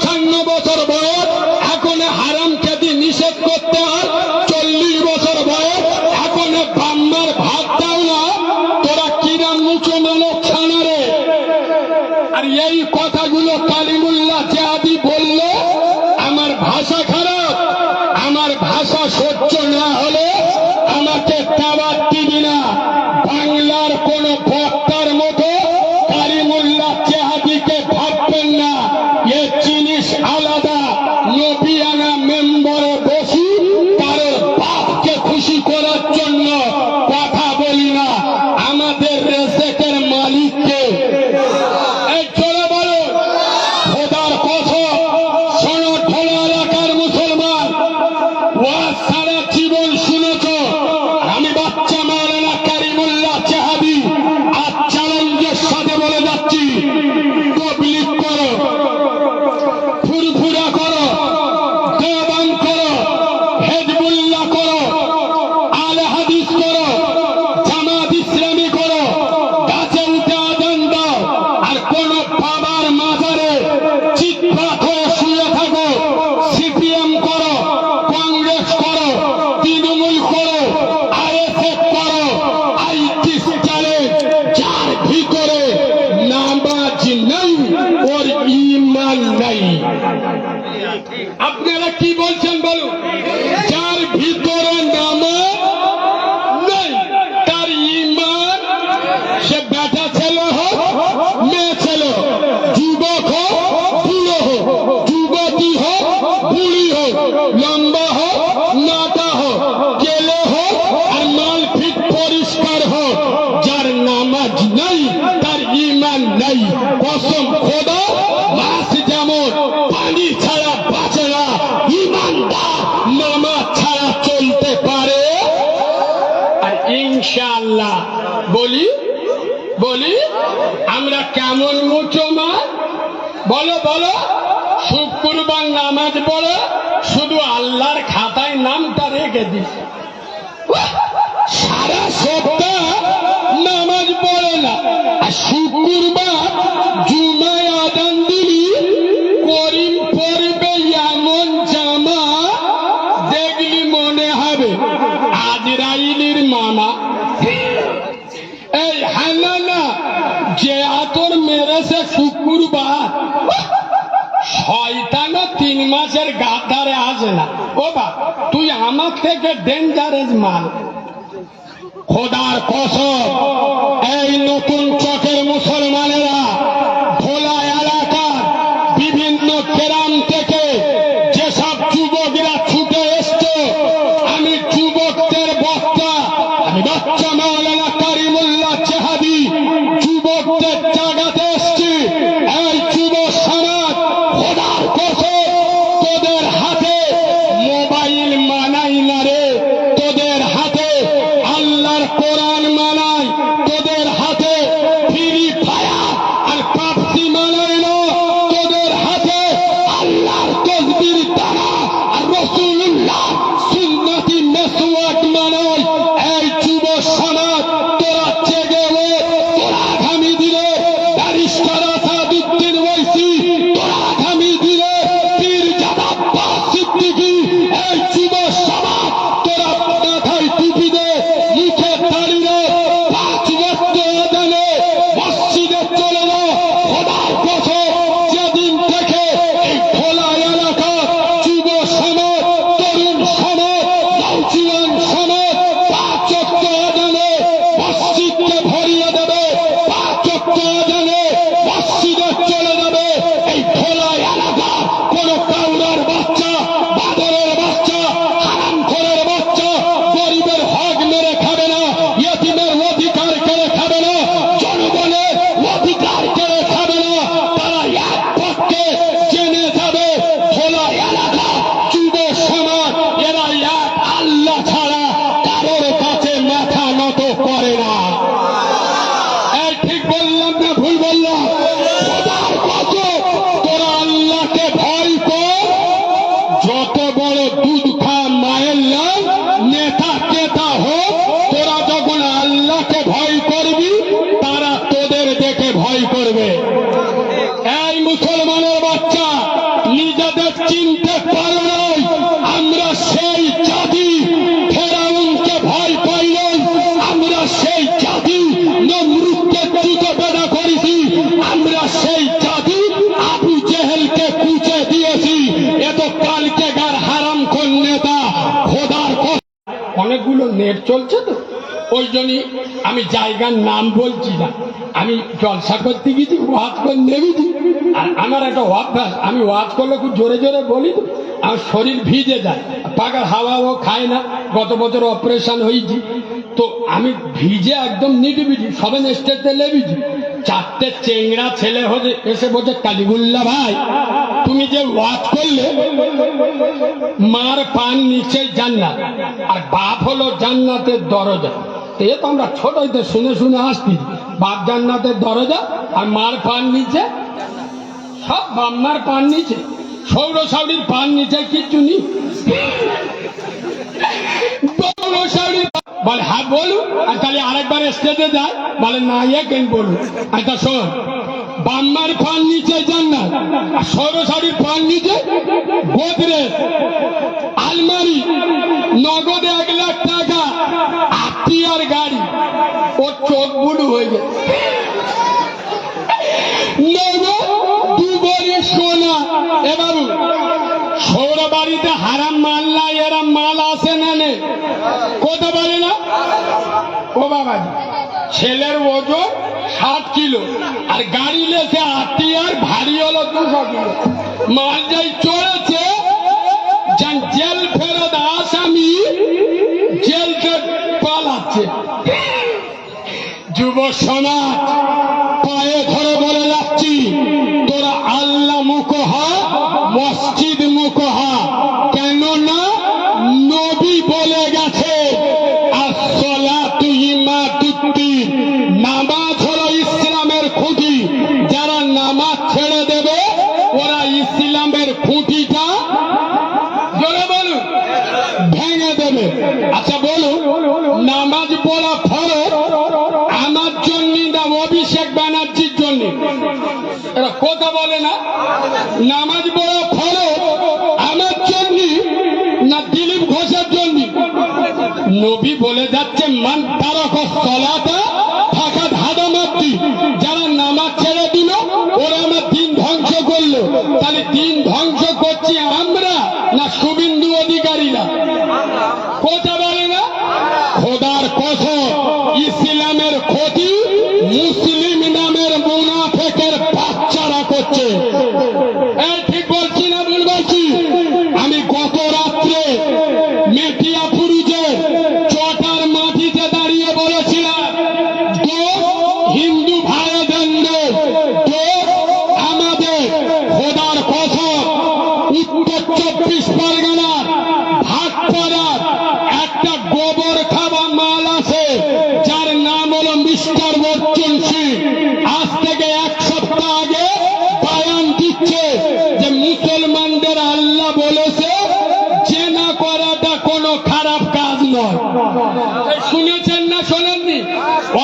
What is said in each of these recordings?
55 বছর বয়স এখন হারাম খেতে নিষেধ করতে হয়, 40 বছর বয়স এখন ব্রাহ্মার ভাত দাও না, তোরা কিরাম মুচো মেলো খানা রে। আর এই কথাগুলো কালিমুল্লাহ জিহাদি বললে আমার ভাষা খারাপ, আমার ভাষা সহ্য না হলে আমাকে দাওয়াত দিবি না। বাংলার কোন বক্তার মতো কালিমুল্লাহ জিহাদিকে ভাববেন না, এ জিনিস আলাদা। নবিয়ানা মেম্বারে বসি কারোর বাপকে খুশি করার জন্য কথা বলি না। আমাদের রেজেকের মালিককে এই চলে বলো খোদার কসম। শোনো ঢোলা এলাকার মুসলমান, ওয়াজ সারা জীবন শুনেছ। আমি বাচ্চা মাওলানা কারিমুল্লাহ জিহাদি আজ চ্যালেঞ্জের সাথে বলে যাচ্ছি, তবলিগ করো, ফুরফুরা করো, দেওবান করো, হেজবুল্লাহ করো, আলে হাদিস করো, জামাত ইসলামী করো, গাছে উঠে আজান দাও। আর কোন বাবার মাজারে চিৎপাত হয়ে শুয়ে থাকো, সিপিএম করো, কংগ্রেস করো, তৃণমূল করো, আইএসএফ করো, আইটিস চালে, যার ভিতরে নামাজ নেই ওর ঈমান নাই। আপনারা কি বলছেন বলুন? যার ভিতরে নামাজ নেই তার ঈমান, সে বেটা ছেলে হোক, মেয়ে ছেলে হোক, যুবক হোক, বুড়ো হোক, যুবতী হোক, বুড়ি হোক, লম্বা হোক, নাটা হোক, কেলে হোক, আর মাল ফিট পরিষ্কার হোক, যার নামাজ নাই তার ঈমান নাই। কসম খোদা, মাছ যেমন পানি ছাড়া বাঁচে না, ঈমানদার নামাজ ছাড়া চলতে পারে। আর ইনশাআল্লাহ বলি বলি আমরা কেমন মুসলমান বলো বলো? শুক্রবার নামাজ পড়ো, শুধু আল্লাহর খাতায় নামটা রেখে দিস, সারা সপ্তাহ নামাজ পড়ে না। আর শুক্রবার জুমায় আজান দিলি করিম পড়বে এমন জামা দেখলি মনে হবে আজরাইলির মামা। এই হানানা যে আতর মেরেছে শুক্রবার, শয়তান 3 মাসের গাধারে আসে না। ও বা তুই আমার থেকে ডেঞ্জারাস মাল। খোদার কসম, এই নতুন চকের মুসলমানেরা ভোলা এলাকার বিভিন্ন গ্রাম থেকে যেসব যুবকরা ছুটে এসছে, আমি যুবকদের বক্তা, আমি বাচ্চা মাওলানা কারিমুল্লাহ জিহাদি যুবকদের জাগাতে এসছি। এই যুব সমাজ, খোদার কসম, তোদের হাতে মোবাইল মানাই না রে, তোদের হাতে আল্লাহর কোরআন মানাই, তোদের হাতে ফ্রি ফায়ার আর পাবজি মানাই না, তোদের হাতে আল্লাহর তসবির দানা আর রাসূলুল্লাহ সুন্নতি মেসওয়াক মানাই। এই যুব সমাজ, তোরা জেগে ওঠ, তোরা আগামী দিনে ব্যারিস্টার আসাদুদ্দিন ওয়াইসি, তোরা আগামী দিনে পীরজাদা আব্বাস সিদ্দিকী। এই যুব সমাজ, তোরা মাথায় টুপি দে, মুখে দাড়ি দে, 5 ওয়াক্ত আযানে মসজিদে চলে যা। খোদার কসম, যেদিন থেকে এই ভোলা এলাকা যুব সমাজ, তরুণ সমাজ, নওজোয়ান সমাজ 5 ওয়াক্ত আযানে মসজিদকে ভরিয়ে দেবে, 5 ওয়াক্ত আযানে মসজিদে চলে যাবে, এই ভোলা এলাকা কোন কাউরার বাচ্চা, বাদরের বাচ্চা, হারামখোরের বাচ্চা গরিবের হক মেরে খাবে না, ইয়েতিমের অধিকার কেড়ে খাবে না, জনগণের অধিকার কেড়ে খাবে না। তারা এক পক্ষে জেনে যাবে ভোলা এলাকা যুব সমাজ এরা এক আল্লাহ ছাড়া কারোর কাছে মাথা নত করে না। এই ঠিক বললাম না ভুল বললাম? খোদার কসম, তোরা আল্লাহকে ভয় কর। যত বড় দুধ খা মায়ের লাল নেতা কেতা হোক, তোরা যখন আল্লাহকে ভয় করবি তারা তোদের দেখে ভয় করবে। এই মুসলমানের বাচ্চা, নেট চলছে তো, ওই জন্যই আমি জায়গার নাম বলছি না। আমি জলসা করতে গেছি, ওয়াজ করে নেমেছি, আর আমার একটা অভ্যাস, আমি ওয়াজ করলে খুব জোরে জোরে বলি তো, আমার শরীর ভিজে যায়, পাকার হাওয়াও খায় না, গত বছর অপারেশন হয়েছি, তো আমি ভিজে একদম নিটিবিটি সবে স্টেজে লেবিছি। চারটে চেংড়া ছেলে হয়ে এসে বলছে, কালিগুল্লা ভাই তুমি যে ওয়াজ করলে মার পান নিচে জান্নাত, আর বাপ হলো জান্নাতের দরজা। এ তো আমরা ছোট হইতে শুনে শুনে আসছি, বাপ জান্নাতের দরজা আর মার পান নিচে, সব বাপ মার পান নিচে, সৌরসাউরির পান নিচে কিচ্ছু নেই। বলে হ্যাঁ বলুন, আর তাহলে আরেকবার স্টেজে যায়, বলে না ইয়ে কেন বলুন। আচ্ছা শোন, বাম্মার পান নিচে জান্নাত, আর সৌরসাউরির পান নিচে গোদরেজ, আলমারি, নগদে 1 লাখ টাকা, আত্মীয়ার গাড়ি। ওর চোখ বুলু হয়ে যায়। সোনা এ বাবু, সৌর বাড়িতে হারাম মাল নাই, এরা মাল আসে না নে, কথা বলে না। ও বাবা, ছেলের ওজন 60 কিলো, আর গাড়ি লেছে আত্মীয়ার ভারী হলো 200 কিলো। মাল যাই চলেছে, জেল ফেরত আসামি জেলকে পালাচ্ছে। যুব সমাজ পায়ে ধরে বলে যাচ্ছি, তোরা আল্লাহ মুখ হ, মসজিদ মুখ হ, কেননা নবী বলে গেছে আসসালাতু ইমাতুদ্দিন, নামাজ হলো ইসলামের খুঁটি। যারা নামাজ ছেড়ে দেবে ওরা ইসলামের খুঁটিটা জোরে বলুন ভেঙে দেবে। আচ্ছা বলুন, নামাজ পড়া ফরজ আমার জন্য না অভিষেক ব্যানার্জির জন্য? এরা কথা বলে না। নামাজ পড়া ফরজ আমার জন্য না দিলীপ ঘোষের জন্য? নবী বলে যাচ্ছে মান তারাকা সালাতা ফাকাদ হাদামাতি, যারা নামাজ ছেড়ে দিল ওরা আমার দিন ধ্বংস করলো। তাহলে দিন ধ্বংস করছি আমরা না শুভেন্দু অধিকারীরা? কথা বলে না। খোদার কসম, ইসলামের ক্ষতি মুসলিম নামের মুনাফিকের বাচ্চারা করছে। এই ঠিক বলছি না ভুল বলছি? আমি গত রাত্রে মেটিয়াপুরুজের চটার মাটিতে দাঁড়িয়ে বলেছিলাম, হিন্দু ভাইদের আমাদের খোদার কসম উত্তর 24 পরগনার ভাটপাড়ার একটা গোবর খাওয়া মাল আছে, যার নাম হলো মিস্টার বচ্চন সিং। আজ থেকে 1 সপ্তাহ আগে বয়ান দিচ্ছে যে মুসলমানদের আল্লাহ বলেছে জেনা করাটা কোনো খারাপ কাজ নয়। শুনেছেন না শোনেননি?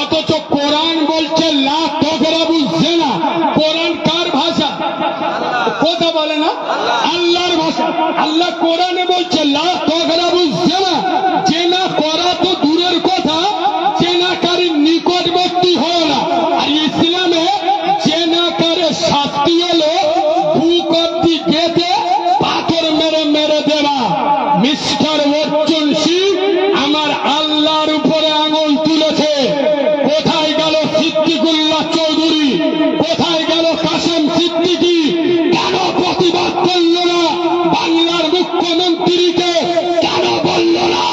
অথচ কোরআন বলছে লা তাকরাবু জিনা। কোরআন কার ভাষা? কথা বলে না, আল্লাহর ভাষা। আল্লাহ কোরআনে বলছে লা তাকরাবু জিনা। জেনা করা তো দূরের কথা, জেনাকারীর নিকটবর্তী হয় না। আর ইসলামে জেনাকারের শাস্তি হলো বুক অব্দি গেঁথে পাথর মেরে মেরে দেওয়া। মিস্টার বচ্চন সিং আমার আল্লাহর উপরে আঙুল তুলেছে। কোথায় গেল সিদ্দিকুল্লাহ চৌধুরী? কোথায় গেল কাসেম সিদ্দিকী? কেন প্রতিবাদ করল না? বাংলার মুখ্যমন্ত্রীকে কেন বলল না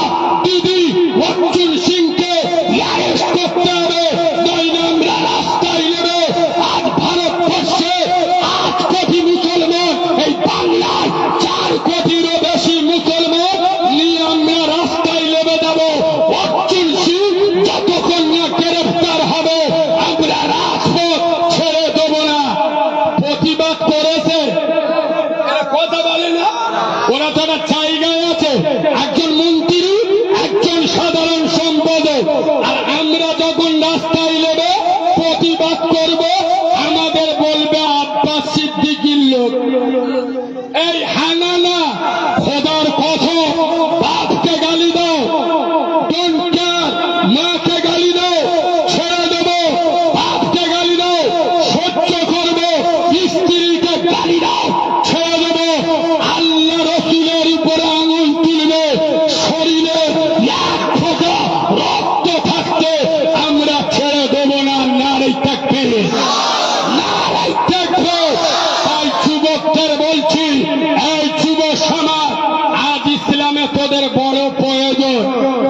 দিদি বচ্চন সিংকে অ্যারেস্ট করতে হবে, নইলে আমরা রাস্তায় নেবে? আজ ভারতবর্ষে 8 কোটি মুসলমান, এই বাংলায় 4 কোটিরও বেশি মুসলমান নিয়ে আমরা রাস্তায় নেবে যাব। বচ্চন সিং যতক্ষণ না গ্রেফতার হবে আমরা রাজপথ ছেড়ে দেব না। প্রতিবাদ করেছে, কথা বলে না। ওরা তো একটা জায়গায় আছে, একজন মন্ত্রী, একজন সাধারণ সম্পাদক। আর আমরা যখন রাস্তায় নেবে প্রতিবাদ করব, আমাদের বলবে আব্বাস সিদ্দিকীর লোক। এই হানানা খোদার কসম, বাপকে গালি দাও, ডোন্ট কেয়ার, মাকে গালি দাও, ছেড়ে দেবো। বাপকে গালি দাও, সহ্য করবো। স্ত্রীকে গালি দাও, ছেড়ে দেবো। আল্লাহ রসুলের উপরে আঙুল তুলবে, শরীরে 1 ফোঁটা যুবকদের বলছি, এই যুব সমাজ, আজ ইসলামে তোদের বড় প্রয়োজন।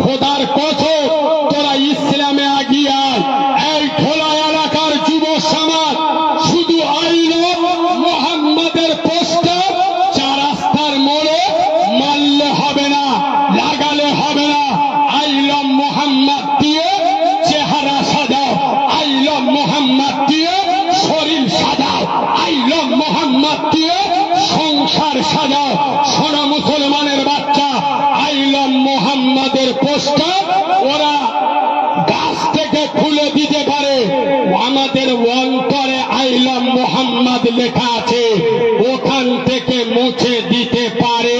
খোদার কসম, তোরা ইসলামে আগিয়ে আয়। এই খোলা এলাকার যুব সমাজ শুধু আইলো মোহাম্মদের পোস্টার চার রাস্তার মোড়ে মারলে হবে না, লাগালে হবে না। আইলো মোহাম্মদ দিয়ে চেহারা সাজাও, আইলো মোহাম্মদ দিয়ে শরীর সাজাও, আইলো মোহাম্মদ দিয়ে সংসার সাজাও। শোনো মুসলমানের বাচ্চা, আইলো মোহাম্মদের পোস্টার ওরা গাছ থেকে খুলে দিতে পারে, আমাদের অন্তরে আইলো মোহাম্মদ লেখা আছে, ওখান থেকে মুছে দিতে পারে।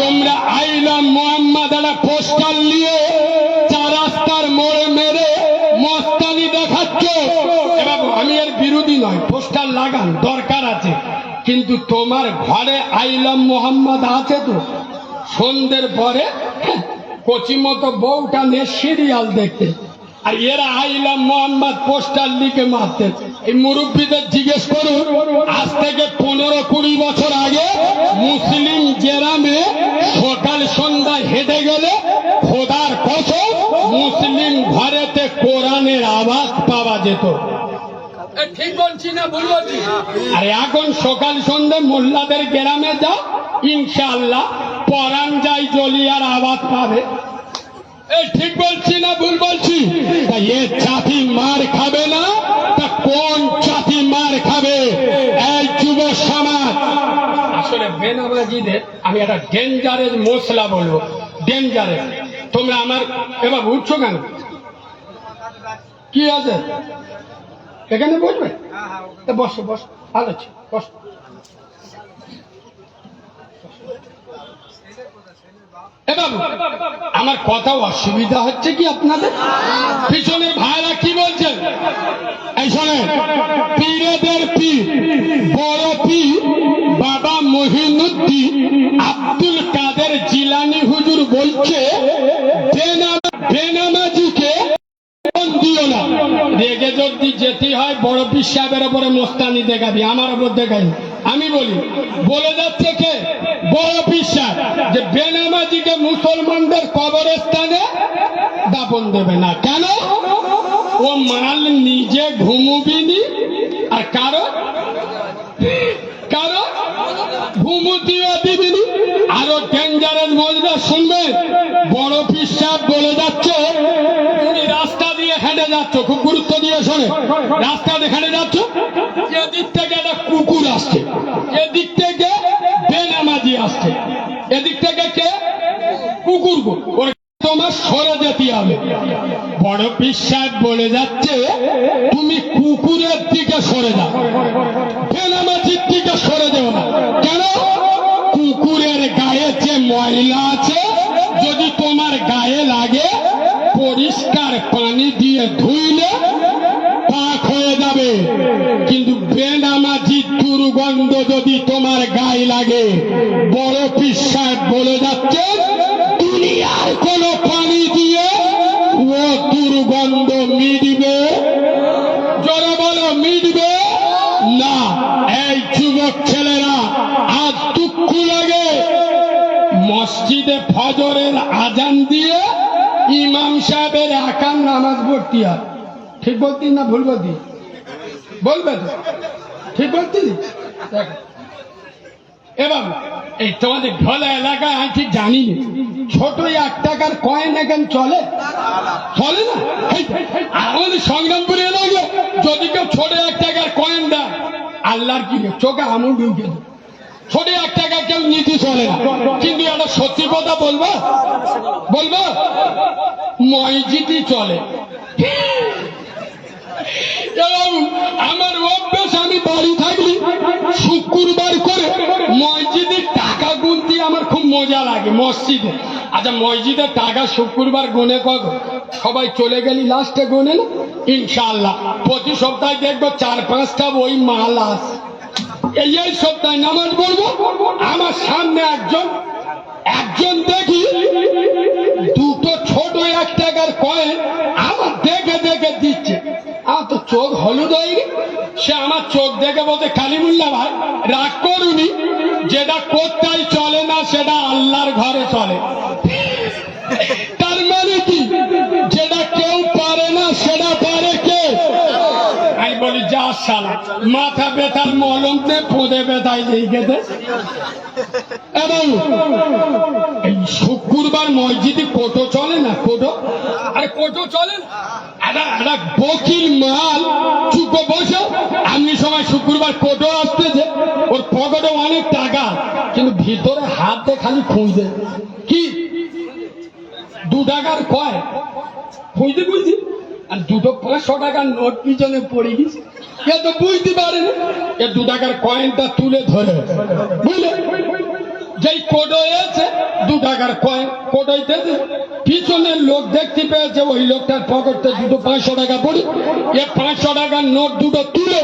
তোমরা আইলো মোহাম্মদ একটা পোস্টার নিয়ে চার রাস্তার মোড়ে মেরে মস্তানি দেখাচ্ছ। এবার আমি এর বিরোধী নয়, পোস্টার লাগান, দরকার আছে, কিন্তু তোমার ঘরে আইলাম মোহাম্মদ আছে তো? সন্ধ্যের পরে কচি মতো বউটা নিয়ে সিরিয়াল দেখতে, আর এরা আইলাম মোহাম্মদ পোস্টার লিখে মারতে। এই মুরব্বীদের জিজ্ঞেস করুন, আজ থেকে 15-20 বছর আগে মুসলিম গ্রামে সকাল সন্ধ্যায় হেঁটে গেলে খোদার কসম মুসলিম ঘরেতে কোরআনের আওয়াজ পাওয়া যেত। ঠিক বলছি না ভুল বলছি? আর এখন সকাল সন্ধ্যে মোল্লাদের গ্রামে যাও, ইনশাআল্লাহ পরাণ যাই জলিয়ার আওয়াজ পাবে। ঠিক বলছি না ভুল বলছি? এ জাতি মার খাবে না, তা কোন জাতি মার খাবে? এই যুব সমাজ, আসলে বেনামাজিদের আমি একটা ডেঞ্জারেস মশলা বলবো, ডেঞ্জারেস। তোমরা আমার এবার উঠছো কেন? কি আছে এখানে? বসবে? বসো বসো, ভালো আছে, বসো। আমার কথা অসুবিধা হচ্ছে কি আপনাদের? পিছনে ভাইরা কি বলছেন? এই শোনেন, পীরেদের পীর, বড় পীর বাবা মহিনুদ্দিন আব্দুল কাদের জিলানী হুজুর বলছে, বেনামাজিকে দিও না। রেগে যদি যেতে হয় বড় পীর সাহেবের উপরে মোস্তানি দেখাবি, আমার উপর দেখাবি। আমি বলি, বলে যাচ্ছে কে? বড় পীর সাহেব, যে বেনামাজিকে মুসলমানদের কবরস্থানে দাফন দেবে না। কেন? ও মাল নিজে ঘুমুবিনি, আর কারো ঘুমুতিও দিবিনি। আরো ডেঞ্জারেস মজা শুনবেন, বড় পীর সাহেব বলে যাচ্ছে, তুমি রাস্তা দিয়ে হেঁটে যাচ্ছ, খুব গুরুত্ব দিয়ে শোনে, রাস্তা দিয়ে হেঁটে যাচ্ছ, এদিক থেকে একটা কুকুর আসছে, এদিক থেকে বেনামাজি আসছে, এদিক থেকে কে? কুকুর। তোমার সরে যেতে হবে। বড় পীর সাহেব বলে যাচ্ছে, তুমি কুকুরের দিকে সরে যাও, বেনামাজির দিকে সরে যাও না। কেন? কুকুরের গায়ে যে ময়লা আছে যদি তোমার গায়ে লাগে, পরিষ্কার পানি দিয়ে ধুইলে পাক হয়ে যাবে, কিন্তু বেনামাজির দুর্গন্ধ যদি তোমার গায়ে লাগে, বড় পীর সাহেব বলে যাচ্ছে, দুনিয়ার কোন পানি দিয়ে ও দুর্গন্ধ মিটবে? জোরে বলো, মিটবে না। এই যুবক ছেলেরা, আজ দুঃখ লাগে, মসজিদে ফজরের আজান দিয়ে ইমাম সাহেবের একান নামাজ পড়তে হয়। ঠিক বলতি না ভুল বলতি? বলবে তো? ঠিক বলতি? দেখো এবার এই তোমাদের ঢোলা এলাকায় আমি ঠিক জানি না, ছোট 1 টাকার কয়েন এখন চলে? চলে না? আমাদের সংগ্রামপুরে এলাকা যদি কেউ ছোট 1 টাকার কয়েন দেয়, আল্লাহর কি চোখে আমুল ঢুকে দেয়। ছোট 1 টাকা কেউ নীতি চলে না, কিন্তু একটা সত্যি কথা বলবো, মসজিদই চলে। আমার অভ্যাস, আমি বাড়ি থাকলি শুক্রবার করে মসজিদে টাকা গুনতে আমার খুব মজা লাগে। মসজিদে, আচ্ছা মসজিদের টাকা শুক্রবার গুনে কখন? সবাই চলে গেলি লাস্টে গুনে না? ইনশাআল্লাহ প্রতি সপ্তাহে দেখবো 4-5টা ওই মাল আছে। এই সপ্তাহে নামাজ পড়বো, আমার সামনে একজন দেখি দুটো ছোট 1 টাকার কয়েন আমার দেখে দিচ্ছে। আমার তো চোখ হলুদ হয়নি, সে আমার চোখ দেখে বলতে কালিমুল্লাহ ভাই রাগ করুনি, যেটা কোথায় চলে না সেটা আল্লাহর ঘরে চলে। তার মানে কি, যেটা কেউ পারে না সেটা পারে কে? আমি বলি যা শালা, মাথা ব্যথার মলম নে পোঁদে ব্যথায় লিখে দে। এবং এই শুক্রবার মসজিদে কোটো চলে না, কোটো, আরে কোটো চলে না, একটা বকিল মাল চুপে বসে, আমি সময় শুক্রবার কোটো আসতেছে, ওর পকেটে অনেক টাকা, কিন্তু ভিতরে হাত দিয়ে খালি খুঁজে কি 2 টাকার কয় খুঁজতে বুঝছি, আর দুটো 500 টাকার নোট পিছনে পড়ে গেছে। এ তো বুঝতে পারে না, এ 2 টাকার কয়েনটা তুলে ধরে বুঝলে, যেই কোটো এসে 2 টাকার কয়েন কোটোইতেছে, পিছনের লোক দেখতে পেয়েছে ওই লোকটার পকেটে দুটো 500 টাকা পড়ে, এ 500 টাকার নোট দুটো তুলে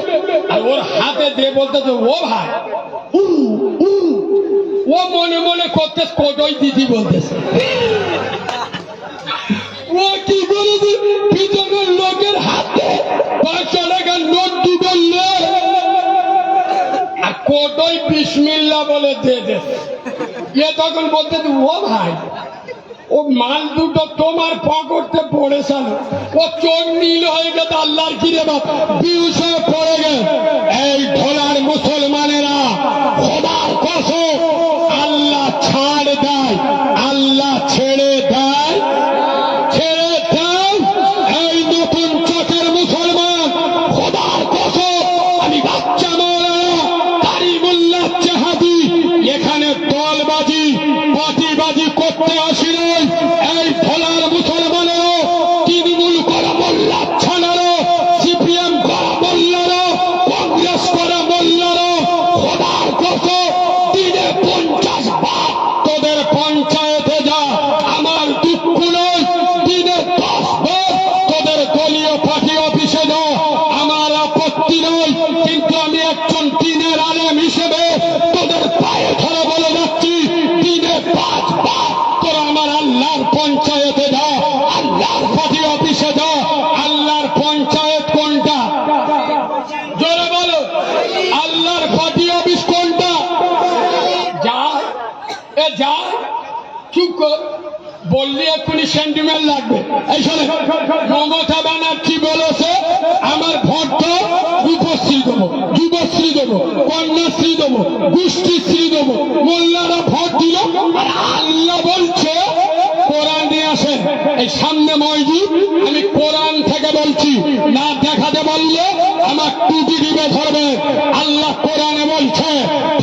আর ওর হাতে দিয়ে বলতেছে ও ভাই ও মনে মনে করতে কোটোই দিদি বলতেছে। ও কি করেছে, পিছনের লোকের হাতে 500 টাকার নোট দুটো আর কোটোই বিসমিল্লাহ বলে দিয়ে দে। এ তখন বলতে ও ভাই ও মাল দুটো তোমার পকেটে পড়েছে, ও চোখ নীল হয়ে গেছে, আল্লাহর কি রে বাপ বিষ হয়ে পড়ে গে। এই ঢোলার মুসলমানেরা খোদার কসম, আল্লাহ ছাড় দেয়, আল্লাহ ছেড়ে দেয়, ছেড়ে দেয়। এই নতুন চোখের মুসলমান খোদার কসম, আমি বাচ্চা মৌলানা কারিমুল্লাহ চেহাদি এখানে দলবাজি পাটিবাজি করতে আসি নাই। এই ভোলার মুসলমানেরও তৃণমূল করা মোল্লা ছানারও, সিপিএম করা মোল্লারও, কংগ্রেস করা মোল্লারও খোদার কসম দিনে 50 বার তোদের পঞ্চায়েতে যা, আমার দুঃখ নয়, দিনে 10 বার তোদের দলীয় পার্টি অফিসে যা, আমার আপত্তি নয়, কিন্তু আমি একজন দিনের আলেম হিসেবে তোদের পায়ে ধরে বলে যাচ্ছি, দিনে 5 বার তোরা আমার আল্লাহর পঞ্চায়েতে যা, আল্লাহর পার্টি অফিসে যা। আল্লাহর পঞ্চায়েত কোনটা? জোরে বলো, আল্লাহর পার্টি অফিস কোনটা? যায় এ যায়, চুপ কর, বললি এক্ষুনি সেন্টিমেন্ট লাগবে। এই শোনে, মমতা ব্যানার্জি বলেছে আমার ভোটটা রূপশ্রী দেবো, যুবশ্রী দেবো, কন্যাশ্রী দেবো, গোষ্ঠীশ্রী দেবো, মোল্লারা ভোট দিল। আর আল্লাহ বলছে কোরআন নিয়ে আসেন, এই সামনে মসজিদ, আমি কোরআন থেকে বলছি, না দেখাতে বললে আমার টুটি দিবে ধরবে। আল্লাহ কোরআনে বলছে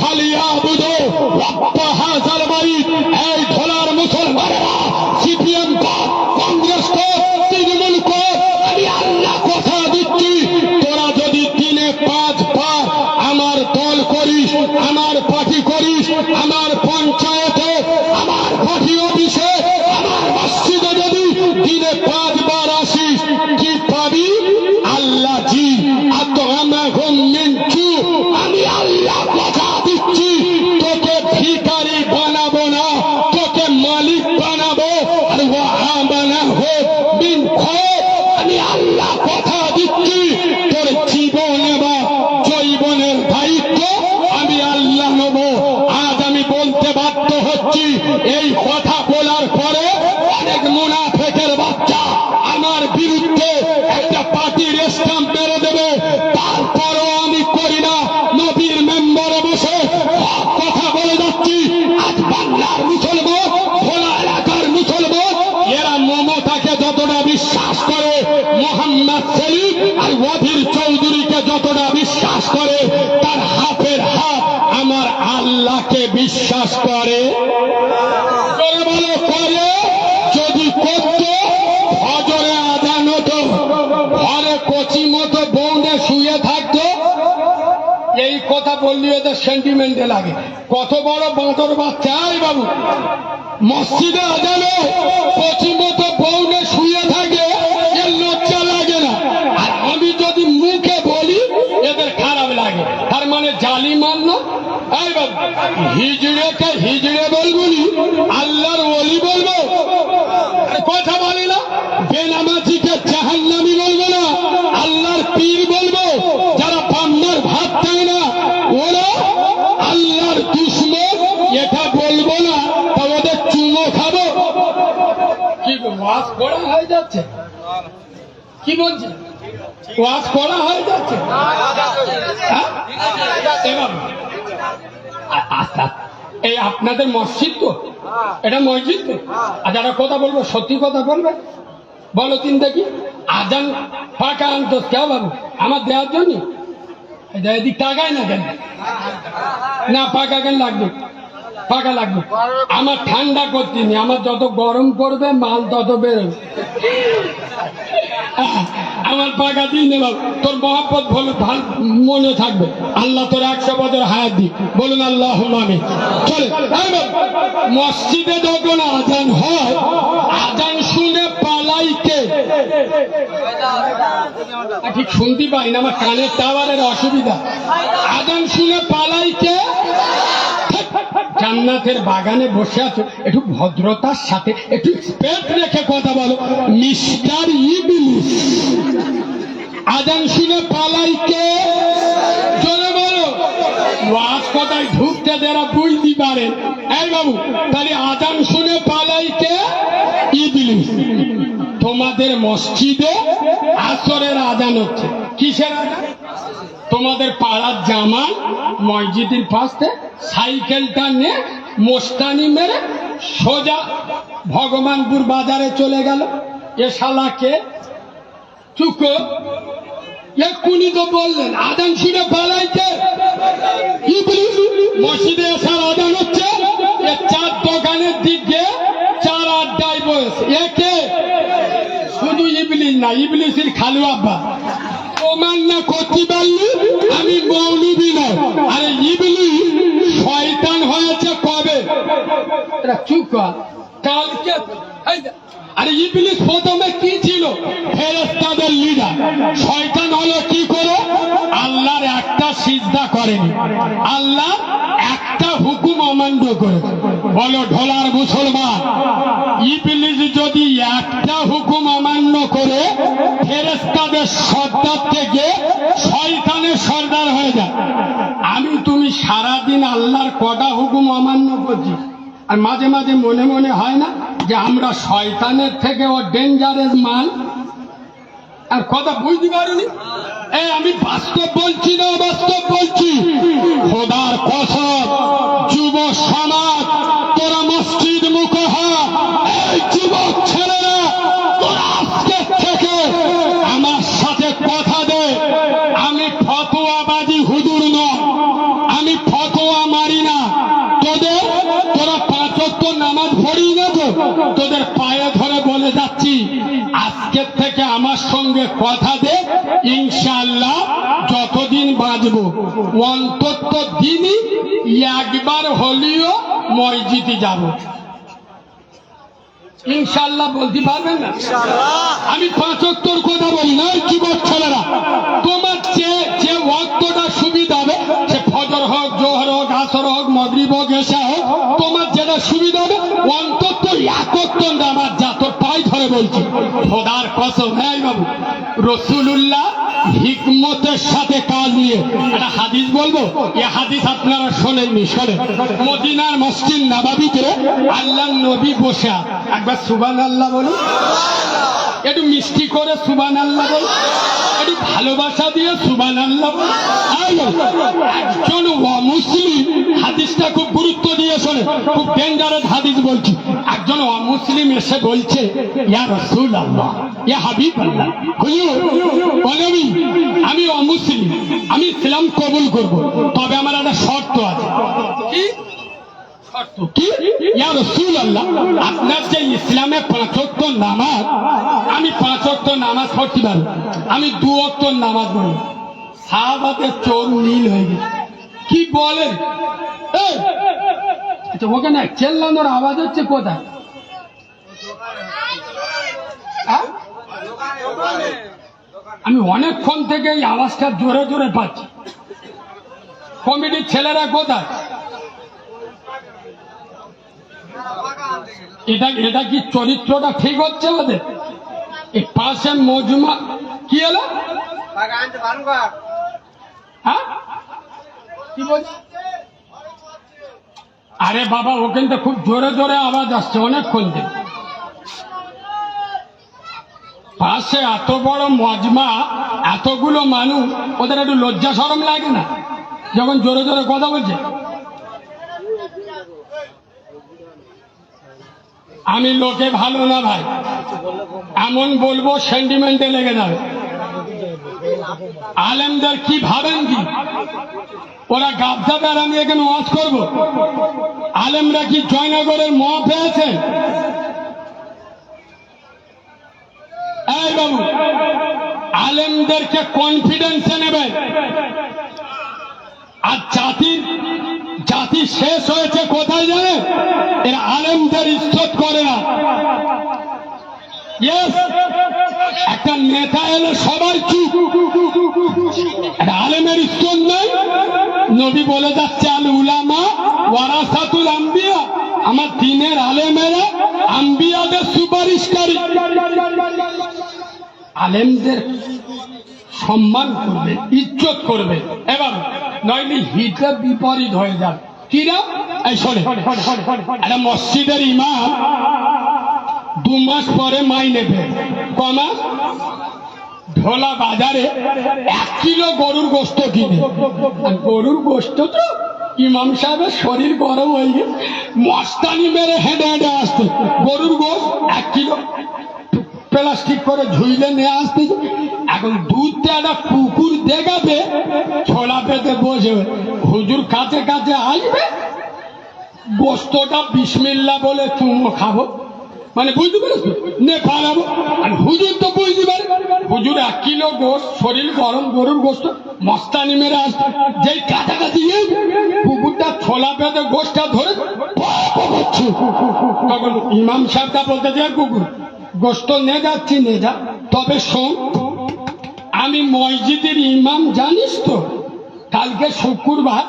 ফালিয়া বুঝো রব্বা হাযাল বাইত। এই ঢোলার মুসলমানেরা, সিপিএম কর, কংগ্রেস কর, তৃণমূল কর, আমি আল্লাহ কথা দিচ্ছি, তোরা যদি দিনে 5 বার আমার দল করিস, আমার পার্টি করিস, আমার পঞ্চায়েতে, আমার পার্টি অফিসে, আমার মসজিদে যদি দিনে 5 বার আসিস, কি পাবি? আল্লাহ জি আমি আল্লাহ কথা দিচ্ছি, তোকে ভিখারি বানাবো না, তোকে মালিক বানাবো। আর আমি আল্লাহ কথা দিচ্ছি, তোর জীবন এবং জৈবনের দায়িত্ব আমি আল্লাহ নেব। আজ আমি বলতে বাধ্য হচ্ছি, এই কথা বলার পরে অনেক মুনাফেকের বাচ্চা আমার বিরুদ্ধে একটা পার্টির স্ট্যাম্প মেরে দেবে, তারপরও আমি করি না। নবীর মেম্বারে বসে কথা বলে যাচ্ছি। আজ বাংলার মুসলমান, ভোলা এলাকার মুসলমান, এরা মমতাকে যতটা বিশ্বাস করে, মোহাম্মদ সেলিম আর ওয়াজির চৌধুরীকে যতটা বিশ্বাস করে, তার হাতের হাত আমার আল্লাহকে বিশ্বাস করে। করে যদি করত, ফজরে আজান হতো, ঘরে কচি মতো বউনে শুয়ে থাকতো। এই কথা বললি ওদের সেন্টিমেন্টে লাগে। কত বড় বাঁদর বাচ্চা বাবু, মসজিদে আজানো কচি মতো বউনে শুয়ে থাকে, এর লজ্জা লাগে না। আর আমি যদি মুখে বলি এদের খারাপ লাগে, তার মানে জালি মান্য। এই বাবু, হিজড়েকে হিজড়ে বলবি, আল্লাহর ওলি বলবো, কথা বলি না। বেনামাজিকে জাহান্নামী বলবো না, আল্লাহর পীর বলবো। ওয়াজ করা হয়ে যাচ্ছে, কি বলছে? ওয়াজ করা হয়ে যাচ্ছে। হ্যাঁ? এবার আচ্ছা, এই আপনাদের মসজিদ তো, এটা মসজিদ তো, আর যারা কথা বলবো সত্যি কথা বলবে, বলো তিন দেখি। আজান ফাঁকা আনতো কেউ বাবু আমার দেওয়ার জন্য, এদিক টাকায় না কেন? না পাকা কেন লাগবে? পাকা লাগবে। আমার ঠান্ডা করছিনি, আমার যত গরম করবে মাল তত বেরোবে। আমার পাকা দিই নে বাবু, তোর মহাপত ভালো মনে থাকবে। আল্লাহ তোর 100 বছর হায়াত দিক, বলুন আল্লাহ আমিন। চলে মসজিদে যখন আজান হয়, আজান শুনে পালাই কে? ঠিক শুনতে পাই না, আমার কানের টাওয়ারের অসুবিধা। আজান শুনে পালাই কে? জান্নাতের বাগানে বসে আছো, একটু ভদ্রতার সাথে একটু স্পেস রেখে কথা বলো। মিস্টার ইবলিস আজান শুনে পালাই কে? চলে বলো। ওয়াজ কথায় ঢুকতে যারা বুঝতে পারেন, এই বাবু তাহলে আজান শুনে পালাই কে? ইবলিস। তোমাদের মসজিদে আসরের আজান হচ্ছে, কিসের আজান? তোমাদের পাড়ার জামাল মসজিদের পাশে সাইকেলটা নিয়ে মোস্তানি মেরে সোজা ভগবানপুর বাজারে চলে গেল। এ শালাকে চুকো এক্ষুনি তো বললেন আজান শুনে পালাইতে। মসজিদে আসার আজান হচ্ছে, এ চার দোকানের দিকে চার আড্ডায় বসে। একে শুধু ইবলিস না, ইবলিসের খালু আব্বা প্রমাণ না করতে পারলি আমি মৌলবি নয়। আরে ইবলিস শয়তান হয়েছে কবে? চুপ কর, কালকে। আরে ইবলিস প্রথমে কি ছিল? ফেরেশতাদের লিডার। শয়তান হলো কি করে? আল্লাহর একটা সিজদা করেনি, আল্লাহ একটা হুকুম অমান্য করে। বলো ঢোলার মুসলমান, ইবলিস যদি একটা হুকুম অমান্য করে ফেরেশতাদের সর্দার থেকে শয়তানের সর্দার হয়ে যায়। আমি তুমি সারাদিন আল্লাহর কটা হুকুম অমান্য করছি, আর মাঝে মাঝে মনে মনে হয় না যে আমরা শয়তানের থেকে ও ডেঞ্জারাস মাল? আর কথা বুঝতে পারিনি। এই আমি বাস্তব বলছি না বাস্তব বলছি, খোদার কসম। যুব সমাজ তোরা মসজিদ মুখ হ। এই যুবক ছেলেরা তোরা আজকে থেকে আমার সাথে কথা দে। আমি ফতোয়াবাজি হুজুর নয়, আমি ফতোয়া মারি না। তোরা 5 ওয়াক্ত নামাজ পড়ি না তো, তোদের পায়ে ধরে বলে যাচ্ছি আজকের থেকে আমার সঙ্গে কথা দে। ইনশাআল্লাহ যতদিন বাঁচবো অন্তত দিনই একবার হলেও মসজিদে যাব। ইনশাআল্লাহ বলতে পারবেন না? আমি 5 ওয়াক্তর কথা বলি না। যুবক ছেলেরা তোমার যে ওয়াক্তটা সুবিধা হবে, সে ফজর হোক, জোহর হোক, আসর হোক, মাগরিব হোক, এশা হোক, তোমার যেটা সুবিধা হবে অন্তত 1 ওয়াক্ত নামাজ যা। তোর পায়ে ধরে বলছি খোদার কসম। হ্যাঁ বাবু, রাসূলুল্লাহ হিকমতের সাথে কাজ নিয়ে একটা হাদিস বলবো। এই হাদিস আপনারা শোনেননি, শোনেন। মদিনার মসজিদ নববীতে আল্লাহর নবী বসে, একবার সুবহানাল্লাহ বলুন, একটু মিষ্টি করে সুবহানাল্লাহ বলুন, একটু ভালোবাসা দিয়ে সুবহানাল্লাহ বলুন। একজন অমুসলিম, হাদিসটা খুব গুরুত্ব দিয়ে শোনে, খুব ডেঞ্জারাস হাদিস বলছি। একজন অমুসলিম এসে বলছে, ইয়া রাসূলুল্লাহ, ইয়া হাবিবাল্লাহ, হুজুর ও নবী, আমি অমুসলিম, আমি ইসলাম কবুল করব, তবে আমার একটা শর্ত আছে। কি? ইয়া রাসূলুল্লাহ, আপনার যে ইসলামে 5 ওয়াক্ত নামাজ, আমি 5 ওয়াক্ত নামাজ পড়তে পারি, আমি 2 ওয়াক্ত নামাজ পড়ি। সাহাবাদের চোখ নীল হয়ে গেছে। কি বলেন? ওখানে চেল্লানোর আওয়াজ হচ্ছে কোথায়? আমি অনেকক্ষণ থেকে এই আওয়াজটা জোরে জোরে পাচ্ছি। কমিটির ছেলেরা কোথায়? এটা কি চরিত্রটা ঠিক হচ্ছে আমাদের? এই পাশে মজমা কি হলো? হ্যাঁ কি বলছি? আরে বাবা, ওখান থেকে খুব জোরে জোরে আওয়াজ আসছে অনেকক্ষণ থেকে। পাশে এত বড় মজমা, এতগুলো মানুষ, ওদের একটু লজ্জা শরম লাগে না যখন জোরে জোরে কথা বলছে? আমি লোকে ভালো না ভাই, এমন বলবো সেন্টিমেন্টে লেগে যাবে। আলেমদের কি ভাবেন কি? ওরা গাবদা বেড়া নিয়ে এখানে ওয়াজ করবো? আলেমরা কি জয়নগরের মহ পেয়েছে? এই বাবু, আলেমদেরকে কনফিডেন্সে নেবেন। আর জাতি শেষ হয়েছে কোথায় জানে? এরা আলেমদের ইজ্জত করে না। একটা নেতা এলে সবার চুপ, আলেমের ইজ্জত নাই। নবী বলে যাচ্ছে আল উলামা ওয়ারাসাতুল আম্বিয়া, আমার দিনের আলেমেরা আম্বিয়াদের সুপারিশকারী। আলেমদের সম্মান করবে, ইজ্জত করবে, এবার নইলে হিতে বিপরীত হয়ে যাবে। কিনা এই শোনে, একটা মসজিদের ইমাম 2 মাস পরে মাইনে পেয়ে, কমাস ঢোলা বাজারে 1 কিলো গরুর গোস্ত কিনে। গরুর গোস্ত তো ইমাম সাহেবের শরীর গরম হয়ে গিয়ে মস্তানি মেরে হেঁটে হেঁটে আসতে, গরুর গোস্ত 1 কিলো প্লাস্টিক করে ঝুইলে নিয়ে আসতে। এখন দুধটা একটা কুকুর দেখাবে, ছোলা পেতে বসে হুজুর কাছে কাছে আসবে, গোস্তটা বিসমিল্লাহ বলে চুমো খাবো, মানে বুঝতে পেরেছ, নে পালাবো। আর হুজুর তো বুঝতে পারে, হুজুর 1 কিলো গোস্ত, শরীর গরম, গরুর গোস্ত মস্তানি মেরে আসবে। যেই কাছাকাছি কুকুরটা ছোলা পেতে গোস্তটা ধরে তখন ইমাম সাহেবটা বলতে যায়, কুকুর গোস্ত নে যাচ্ছি, নে যা, তবে শোন আমি মসজিদের ইমাম, জানিস তো কালকে শুক্রবার,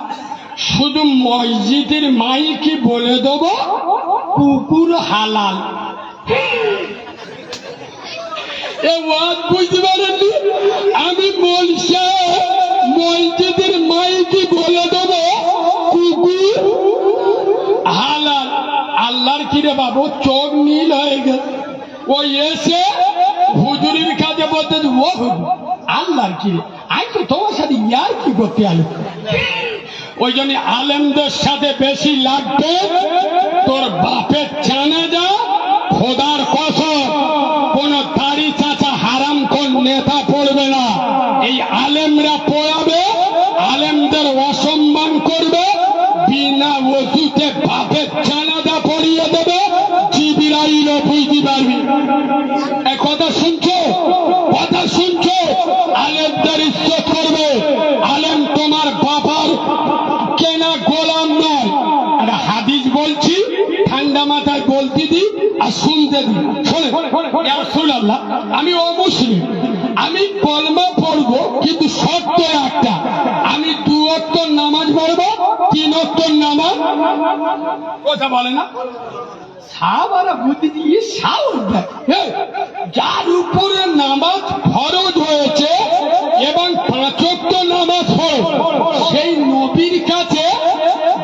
শুধু মসজিদের মাইকি বলে দেবো কুকুর হালাল। বুঝতে পারেননি? আমি মসজিদের মাইকি বলে দেবো কুকুর হালাল। আল্লাহর কিরে বাবু চোখ নীল হয়ে গেছে। ওই এসে হুজুরের কাছে বলতে, ও হুজুর আল্লাহর কিরে, আই তো তোমার সাথে ইয়ার কি করতে আলো। ওই জন্য আলেমদের সাথে বেশি লাগবে তোর বাপের জানাজা। খোদার কসম কোন দাড়ি চাচা হারাম কোন নেতা পড়বে না, এই আলেমরা পড়াবে। আলেমদের অসম্মান করবে, বিনা ওযুতে বাপের জানাজা পড়িয়ে দেবে, জিবরাইলও বুঝতে পারবি। এই কথা শুনছো? কথা শুনছো? আলেমদের ইজ্জত করবে। আলেম তোমার বাবার কেনা গোলাম নয়। একটা হাদিস বলছি, ঠান্ডা মাথায় বলতে দি আর শুনতে দি। শোনে রাসূলুল্লাহ, আমি অমুসলিম, আমি কলমা পড়বো, কিন্তু শর্ত একটা, আমি 2 ওয়াক্ত নামাজ পড়বো, 3 ওয়াক্ত নামাজ। কথা বলে না সাহাবারা বুদ্ধি দিয়ে যার উপরে নামাজ ফরজ হয়েছে এবং 5 ওয়াক্ত নামাজ ফরজ, সেই নবীর কাছে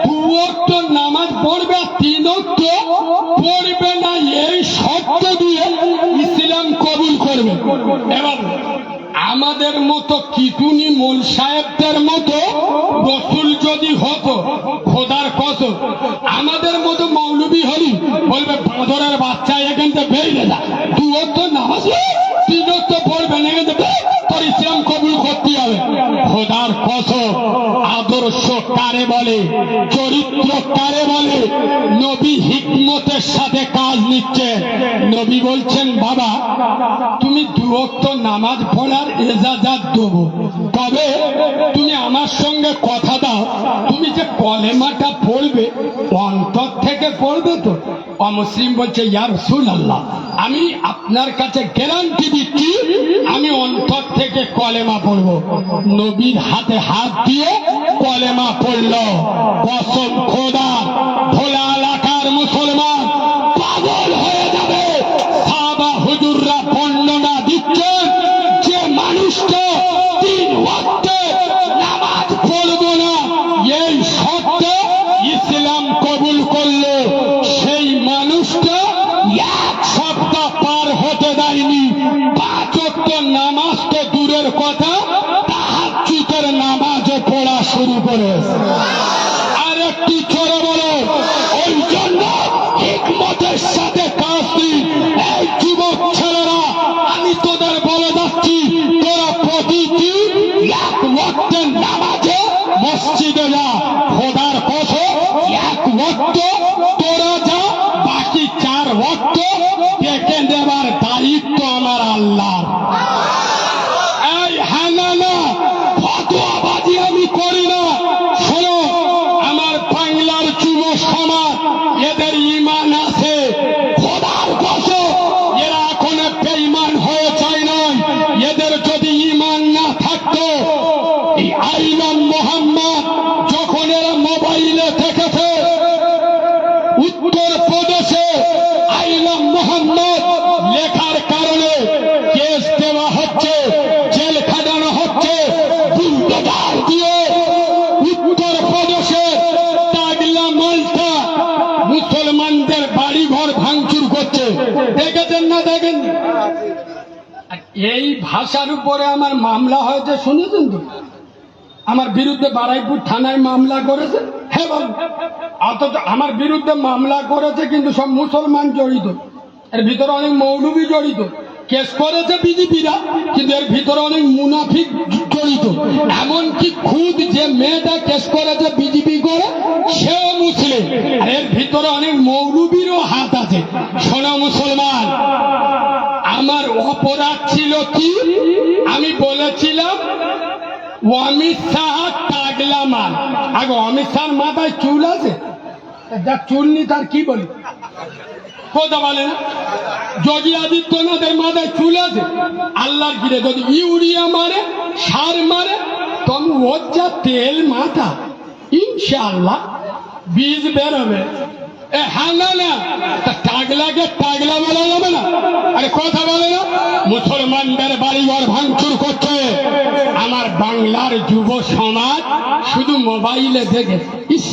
2 ওয়াক্ত নামাজ পড়বে আর 3 ওয়াক্ত পড়বে না, এই শর্ত দিয়ে ইসলাম কবুল করবে। এবার আমাদের মতো কিতুনি মোল সাহেবদের মতো রসুল যদি হতো, খোদার কসম আমাদের মতো মৌলবী হলি বলবে, বাঁদরের বাচ্চা এখান থেকে বেরিয়ে যা, 2 ওয়াক্ত নামাজ 3 ওয়াক্ত পড়বে না, তোর ইসলাম কবুল করতে হবে। খোদার কসম আদর্শ কারে বলে, চরিত্র কারে বলে? নবী হিকমতের সাথে কাজ নিচ্ছে। নবী বলছেন, বাবা তুমি 2 ওয়াক্ত নামাজ পড়ার ইজাজত দেবো, তবে তুমি আমার সঙ্গে কথা দাও, তুমি যে কলেমাটা পড়বে অন্তর থেকে পড়বে তো? অমুসলিম বলছে, ইয়া রাসূলুল্লাহ, আমি আপনার কাছে গ্যারান্টি দিচ্ছি আমি অন্তর থেকে কলেমা পড়বো। নবীর হাতে হাত দিয়ে কলেমা পড়ল। কসম খোদা, ভোলা এলাকার মুসলমান পাগল হয়ে যাবে। সাহাবা হুজুররা বর্ণনা দিচ্ছেন, যে মানুষটা 3 ওয়াক্ত নামাজ পড়বো না এই শর্তে ইসলাম কবুল করলো, সেই মানুষটা 1 সপ্তাহ পার হতে দেয়নি 5 ওয়াক্ত তোরা যা, বাকি 4 ওয়াক্ত ডেকে দেবার দায়িত্ব আমার আল্লাহর। এই হ্যাঁ না ফতোয়াবাজি আমি করি না। শোনো, আমার বাংলার যুব সমাজ, এদের ঈমান আছে, খোদার কসম এরা এখন বেঈমান হয়ে যায় না। এদের যদি ঈমান না থাকতো, এই আইলাম মোহাম্মদ যখন এরা মোবাইলে দেখেছে উত্তর প্রদেশে আইলাম মোহাম্মদ লেখার কারণে কেস দেওয়া হচ্ছে, জেল খাটানো হচ্ছে, বুলডোজার দিয়ে উত্তর প্রদেশে টাগলা মালটা মুসলমানদের বাড়িঘর ভাঙচুর করছে। দেখেছেন না দেখেন? এই ভাষার উপরে আমার মামলা হয়েছে, শুনেছেন তো? আমার বিরুদ্ধে বারাইপুর থানায় মামলা করেছে। হ্যাঁ বল, অথচ আমার বিরুদ্ধে মামলা করেছে কিন্তু সব মুসলমান জড়িত, এর ভিতরে অনেক মৌলবী জড়িত। কেস করেছে বিজেপিরা, কিন্তু এর ভিতরে অনেক মুনাফিক জড়িত। এমনকি খুদ যে মেয়েটা কেস করেছে বিজেপি করে, সেও মুসলিম, আর এর ভিতরে অনেক মৌলবীরও হাত আছে। শোনো মুসলমান, আমার অপরাধ ছিল কি? আমি বলেছিলাম অমিত শাহ টাগলা মাল। আগে অমিত শাহর মাথায় চুল আছে, যার চুল নি তার কি বলি? কথা বলে না? যোগী আদিত্যনাথের মাথায় চুল আছে, আল্লাহর গিরে যদি ইউরিয়া মারে, সার মারে, তখন ওর যা তেল মাথা, ইনশাআল্লাহ বীজ বেরোবে। হ্যাঁ না টাগলাকে টাগলা বলা যাবে না? আরে কথা বলে না? মুসলমানদের বাড়িঘর ভাঙচুর করছে। আমার বাংলার যুব সমাজ শুধু মোবাইলে দেখে, ইস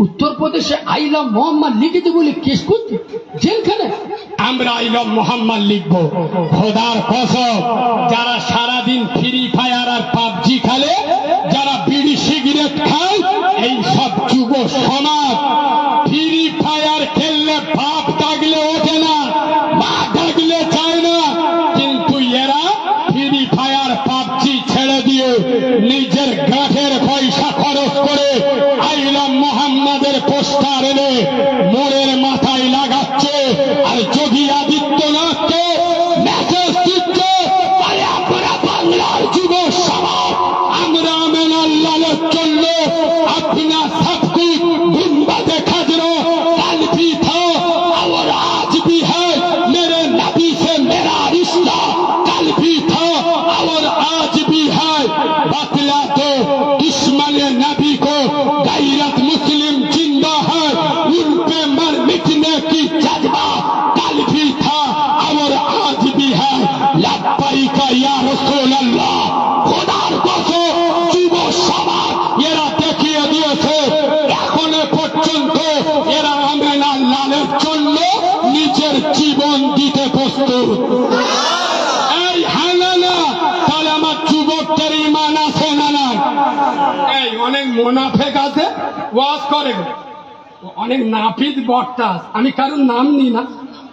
উত্তরপ্রদেশে আইলাম মোহাম্মদ লিখেছে বলে কেস করছে জেলখানে। আমরা আইলাম মোহাম্মদ লিখবো? খোদার কসম, যারা সারাদিন ফ্রি ফায়ার আর পাবজি খেলে, যারা বিড়ি সিগারেট খায়, এই সব যুব সমাজ ফ্রি ফায়ার খেললে বাপ ডাকলে ওঠে না, মা ডাকলে চায় না, কিন্তু এরা ফ্রি ফায়ার পাবজি ছেড়ে দিয়ে নিজের গাঁঠের পয়সা খরচ করে আইলাম মোহাম্মদের পোস্টার এনে মোড়ের মাথায় লাগাচ্ছে, আর যোগী আদিত্যনাথকে মেসেজ দিচ্ছে, আরে আপনারা বাংলার যুব সমাজ, আমরা আমেন আল্লাহর জন্য अपना सब कुछ गुंबद खजरो कल भी था और आज भी है, मेरे नबी से मेरा रिश्ता कल भी था और आज भी है। बतला दो दुश्मन नबी को गैरत मुस्लिम जिंदा है, उन पे मर मिटने की जज्बा कल भी था और आज भी है। लब्बैक या रसूल अल्लाह। खुदार कसम যুব সমাজ এরা দেখিয়ে দিয়েছে, এখনো পর্যন্ত এরা আমেন আল্লাহর জন্য নিজের জীবন দিতে প্রস্তুত। এই হ্যাঁ না? তাহলে আমার যুবকদের ঈমান আছে না না? এই অনেক মুনাফিক আছে, ওয়াজ করে, অনেক নাপিত বক্তা। আমি কারোর নাম নিই না,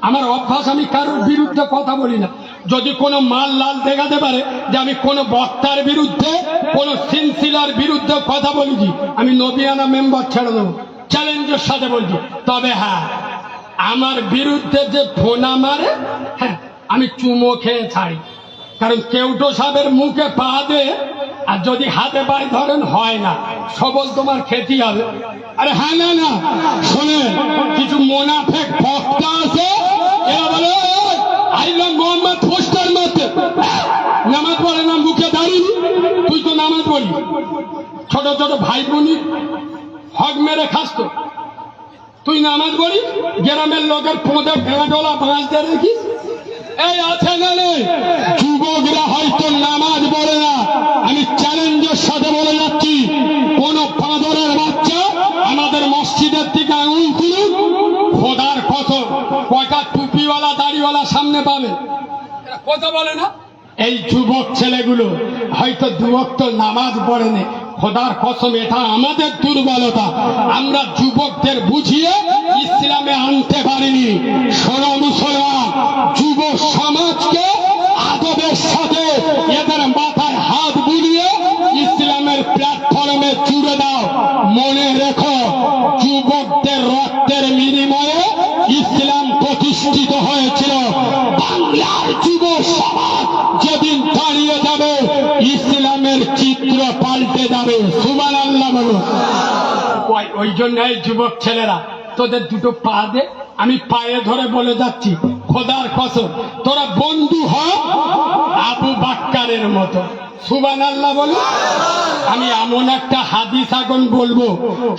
আমার অভ্যাস, আমি কারোর বিরুদ্ধে কথা বলি না। যদি কোনো মাল লাল দেখাতে পারে যে আমি কোনো বক্তার বিরুদ্ধে, কোনো সিলসিলার বিরুদ্ধে কথা বলেছি, আমি নবিয়ানা মেম্বার ছেড়ে দেবো, চ্যালেঞ্জের সাথে বলছি। তবে হ্যাঁ, আমার বিরুদ্ধে যে ফোনা মারে, হ্যাঁ আমি চুমো খেয়ে ছাড়ি, কারণ কেউটো সাহেবের মুখে পা দে, আর যদি হাতে পায়ে ধরেন হয় না, সবল তোমার খেতে হবে। আরে হ্যাঁ না শোনে, কিছু মুনাফিক বক্তা আছে, এরা বলে আইলাম মোহাম্মদ পোস্টার মারতে, নামাজ পড়ে না, মুখে দাঁড়িয়ে, তুই তো নামাজ পড়ি, ছোট ছোট ভাই বোনি হক মেরে খাস তো, তুই নামাজ পড়ি, গ্রামের লোকের পোঁদে ভেঙাডোলা বাঁচতে রাখিস। এই আছে না নেই? যুবকরা হয়তো নামাজ পড়ে না, আমি চ্যালেঞ্জের সাথে বলে যাচ্ছি, কোন বাঁদরের বাচ্চা আমাদের মসজিদের দিকে আঙুল তুলুন, খোদার কসম কয়টা টুপিওয়ালা দাড়িওয়ালা সামনে পাবে, কথা বলে না? এই যুবক ছেলেগুলো হয়তো দুওয়াক্ত নামাজ পড়েনি, খোদার কসম এটা আমাদের দুর্বলতা, আমরা যুবকদের বুঝিয়ে ইসলামে আনতে পারিনি। শোনো মুসলমান, যুব সমাজকে আদবের সাথে এদের মাথায় হাত বুলিয়ে ইসলামের প্ল্যাটফর্মে জুড়ে দাও। মনে রেখো, যুবকদের ওই জন্য এই যুবক ছেলেরা তোদের দুটো পা দে, আমি পায়ে ধরে বলে যাচ্ছি খোদার কসম তোরা বন্ধু হ আবু বাক্কারের মতো। সুবহানাল্লাহ বলো। আমি এমন একটা হাদিস এখন বলবো,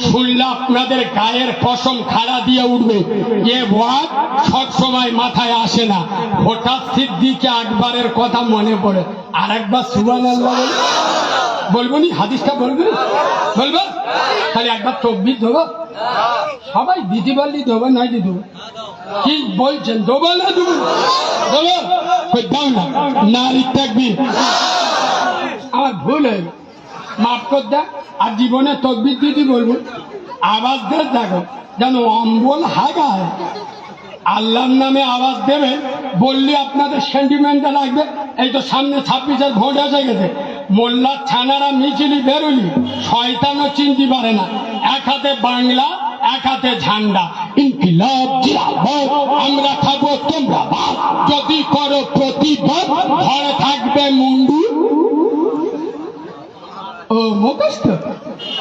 শুনলে আপনাদের গায়ের পশম খাড়া দিয়ে উঠবে। এ ওয়াজ সব সময় মাথায় আসে না, হঠাৎ সিদ্দিকে আকবরের কথা মনে পড়ে। আর একবার সুবহানাল্লাহ বলবো নি, হাদিসটা বলবো, বলবো খালি একবার তকবীর দেবো। সবাই দিদি বললি দেবো, নাই দিদি কি বলছেন, দেবো না দেবো, দেবো দাও না, নারী তাকবীর। আমার ভুল হয়ে মাফ কর দেখ, আর জীবনে তকবীর দিদি বলবো, আওয়াজ দিয়ে দেখো যেন অম্বল হাগায়। আল্লাহর নামে আওয়াজ দেবে বললে আপনাদের সেন্টিমেন্টটা লাগবে। এই তো সামনে 26-এর ভোট এসে গেছে, মোল্লার ছানারা মিছিলি বেরোলি, শয়তানও চিনতে পারে না। এক হাতে বাংলা, এক হাতে ঝান্ডা, ইনকিলাব জিন্দাবাদ, আমরা খাবো তোমরা ভাত, যদি করো প্রতিবাদ ঘরে থাকবে মুন্ডু। ও মুখস্থ,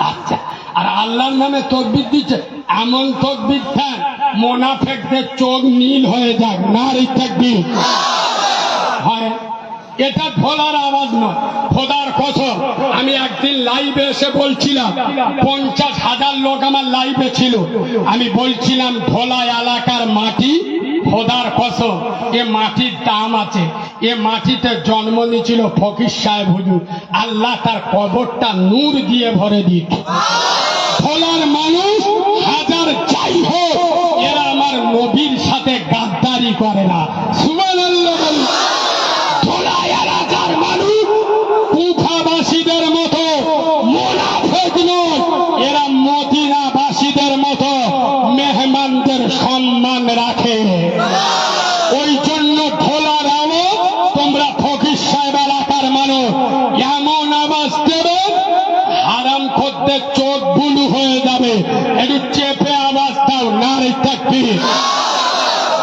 আচ্ছা। আর আল্লাহর নামে তকবীর দিচ্ছে, এমন তকবীর দেন মোনাফেকদের চোখ নীল হয়ে যাক। নারী তাকবীর হয়, এটা ঢোলার আওয়াজ নয়, খোদার কসম। আমি একদিন লাইভে এসে বলছিলাম, 50,000 লোক আমার লাইভে ছিল, আমি বলছিলাম ঢোলা এলাকার মাটি, খোদার কসম এ মাটির দাম আছে। এ মাটিতে জন্ম নিয়েছিল ফকির সাহেব হুজুর, আল্লাহ তার কবরটা নূর দিয়ে ভরে দিত। ঢোলার মানুষ হাজার যাই হোক, এরা আমার নবীর সাথে গাদ্দারি করে না। সুবহানাল্লাহ। ঢোলা এলাকার মানুষ কুফাবাসীদের মতো মুনাফিক নয়, এরা মদিনাবাসীদের মতো মেহমানদের সম্মান রাখে। ওই জন্য ঢোলার আওয়াজ, তোমরা ফকির সাহেব এলাকার মানুষ এমন আওয়াজ দেবে হারাম খদ্দের চোখ বুলু হয়ে যাবে। একটু চেপে আওয়াজ দাও, নারী তাকবীর।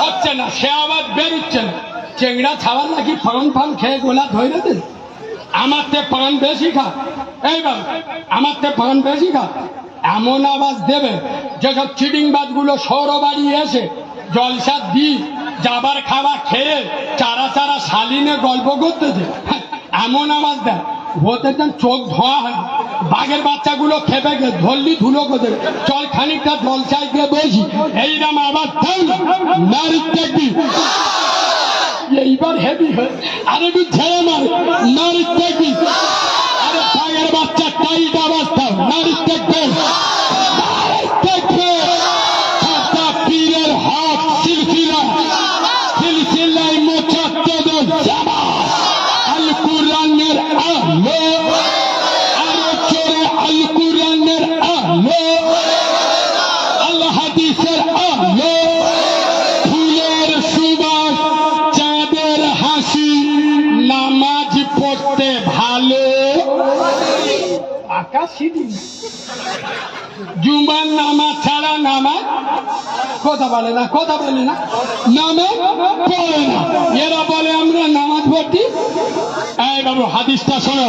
হচ্ছে না, সে আওয়াজ বেরোচ্ছে না। চেংড়া ছাওয়ার নাকি পান ফান খেয়ে গোলা ধরে দেন, আমার তে পান বেশি খা, এই বাবু আমার তে পান বেশি খা। এমন আওয়াজ দেবে যেসব চিডিংবাজ গুলো সৌরবাড়ি এসে জলসা দি যাবার খাবার খেয়ে চারা চারা শালিনে গল্প করতেছে, এমন আওয়াজ দেয় ওদের যেন চোখ ধোয়া হয়। বাঘের বাচ্চাগুলো খেপে গেছে, ধরলি ধুলো করতে, চল খানিকটা জলসায় গিয়ে বসি, এইরকম আওয়াজ নারী তাকবীর। এইবার হেভি হয়, আর একটু ছেড়ে মারে, নারী তাকবীর। আরে বাঘের বাচ্চা টাইট আওয়াজ দাও, নারী তাকবীর। পীরের হক সিলসিলা, সিলসিলায় মুজাদ্দিদের জামাত, আল কুরআনের আলো, আরো জোরে আল কুরআনের আলো, আল হাদিসের আলো, ফুলের সুবাস, চাঁদের হাসি, নামাজ পড়তে ভালো, আকাশি দিন জুমার নামাজ ছাড়া নামাজ কথা বলে না, কথা বলে না, নামাজ পড়ে না। এরা বলে আমরা নামাজ পড়ি। এই বাবু হাদিসটা শোনো,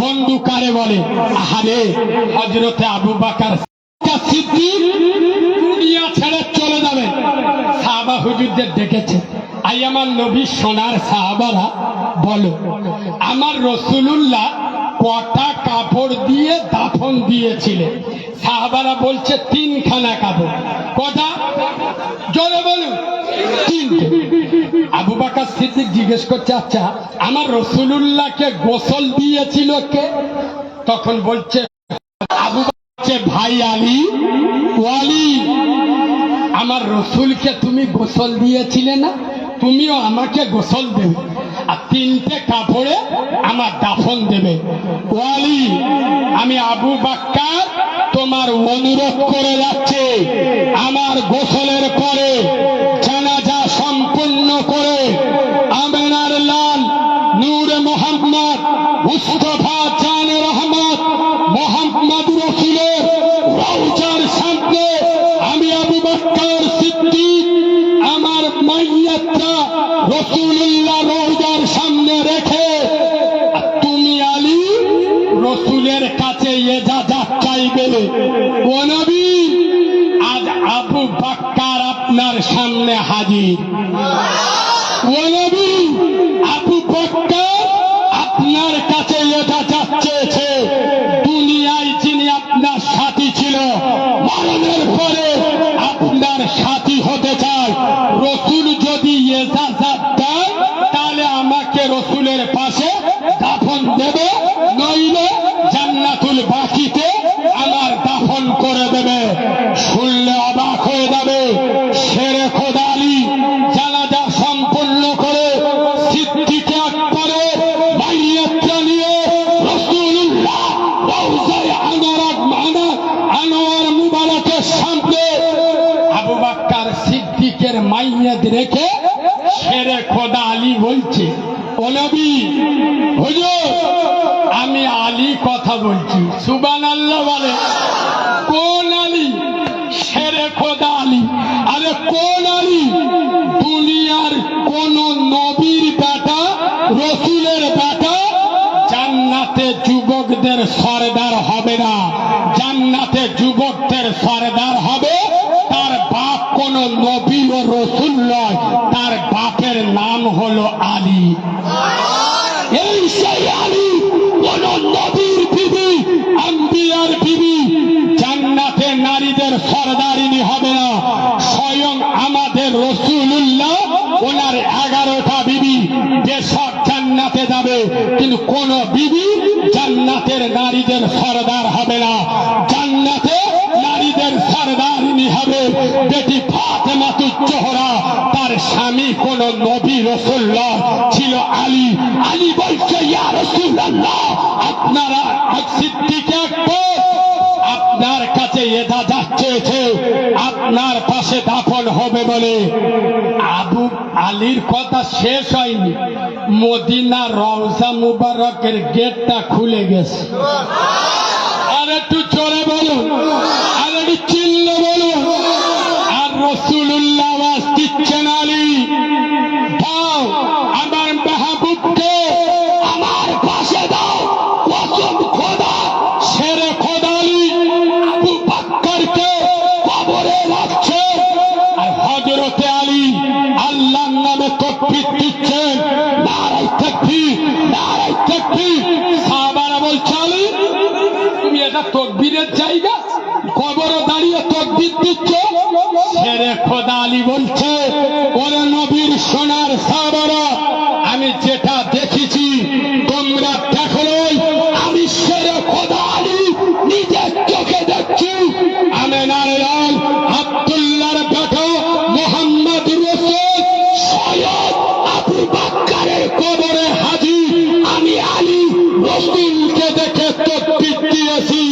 বন্ধু কারে বলে? আরে হযরতে আবু বকর সিদ্দিক দুনিয়া ছেড়ে চলে যাবে, সাহাবা হুজুরদের ডেকেছে, আই আমার নবী সোনার সাহাবারা বলো আমার রাসূলুল্লাহ কটা কাপড় দিয়ে দাফন দিয়েছিলেন? সাহাবারা বলছে 3খানা কাপড়। কটা? জোরে বলুন। 3টে। আবু বকর সিদ্দিক জিজ্ঞেস করছে, আচ্ছা আমার রাসূলুল্লাহকে গোসল দিয়েছিল কে? তখন বলছে আবু বকর ভাই আলী, ওয়ালি আমার রসুলকে তুমি গোসল দিয়েছিলে না, তুমিও আমাকে গোসল দেবে, আর 3টে কাপড়ে আমার দাফন দেবে। ওয়ালি আমি আবু বকর তোমার অনুরোধ করে যাচ্ছে, আমার গোসলের পরে জানাজা সম্পূর্ণ করে আমেনার লাল নূর মোহাম্মদ মুস্তাফা জান রহমত মোহাম্মদ রসুলের রওজার সামনে আমি আবু বকর সিদ্দিক আমার মাইয়াতটা রাসূলুল্লাহ রওজার সামনে রেখে তুমি আলী রসুলের কাছে ইজাজত চাইবে। ও নবী, আজ আবু বকর আপনার সামনে হাজির। ও নবী, আবু বকর আপনার কাছে এটা চাচ্ছে, দুনিয়ায় যিনি আপনার সাথী ছিল, মরণের পরে আপনার সাথী হতে চায়। রসুল যদি ইজাজত দেয় তাহলে আমাকে রসুলের পাশে দাফন দেবে, নইলে জান্নাতুল বাকিতে আমার দাফন করে দেবে। শুনলে অবাক হয়ে যাবে। শেরে খোদা আলী জানাজা সম্পূর্ণ করে সিদ্দিকে আকবরের বাইয়াতটা নিয়ে রাসূলুল্লাহ রওজায়ে আনোয়ার মুবারকের সামনে আবু বকর সিদ্দিকের মাইয়াত রেখে শেরে খোদা আলী বলছে, ও নবী, হুজুর আমি আলী কথা বলছি। সুবহানাল্লাহ বলে। কোন আলী? শেরে খোদা আলী। আরে কোন আলী? দুনিয়ার কোন নবীর বেটা, রসুলের বেটা জান্নাতে যুবকদের সরদার হবে না। জান্নাতে যুবকদের সরদার হবে তার বাপ কোন নবী ও রসুল নয়, তার বাপের নাম হলো আলী। এই সেই আলী কোন নবীর বিবি, আম্বিয়ার বিবি জান্নাতে নারীদের সরদারিনী হবে না। স্বয়ং আমাদের রাসূলুল্লাহ ওনার 11টা বিবি বেশক জান্নাতে যাবে, কিন্তু কোন বিবি জান্নাতের নারীদের সরদার হবে না। জান্নাতে নারীদের সরদারিনী হবে বেটি ফাতেমাতুজ জোহরা, তার স্বামী কোন নবী রাসূল নয়, ছিল আলী। আলী বলছে, ইয়া রাসূলুল্লাহ, আপনারা সিদ্দিক আকবর আপনার কাছে ইজাজত চেয়েছে আপনার পাশে দাফন হবে বলে। আবু আলীর কথা শেষ হয়নি, মদিনা রওজা মুবারকের গেটটা খুলে গেছে। আর একটু জোরে বলুন, আর একটু চিল্লে বলুন। আর রাসূলুল্লাহ আওয়াজ দিচ্ছেন, আলী দাও আমার মাহবুবকে আমার পাশে দাও। কসম খোদা, শেরে খোদা আলী আবু বকরকে কবরে রাখছে আর হযরতে আলী আল্লাহর নামে তাকবীর দিচ্ছেন, নারায়ে তাকবীর, নারায়ে তাকবীর। সাহাবারা বলছে, আলী তুমি এটা তাকবীরের জায়গা, কবরে দাঁড়িয়ে তাকবীর দিচ্ছ? শেরে খোদা আলী বলছে, ওরে নবীর সোনার সাহাবারা, আমি যেটা দেখেছি তোমরা দেখো নাই, আমি শেরে খোদা আলী নিজের চোখে দেখছি। আমেনার লাল আব্দুল্লাহর বেটা মুহাম্মদ রাসূল সৈয়দ আবু বকরের কবরে হাজির। আমি আলী রাসূলকে দেখে তাকবীর দিয়েছি।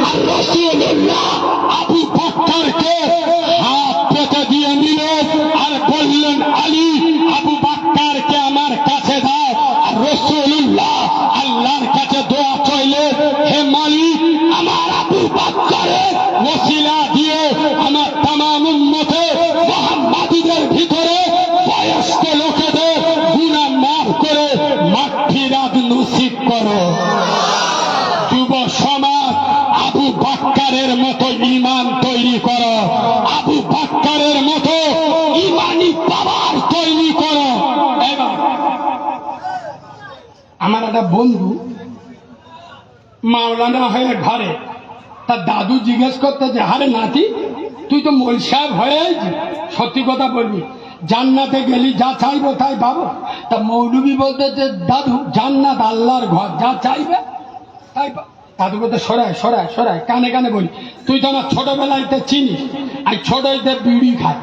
আর রাসূলুল্লাহ আবু বকরকে হাত পেতে দিয়ে নিলেন আর বললেন, আলী আবু বকরকে আমার কাছে দাও। আর রাসূলুল্লাহ আল্লাহর কাছে দোয়া চাইলেন, হে মালিক, আমার আবু বকরের ওসিলা দিয়ে আমার তামাম উম্মতে মুহাম্মাদীদের ভিতরে বয়স্ক লোকেদের গুনাহ মাফ করে মাগফিরাত নসিব করো। যুব সমাজ, আবু বকরের মতো ঈমান তৈরি করো, আবু বকরের মতো ঈমানি পাওয়ার তৈরি করো। আমার একটা বন্ধু মাওলানা হয়ে ঘরে, তার দাদু জিজ্ঞেস করতে যে, আরে নাতি তুই তো মৌল সাহেব হয়ে আছিস, সত্যি কথা বলবি, জান্নাতে গেলি যা চাইবো তাই পাবো? তা মৌলবি বলতে যে, দাদু জান্নাত আল্লাহর ঘর, যা চাইবে তাই দাদু বলতে, সরায় সরায় সরায়, কানে কানে বলি, তুই তো আমার ছোটবেলাতে চিনিস, আর ছোটতে বিড়ি খায়।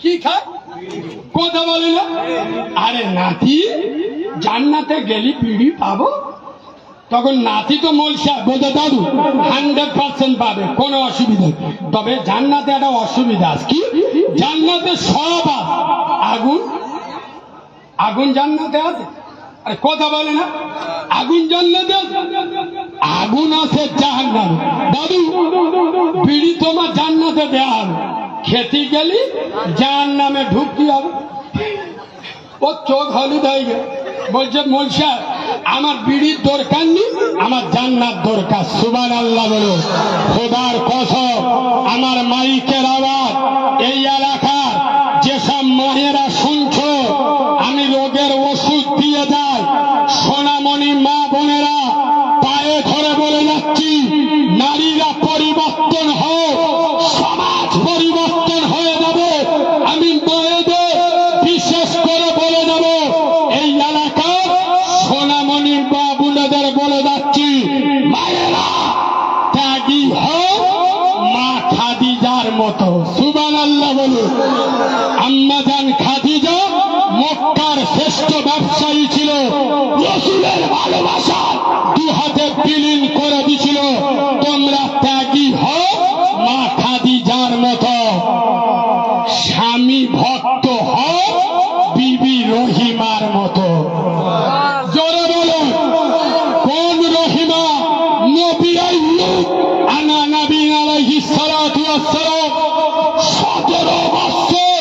কি খায়? কথা বলি না। আরে নাতি জান্নাতে গেলি বিড়ি পাবো? তখন নাতি তো মলসা বলতে, দাদু 100% পাবে, কোনো অসুবিধা নেই, তবে জান্নাতে একটা অসুবিধা আছে। কি? জান্নাতে সব আছে, আগুন, আগুন জান্নাতে আছে। আরে কথা বলে না, আগুন জান্নাতে আছে, আগুন আছে জাহান্নামে। দাদু বিড়ি তোমার জান্নাতে দেয়া হবে, খেতে গেলি জাহান্নামে ঢুকতে হবে। ও চোখ হলুদ হয়ে গেল, বলছে মলসা আমার বিড়ির দরকার নেই, আমার জান্নাত দরকার। সুবহানাল্লাহ বলো। খোদার কসম, আমার মাইকের আওয়াজ এই এলাকার যেসব মায়েরা শুনছো, আমি রোগের ওষুধ দিয়ে যাই। সোনামণি মা বোনেরা, পায়ে ধরে বলে যাচ্ছি, নারীরা পরিবর্তন হোক, সমাজ পরিবর্তন হয়ে যাবে। আমি মায়েদের বিশেষ করে বলে যাব, এই এলাকার সোনামণি মা বোনেদের বলে যাচ্ছি, মায়েরা ত্যাগী হোক মা খাদিজার মতো। সুবহানাল্লাহ বলুন। আম্মা জান খাদিজা মক্কার শ্রেষ্ঠ ব্যবসায়ী ছিল, রাসূলের ভালোবাসা দু হাতে বিলীন করে দিছিল। তোমরা ত্যাগী হও মা খাদিজার মতো, স্বামী ভক্ত হও বিবি রহিমার মতো। জোরে বলুন, কোন রহিমা? নবী আইয়ুব আনা নবী আলাইহিস সালাতু ওয়াস সালাম 17 বছর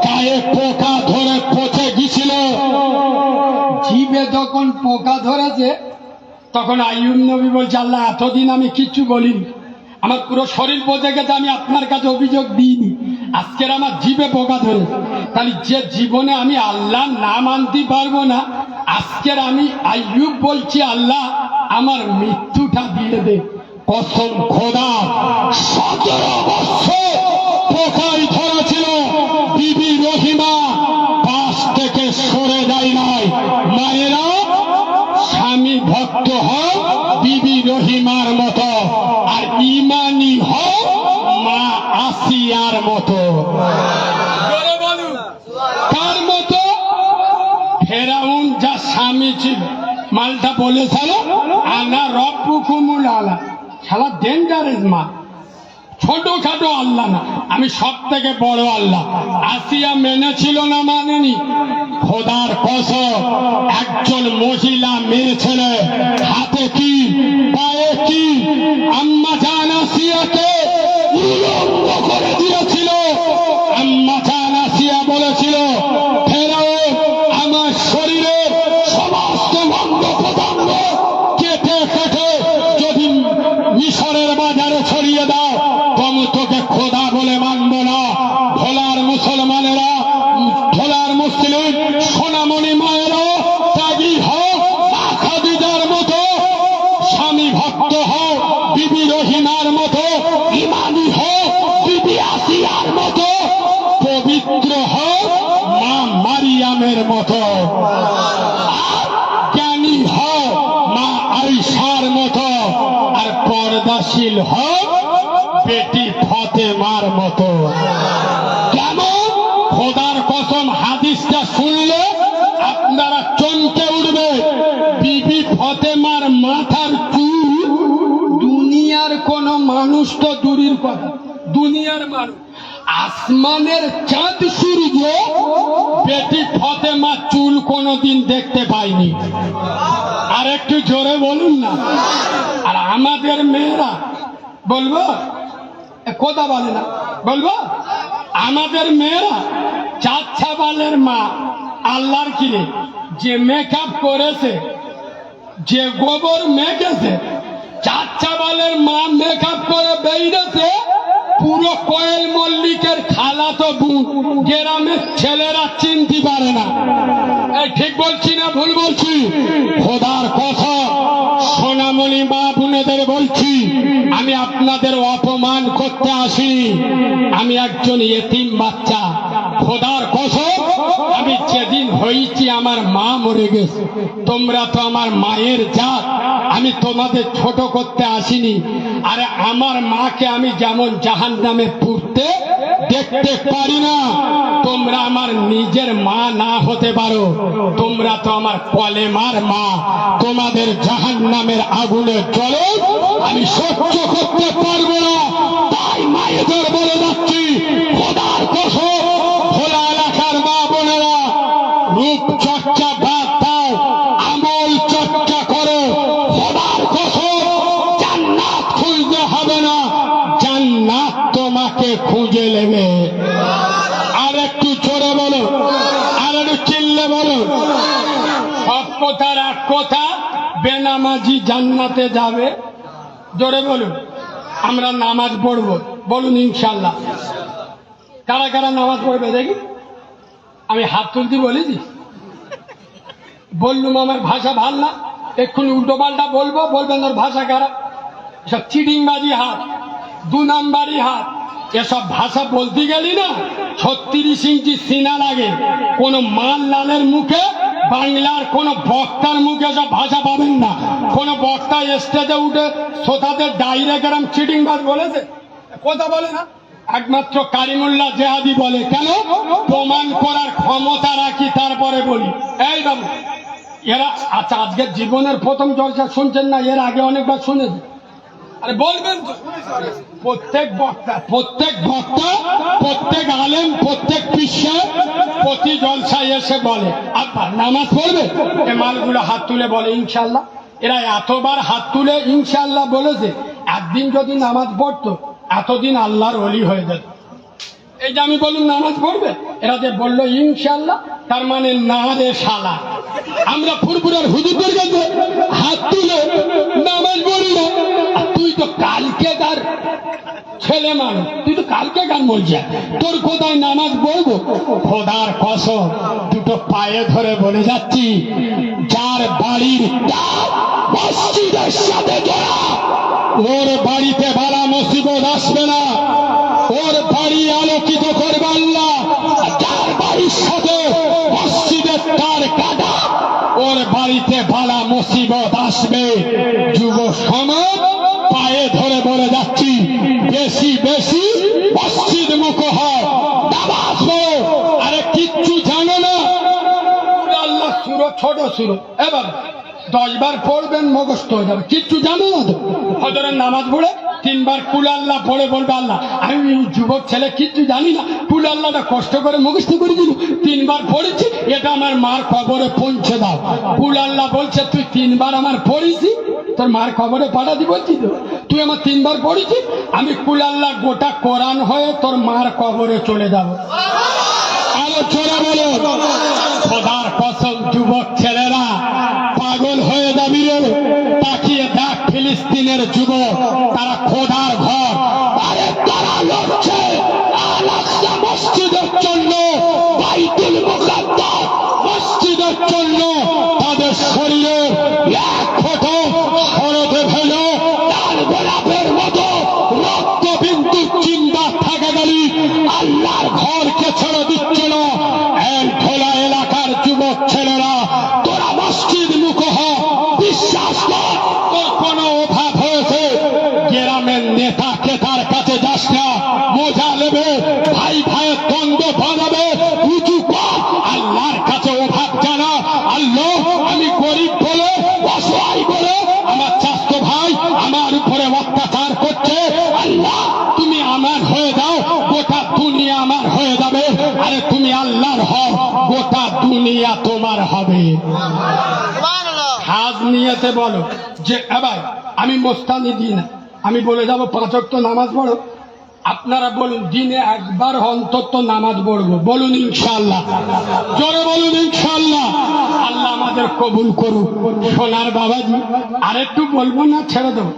গায়ে পোকা ধরে পচে গিয়েছিল। জিভে যখন পোকা ধরেছে, তখন আইয়ুব নবী বলছে, আল্লাহ এতদিন আমি কিচ্ছু বলিনি, আমার পুরো শরীর পচে গেছে, আমি আপনার কাছে অভিযোগ দিইনি, আজকের আমার জিভে পোকা ধরে। তাহলে যে জীবনে আমি আল্লাহ না মানতে পারবো না, আজকের আমি আইয়ুব বলছি, আল্লাহ আমার মৃত্যুটা দিয়ে দে। কসম খোদা, 17 বছর পোকায় ধরেছিল, বিবি রহিমা পাশ থেকে সরে যায় নাই। মায়েরা স্বামী ভক্ত হও বিবি রহিমার মতো, আর ইমানি হও মা আসিয়ার মতো। তার মতো ফেরাউন যা স্বামী ছিল, মালটা বলেছিল আনা রব্বুকুমুল আলা, শালা ডেঞ্জারাস মা, ছোটখাটো আল্লাহ না, আমি সব থেকে বড় আল্লাহ। আসিয়া মেনেছিল না মানেনি? খোদার কসম, একজন মহিলা মেয়ে ছেলে, হাতে কি পায়ে কি, আম্মা জান আসিয়াকে উলঙ্গ করে দিয়েছিল। আম্মা জান আসিয়া বলেছিল, ফেরাউন আমার শরীরের সমস্ত অঙ্গ প্রত্যঙ্গ কেটে কেটে যদি মিশরের বাজারে ছড়িয়ে দাও, তুমি তোকে খোদা বলে মানব না। ভোলার মুসলমানেরা, ভোলার মুসলিম সোনামণি মায়েরা, ত্যাগী হোক মা খাদিজার মতো, স্বামী ভক্ত হোক বিবি রহিমার মতো, ইমানি হোক বিবি আসিয়ার মতো, পবিত্র হোক মা মারিয়ামের মতো, জ্ঞানী হোক মা আয়েশার মতো, আর পর্দাশীল হোক বেটি ফাতেমার মতো। কেমন? খোদার কসম, হাদিসটা শুনলে আপনারা চমকে উঠবে। বিবি ফাতেমার মাথার চুল দুনিয়ার কোন মানুষ তো দূরের কথা, দুনিয়ার মানুষ, আসমানের চাঁদ সূর্য বেটি ফাতেমার চুল কোনদিন দেখতে পাইনি। আর একটু জোরে বলুন না। আর আমাদের মেয়েরা, বলবো কথা বলে না, বলবো আমাদের মেয়েরা 4 বালের মা, আল্লাহর কিরে যে মেকআপ করেছে, যে গোবর মেখেছে, 4 বালের মা মেকআপ করে বেরিয়েছে, পুরো কোয়েল মল্লিকের খালাতো বোন, গ্রামের ছেলেরা চিনতে পারে না। এই ঠিক বলছি না ভুল বলছি? খোদার কসম, সোনামণি মা বোনেদের বলছি, আমি আপনাদের অপমান করতে আসিনি, আমি একজন এতিম বাচ্চা। খোদার কসম, আমি যেদিন হয়েছি আমার মা মরে গেছে, তোমরা তো আমার মায়ের জাত, আমি তোমাদের ছোট করতে আসিনি। আরে আমার মাকে আমি যেমন জাহান্নামে পুড়তে দেখতে পারি না, তোমরা আমার নিজের মা না হতে পারো, তোমরা তো আমার কলেমার মা, তোমাদের জাহান্নামের আগুনে জ্বলে আমি সহ্য করতে পারবো না। তাই মায়েদের বলে যাচ্ছি, খোদার কসম, ভোলা এলাকার মা বোনেরা, রূপ চর্চা বাদ দাও, আমল চর্চা করো। খোদার কসম, জান্নাত খুঁজতে হবে না, জান্নাত তোমাকে খুঁজে নেবে। আর একটু জোরে বলো, আর একটু চিল্লে বলো। সব কথার এক কথা, বেনামাজি জান্নাতে যাবে। জোরে বলুন। আমরা নামাজ পড়বো, বলুন ইনশাল্লাহ। কারা কারা নামাজ পড়বে দেখি? আমি হাত তুলতে বলেছি, বললুম আমার ভাষা ভাল না, এক্ষুনি উল্টো পাল্টা বলবো, বলবেন ওর ভাষা খারাপ। সব চিটিংবাজি হাত, 2 নাম্বারি হাত, এসব ভাষা বলতে গেলি না 36 ইঞ্চি সিনা লাগে। কোন মাল লালের মুখে, বাংলার কোন বক্তার মুখে সব ভাষা পাবেন না। কোন বক্তা স্টেজে উঠে শ্রোতাদের ডাইরেক্ট এরম চিটিংবাজ বলেছে? কথা বলে না। একমাত্র কারিমুল্লাহ জেহাদি বলে। কেন? প্রমাণ করার ক্ষমতা রাখি, তারপরে বলি। এই বাবু, এরা আচ্ছা আজকের জীবনের প্রথম চর্চা শুনছেন না? এর আগে অনেকবার শুনেছে। আরে বলবেন তো। প্রত্যেক বক্তা, প্রত্যেক আলেম, প্রত্যেক পিসা প্রতি জলসায় এসে বলে আব্বা নামাজ পড়বে? এ মালগুলো হাত তুলে বলে ইনশাল্লাহ। এরা এতবার হাত তুলে ইনশাল্লাহ বলেছে, একদিন যদি নামাজ পড়তো এতদিন আল্লাহর ওলি হয়ে যেত। এই যে আমি বললাম নামাজ পড়বে, এরা যে বললো ইনশাল্লাহ, তার মানে না রে শালা। আমরা ফুরফুরার হুজুরদের কাছে হাত তুলে নামাজ পড়ি না। তুই তো কালকেকার ছেলে মানুষ, তুই তো কালকে গান বলছিস, তোর কোথায় নামাজ পড়বো? খোদার কসম দুটো পায়ে ধরে বলে যাচ্ছি, যার বাড়ির মসজিদের সাথে জোড়া, ওর বাড়িতে বালা মুসিবত আসবে না। ওর বাড়ি আলোকিত করবে আল্লাহ। যার বাড়ির সাথে মসজিদের তার কাটা, ওর বাড়িতে বালা মুসিবত আসবে। যুব সমাজ পায়ে ধরে বলে যাচ্ছি, বেশি বেশি মসজিদ মুখ হয়, নামাজ পড়ো। আরে কিচ্ছু জানো না। আল্লাহ সুরো, ছোট সুরো, এবার 10 বার পড়বেন মুখস্থ হয়ে যাবে। কিচ্ছু জানো না তো। হজরের নামাজ পড়ে 3 বার কুল আল্লাহ পড়ে বলবে আল্লাহ আমি যুবক ছেলে কিচ্ছু জানি না, কুল আল্লাহটা কষ্ট করে মুখস্থ করে দিল, 3 বার পড়েছি, এটা আমার মার কবরে পৌঁছে দাও। কুল আল্লাহ বলছে তুই 3 বার আমার পড়েছি, তোর মার কবরে পাঠাতি বলছি তো। তুই আমার 3 বার পড়েছি, আমি কুল আল্লাহ গোটা কোরআন হয়ে তোর মার কবরে চলে যাব। আলোচনা বলো। খোদার কসম যুবক ছেলেরা পাগল হয়ে যাবি রে। তাকিয়ে দেখ ফিলিস্তিনের যুবক, তারা খোদার ঘর, আরে তারা লড়ছে আল-আকসা মসজিদের জন্য, বাইতুল মুকাদ্দাস মসজিদের জন্য। তাদের শরীরে 1 ফোঁটা শরতে ভেজা লাল গোলাপের মতো রক্তবিন্দু চিন্তা থাকা গেলি আল্লাহর ঘরকে ছেড়ে দিচ্ছে না। এই খোলা এলাকার যুবক ছেলেরা, তোরা মসজিদ মুখ হ। বিশ্বাস কর, তোর কোনো অভাব হয়েছে, গ্রামের নেতা কেতার কাছে যাস না। মজা নেবে, ভাই ভাইয়ের দ্বন্দ্ব বাঁধাবে, উঁচু কর, আল্লাহর কাছে অভাব জানা। আল্লাহ আমি গরিব বলে, অসহায় বলে আমার চাচতো ভাই আমার উপরে অত্যাচার করছে, আল্লাহ তুমি আমার হয়ে যাও, গোটা দুনিয়া আমার হয়ে যাবে। আরে তুমি আল্লাহর হও, গোটা দুনিয়া তোমার হবে। হাজ নিয়েতে বলো যে এবার আমি মোস্তানি দিই না, আমি বলে যাবো 5 ওয়াক্ত নামাজ পড়ো। আপনারা বলুন দিনে একবার অন্তত নামাজ পড়বো, বলুন ইনশাআল্লাহ। জোরে বলুন ইনশাআল্লাহ। আল্লাহ আমাদের কবুল করুক। সোনার বাবাজি আর একটু বলবো না ছেড়ে দেবো?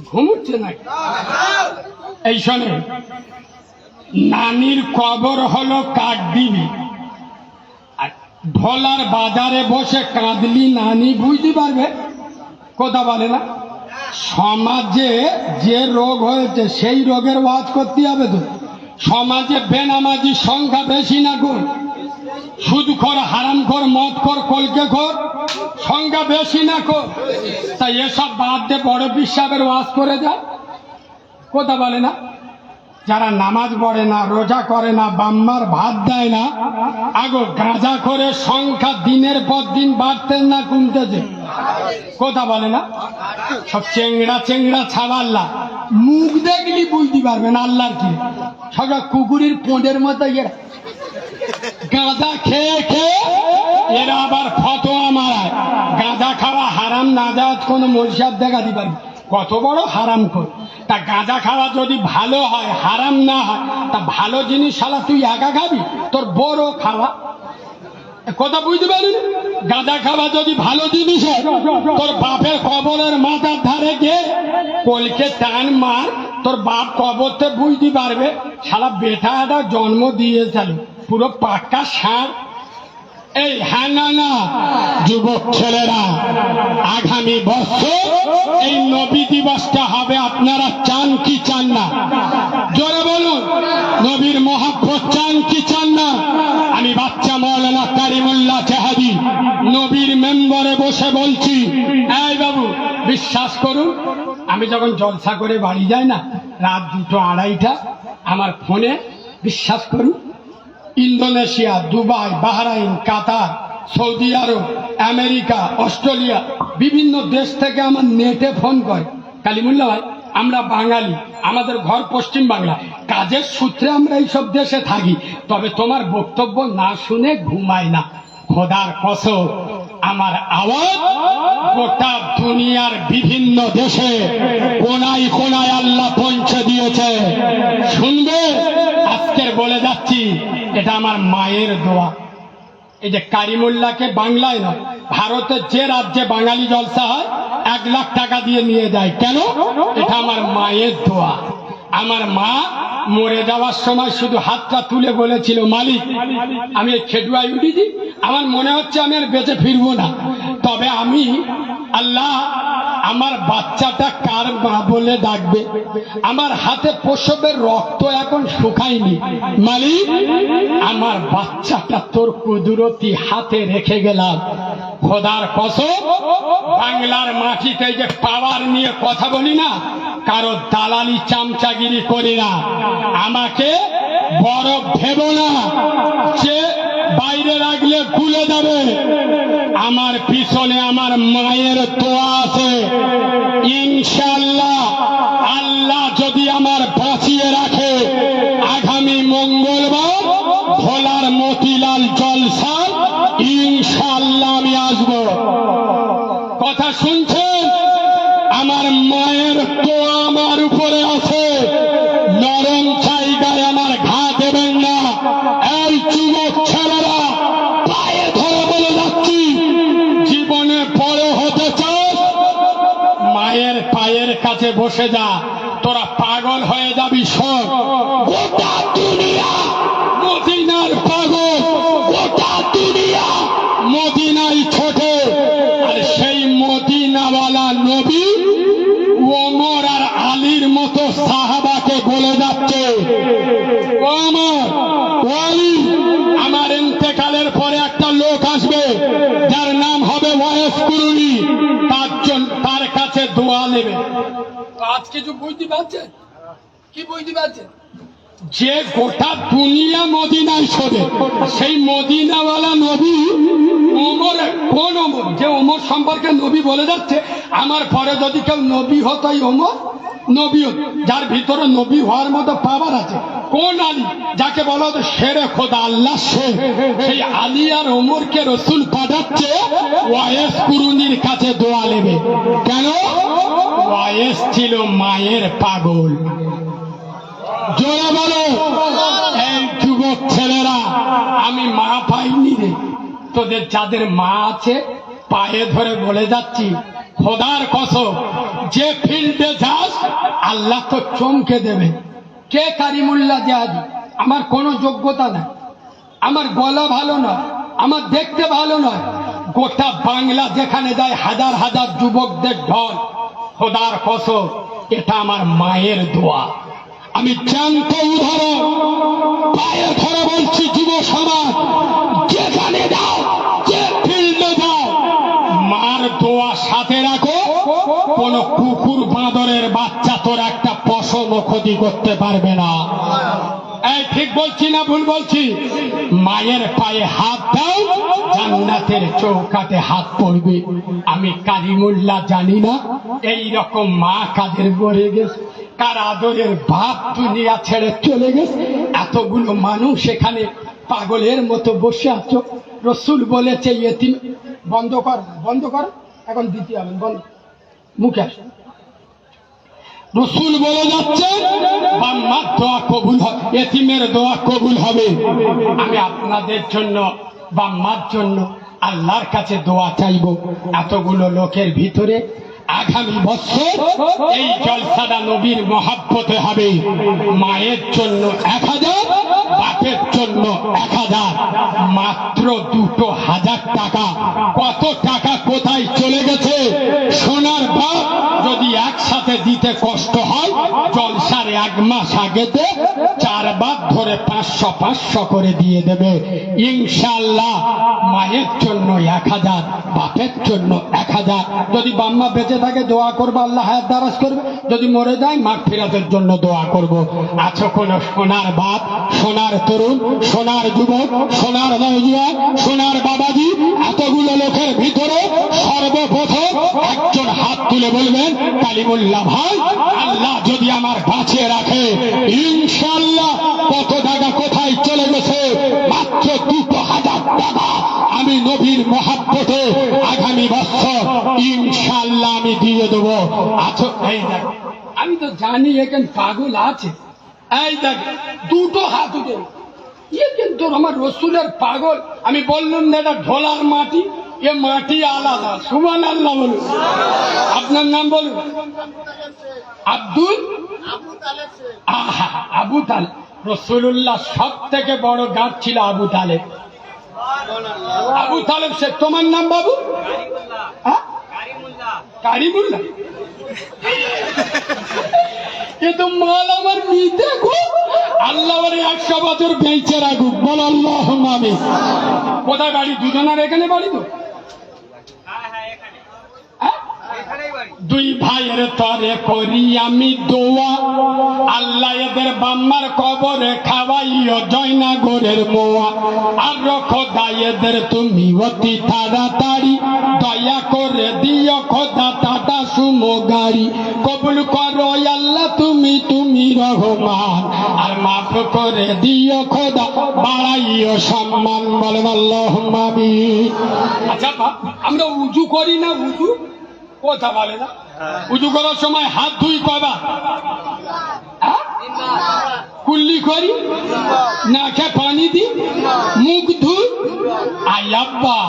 ঘুমুচ্ছে নাকি? এই শোনে, নানির কবর হলো কাকদিবি, আর ঢোলার বাজারে বসে কাঁদলি নানি বুঝতে পারবে। কথা বলে না? সমাজে যে রোগ হয়েছে সেই রোগের ওয়াজ করতে হবে তো। সমাজে বেনামাজির সংখ্যা বেশি না কর, সুদখোর, হারামখোর, মদখোর, কলকেখোর সংখ্যা বেশি না কর। তাই এসব বাদ দিয়ে বড় বিশ্বাবের ওয়াজ করে যায়। কথা বলে না? যারা নামাজ পড়ে না, রোজা করে না, বাম্মার ভাত দেয় না, আগো গাঁজা করে সংখ্যা দিনের পর দিন বাড়তে না কমতেছে? কথা বলে না? সব চেংড়া ছাবাল্লা, মুখ দেখলি বুঝতে পারবেন আল্লাহর কি। সব কুকুরের পোঁদের মতো গাঁজা খেয়ে খেয়ে এরা আবার ফতোয়া মারায়, গাঁজা খাওয়া হারাম না দেওয়া কোনো মরিষাব দেখাতে পারবে। কত বড় হারাম কর। তা গাঁজা খাওয়া যদি ভালো হয়, হারাম না হয়, তা ভালো জিনিস শালা তুই একা খাবি? তোর বড় খাওয়া কথা বুঝতে পারি? গাঁজা খাওয়া যদি ভালো জিনিস হয়, তোর বাপের কবরের মাথার ধারে গিয়ে কলকে টান মার, তোর বাপ কবরতে বুঝতে পারবে শালা বেটা একটা জন্ম দিয়েছিল পুরো পাক্কা সার। এই হ্যাঁ না যুবক ছেলেরা, আগামী বছর এই নবী দিবসটা হবে, আপনারা চান কি চান না? জোরে বলুন, নবীর মহব্বত চান কি চান না? আমি বাচ্চা মৌলানা কারিমুল্লাহ জাহাদি নবীর মেম্বারে বসে বলছি, এই বাবু বিশ্বাস করুন, আমি যখন জলসা করে বাড়ি যাই না রাত 2টো 2:30টা, আমার ফোনে বিশ্বাস করুন ইন্দোনেশিয়া, দুবাই, বাহরাইন, কাতার, সৌদি আরব, আমেরিকা, অস্ট্রেলিয়া বিভিন্ন দেশ থেকে আমার নেটে ফোন করে, কালিমুল্লাহ ভাই আমরা বাঙালি, আমাদের ঘর পশ্চিম বাংলা, কাজের সূত্রে আমরা এইসব দেশে থাকি, তবে তোমার বক্তব্য না শুনে ঘুমাই না। খোদার কসম, আমার আওয়াজ গোটা দুনিয়ার বিভিন্ন দেশে কোনায় কোনায় আল্লাহ পৌঁছে দিয়েছে। শুনবে, আজকের বলে যাচ্ছি, এটা আমার মায়ের দোয়া। এই যে কারিমুল্লাহকে বাংলায় নয়, ভারতের যে রাজ্যে বাঙালি জলসা হয় 1 লাখ টাকা দিয়ে নিয়ে যায়, কেন? এটা আমার মায়ের দোয়া। আমার মা মরে যাওয়ার সময় শুধু হাতটা তুলে বলেছিল, মালিক আমি এই খেটুয়ায় উঠেছি, আমার মনে হচ্ছে আমি আর বেঁচে ফিরবো না, তবে আমি আল্লাহ আমার বাচ্চাটা কার মা বলে ডাকবে, আমার হাতে প্রসবের রক্ত এখন শুকায়নি, মালিক আমার বাচ্চাটা তোর কুদরতি হাতে রেখে গেলাম। খোদার কসম, বাংলার মাটিতে যে পাওয়ার নিয়ে কথা বলি না, কারো দালালি চামচাগিরি করি না, আমাকে বড় ভেবো না যে বাইরে রাখলে ভুলে যাবে। আমার পিছনে আমার মায়ের দোয়া আছে, ইনশাআল্লাহ আল্লাহ যদি আমার বাঁচিয়ে রাখে, আগামী মঙ্গলবার ভোলার মতিলাল জলসা ইনশাআল্লাহ আমি আসবো। কথা শুনছেন? আমার মায়ের দোয়া আমার উপরে আছে, নরম জায়গায় আমার ঘা দেবেন না। এই যুবক ছেলেরা, পায়ে ধরে বলে যাচ্ছি, জীবনে বড় হতে চাস, মায়ের পায়ের কাছে বসে যা, তোরা পাগল হয়ে যাবি। সব গোটা দুনিয়া মদিনার পাগল, গোটা দুনিয়া মদিনায় ছোটে, আর সেই মদিনাওয়ালা নবী ওমর আর আলীর মতো সাহাবাকে বলে যাচ্ছে, আমার ইন্তেকালের পরে একটা লোক আসবে যার নাম হবে ওয়াইস কুরুনি, তার কাছে দোয়া নেবে। আজ কিছু বুঝতে পারছেন? কি বুঝতে পারছেন? যে গোটা দুনিয়া মদিনায় ছোটে, সেই মদিনাওয়ালা নবী ওমর, কোন ওমর? যে ওমর সম্পর্কে নবী বলে যাচ্ছে আমার পরে যদি কেউ নবী হতো ওমর নবী হতো, যার ভিতরে নবী হওয়ার মতো পাওয়ার আছে। কোন আলী? যাকে বলা হতো শেরে খোদা, আল্লাহ শের। সেই আলী আর ওমরকে রসুল পাঠাচ্ছে ওয়াইস কুরুনির কাছে দোয়া নেবে। কেন? ওয়াইস ছিল মায়ের পাগল। জোরে বলো। এই যুবক ছেলেরা, আমি মা পাইনি রে, তোদের যাদের মা আছে পায়ে ধরে বলে যাচ্ছি, খোদার কসম, যে ফিল্ডে যাস আল্লাহ তো চমকে দেবে। কে কারিমুল্লাহ জাহাদি? আমার কোনো যোগ্যতা নাই, আমার গলা ভালো নয়, আমার দেখতে ভালো নয়, গোটা বাংলা যেখানে যায় হাজার হাজার যুবকদের ঢল। খোদার কসম, এটা আমার মায়ের দোয়া। আমি জ্যান্ত উদাহরণ পায়ে ধরে বলছি, যুব সমাজ যেখানে যাও, যে ফিল্ডে যাও, মার দোয়া সাথে রাখো। কোন কুকুর বাঁদরের বাচ্চা তোর একটা পশম ক্ষতি করতে পারবে না। এই ঠিক বলছি না ভুল বলছি? মায়ের পায়ে হাত দাও, জান্নাতের চৌকাতে হাত পড়বে। আমি কারিমুল্লাহ জানি না এই রকম মা কাদের গড়ে গেছে, কার আদরের বাপ দুনিয়া ছেড়ে চলে গেছে, এতগুলো মানুষ এখানে পাগলের মতো বসে আছো। রসুল বলেছে ইয়েতিম, বন্ধ কর বন্ধ কর, এখন দিতে হবে বন্ধ, মুখে আসে। রসুল বলে যাচ্ছে বাম্মার দোয়া কবুল হবে, এতিমের দোয়া কবুল হবে। আমি আপনাদের জন্য বা মার জন্য আল্লাহর কাছে দোয়া চাইব। এতগুলো লোকের ভিতরে আগামী বছর এই জলসাটা নবীর মহাব্বতে হবে। মায়ের জন্য 1000, বাপের জন্য 1000, মাত্র 2000 টাকা। কত টাকা কোথায় চলে গেছে? সোনার বাপ যদি একসাথে দিতে কষ্ট হয়, জলসার 1 মাস আগেতে 4 বার ধরে 500 করে দিয়ে দেবে ইনশাআল্লাহ। মায়ের জন্য 1000, বাপের জন্য 1000। যদি বাম্মা বেঁচে থাকে দোয়া করবো, আল্লাহ হায়াত দারাজ করবে। যদি মরে যায় মাগফিরাতের জন্য দোয়া করব। আছো কোন সোনার বাপ, সোনার তরুণ, সোনার যুবক, সোনার নওজোয়ান, সোনার বাবাজি, এতগুলো লোকের ভিতরে সর্বপ্রথম একজন হাত তুলে বলবেন কালিমুল্লাহ ভাই, আল্লাহ যদি আমার বাঁচিয়ে রাখে ইনশাআল্লাহ। কত টাকা কোথায় চলে গেছে? মাত্র 2000 টাকা। আমি নবীর মহাব্বতে আগামী বছর ইনশাআল্লাহ আমি দিয়ে দেবো। আছো এই দেখ, আমি তো জানি এখানে পাগল আছে। এই দেখ, 2টো হাত উঠে, ইয়ে কিন্তু আমার রসুলের পাগল। আমি বললাম না এটা ঢোলার মাটি, এ মাটি আলাদা। সুবহানাল্লাহ বলুন। আপনার নাম বলুন। আব্দুল আবু তালেব। রসুল্লাহ সব থেকে বড় গাছ ছিল আবু তালেব। আবু তালেব সে তোমার নাম বাবু? কারিমুল্লাহ। এ তো মাল আমার মিতে গো। আল্লাহ 100 বছর বেঁচে রাখুক, বল আল্লাহুম্মা আমিন। কোথায় বাড়ি? দুজনের এখানে বাড়ি তো? দুই ভাইয়ের তরে করি আমি দোয়া, আল্লাহ এদের বাম্মার কবরে খাওয়াইও জয়নাগরের মোয়া। আর খোদা এদের তুমি অতি তাড়াতাড়ি দয়া করে দিও খোদা টাটা সুমো গাড়ি। কবুল করো আল্লাহ তুমি রহমান, আর মাফ করে দিও খোদা বাড়াইও সম্মান। বলেন আল্লাহুম্মা আমিন। আচ্ছা আমরা উজু করি না? উজু কথা বলে না? উজু করার সময় হাত ধুই কয়বার? কুল্লি করি, নাকে পানি দি, মুখ ধুই। আব্বা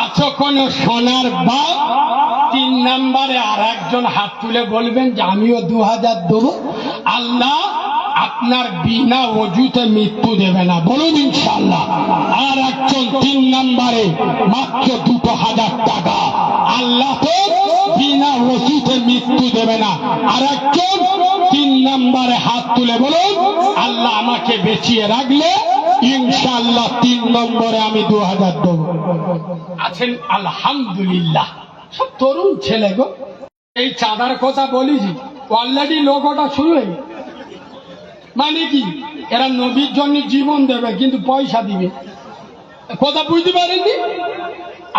আছো কোন সোনার বাপ? 3 নম্বরে আর একজন হাত তুলে বলবেন যে আমিও 2000 দেবো। আল্লাহ আপনার বিনা অজুতে মৃত্যু দেবে না, বলুন ইনশাআল্লাহ। আর একজন 3 নম্বরে মাত্র 2000 টাকা। আল্লাহ তো বিনা অজুতে মৃত্যু দেবে না। আর একজন 3 নম্বরে হাত তুলে বলুন আল্লাহ আমাকে বেঁচিয়ে রাখলে ইনশাআল্লাহ 3 নম্বরে আমি 2000 দেবো। আছেন আলহামদুলিল্লাহ সব তরুণ ছেলে গো। এই চাঁদার কথা বলিছি, অলরেডি লোকটা শুরু হয়ে গেছে। মানে কি, এরা নবীর জন্য জীবন দেবে কিন্তু পয়সা দিবে। কথা বুঝতে পারেননি?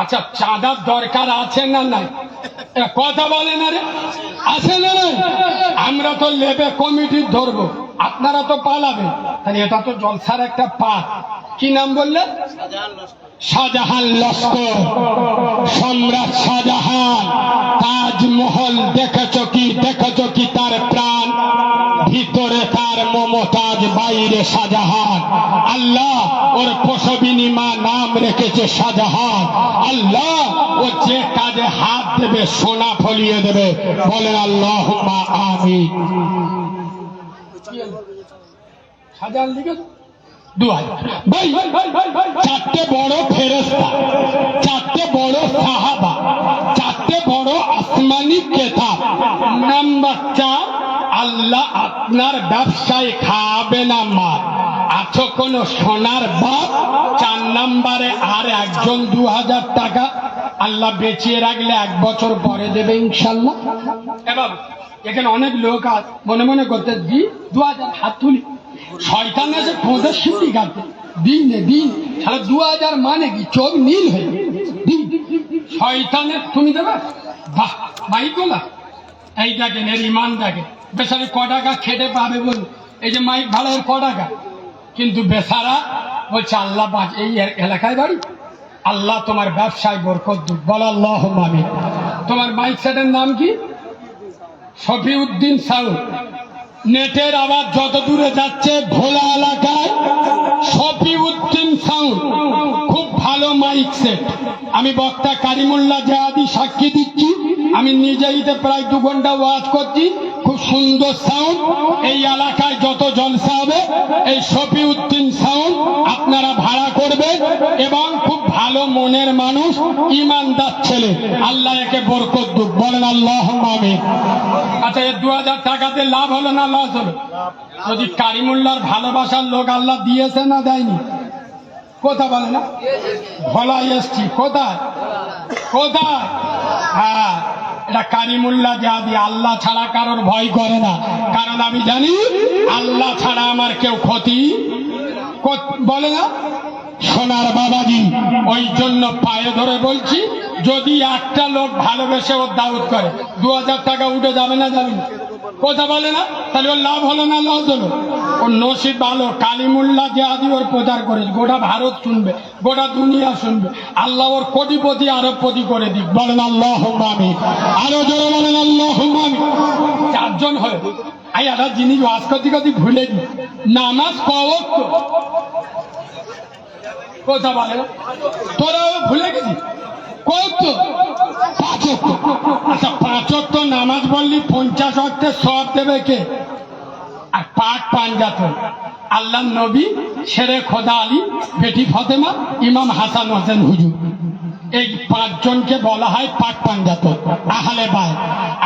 আচ্ছা চাঁদার দরকার আছে না নাই? কথা বলে না রে, আছে না নাই? আমরা তো লেবে কমিটি ধরবো, আপনারা তো পালাবেন। তাহলে এটা তো জলসার একটা পাঠ। কি নাম বললেন? শাহজাহান লস্কর। সম্রাট শাহজাহান তাজমহল দেখেছ কি তার প্রাণ, ভিতরে তার মমতাজ, বাইরে শাহজাহান। আল্লাহ ওর প্রসবিনী মা নাম রেখেছে শাহজাহান। আল্লাহ ও যে কাজে হাত দেবে সোনা ফলিয়ে দেবে, বলেন আল্লাহুম্মা আমিন। শাহজাহান লিখেছে 2000। ভাই 4টে বড় ফেরেশতা, 4টে বড় সাহাবা, 4টে বড় আসমানি কিতাব। নাম্বার 4, আল্লাহ আপনার ব্যবসায় খাবে না মাল। আছো কোন সোনার বাপ? 4 নম্বরে আর একজন 2000 টাকা আল্লাহ বেঁচিয়ে রাখলে 1 বছর পরে দেবে ইনশাআল্লাহ। এবার এখানে অনেক লোক আছে মনে মনে করতে দি 2000 হাত তুলি। শয়তান এসে খোঁজে সিদ্ধি কাটতে দিন সারা 2000 মানে কি? চোখ নীল হয়ে দিন। শয়তানের তুমি দেবে? বাহ ভাই তোলা। এই দেখেন এর ইমান দেখেন, বেচারে ক টাকা খেতে পাবে বল। এই যে মাইক ভাড়া ক টাকা, কিন্তু বেচারা বলছে আল্লাহ বাঁচ। এই এলাকায় বাড়ি, আল্লাহ তোমার ব্যবসায় বরকত দিক, বল আল্লাহুম্মা আমিন। তোমার মাইক সেটের নাম কি? শফিউদ্দিন সাউদ। নেটের আওয়াজ যত দূরে যাচ্ছে ভোলা এলাকায় শফিউদ্দিন সাউদ খুব ভালো ভালো মাইক সেট। আমি বক্তা কারিমুল্লাহ জাহাদি সাক্ষী দিচ্ছি, আমি নিজেইতে প্রায় 2 ঘন্টা ওয়াজ করছি, খুব সুন্দর সাউন্ড। এই এলাকায় যত জলসা হবে এই শফিউদ্দিন সাউন্ড আপনারা ভাড়া করবেন, এবং খুব ভালো মনের মানুষ, ইমানদার ছেলে, আল্লাহ একে বরকত দুক, বলেন আল্লাহুম্মা আমিন। আচ্ছা, এই 2000 টাকাতে লাভ হলো না লস হলো? যদি কারিমুল্লাহর ভালোবাসার লোক আল্লাহ দিয়েছে না দেয়নি? কথা বলে না? ভোলা এসছি কোথায় কোথায়? হ্যাঁ, এটা কারিমুল্লাহ জাহাদি। আল্লাহ ছাড়া কারোর ভয় করে না, কারণ আমি জানি আল্লাহ ছাড়া আমার কেউ ক্ষতি বলে না। সোনার বাবাজি, ওই জন্য পায়ে ধরে বলছি, যদি একটা লোক ভালোবেসে ওর দাউদ করে 2000 টাকা উঠে যাবে না, যাবে না? কথা বলে না? তাহলে ওর লাভ হলো না লস হলো? ওর নসিব ভালো, কালিমুল্লাহ জাহাদি ওর প্রচার করে, গোটা ভারত শুনবে, গোটা দুনিয়া শুনবে। আল্লাহ ওর কোটিপতি আরবপতি করে দিক, বলেন আল্লাহুম্মা আমিন। আরো জোরে বলেন আল্লাহুম্মা আমিন। 4 জন হয়ে এই একটা জিনিস ওয়াজ করতে করতে ভুলে দিই, নামাজ কওয়াক্ত। কথা বলে না? তোরাও ভুলে গেছি কত? 5 ওয়াক্ত। আচ্ছা, 5 ওয়াক্ত নামাজ বললি 50 ওয়াক্তের সওয়াব দেবে কে? আর পাক পাঞ্জাত আল্লাহ নবী, শেরে খোদা আলী, বেটি ফাতেমা, ইমাম হাসান হোসেন হুজুর, এই 5 জনকে বলা হয় পাক পাঞ্জাত আহলে বাইত।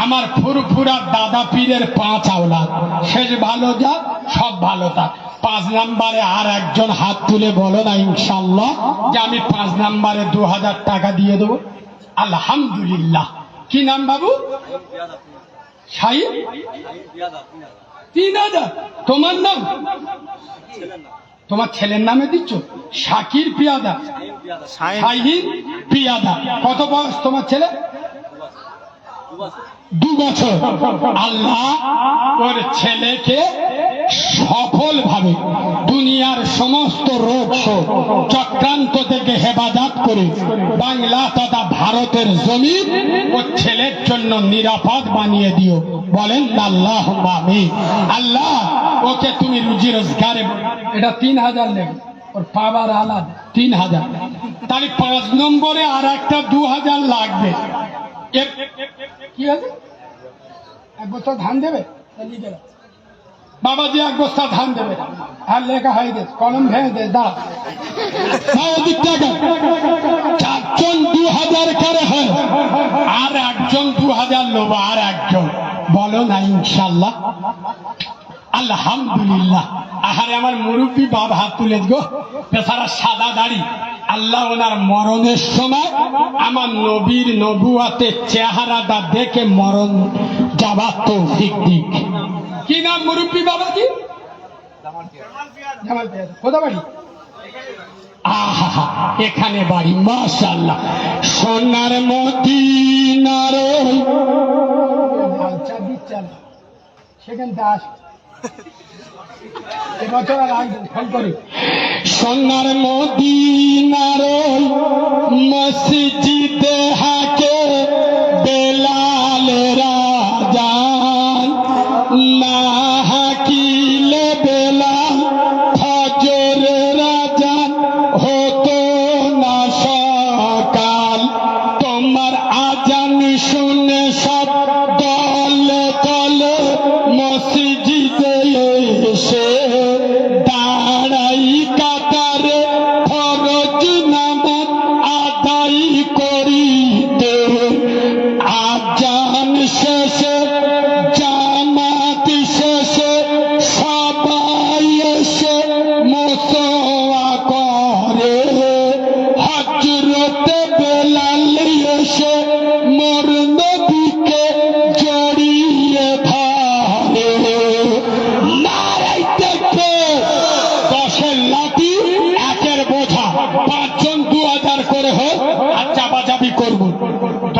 আমার ফুরফুরা দাদা পীরের 5 আওলাদ, শেষ ভালো যা সব ভালো তা। 5 নম্বরে আর একজন হাত তুলে বলো না ইনশাআল্লাহ যে আমি 5 নম্বরে 2000 টাকা দিয়ে দেবো। আলহামদুলিল্লাহ। কি নাম বাবু? শাহিদ। 3000? তোমার নাম? তোমার ছেলের নামে দিচ্ছ? শাকির পিয়াদা, শাহিদ পিয়াদা। কত বয়স তোমার ছেলে? 2 বছর। আল্লাহ ওর ছেলেকে সফল ভাবে দুনিয়ার সমস্ত রোগ শোক চক্রান্ত থেকে হেফাজত করে বাংলা তথা ভারতের জমিন ওর ছেলের জন্য নিরাপদ বানিয়ে দিও, বলেন আল্লাহুম্মা আমিন। আল্লাহ ওকে তুমি রুজি রোজগারে, এটা 3000 নেবে, ওর পাবার আলাদা 3000। তাহলে 5 নম্বরে আর একটা 2000 লাগবে। কি আছে? 1 বস্তা ধান দেবে বাবাজি, 1 বস্তা ধান দেবে। আর লেখা হয়ে গেছে, কলম ভেঙে দে, দাঁড়া। 4 জন 2000 করে হয়, আর একজন 2000 লোক, আর একজন বলো না ইনশাল্লাহ। আলহামদুলিল্লাহ। আহারে আমার মুরব্বী বাবা হাত তুলে গো, বেচারা সাদা দাড়ি। আল্লাহ ওনার মরণের সময় আমার নবীর নবুয়াতের চেহারাটা দেখে মরণ যাবার তৌফিক দিক। কি নাম মুরব্বী বাবাজি? কোথা বাড়ি? আহা, এখানে বাড়ি, মাশাআল্লাহ। সোনার মদিনার সেখান দাস সোনার মদিনার মসজিদে হাকে বেলাল রাজান, না হাকিলে বেলাল ফজর রাজান হতো না সকাল। তোমার আজান শুনে সব দলে দলে মসজিদে এসে দাঁড়াই কাতারে ফরজ নামাজ আদায় করিতে। আজান শেষে জামাত শেষে সবাই এসে মুসওয়া করে। হযরতে বেলাল এসে মোর নবীকে জড়িয়ে ধরে। নারাই দেখবে 10-এর লাঠি 1-এর বোঝা, 5 জন 2000 করে হোক, আর চাপাচাপি করবো।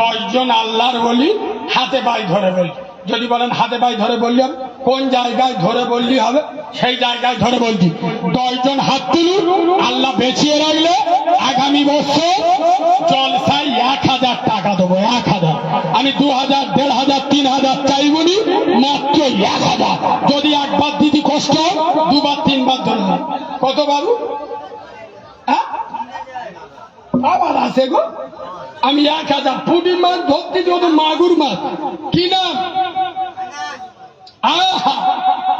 10 জন আল্লাহর ওলি হাতে পায়ে ধরে বলি। যদি বলেন হাতে পায়ে ধরে বললাম, কোন জায়গায় ধরে বললি হবে সেই জায়গায় ধরে বলছি। 10 জন হাত তুলুন, আল্লাহ বেঁচিয়ে রাখলে আগামী বছর জলসায় 1000 টাকা দেবো। 1000, আমি 2000, 1500, 3000 চাইবনি, মাত্র 1000। যদি একবার দিদি কষ্ট, 2বার 3বার ধরলাম। কত বাবু? আবার আছে গো, আমি 1000 পুঁটি মাছ ধরতে যত মাগুর মাছ, কি নাম?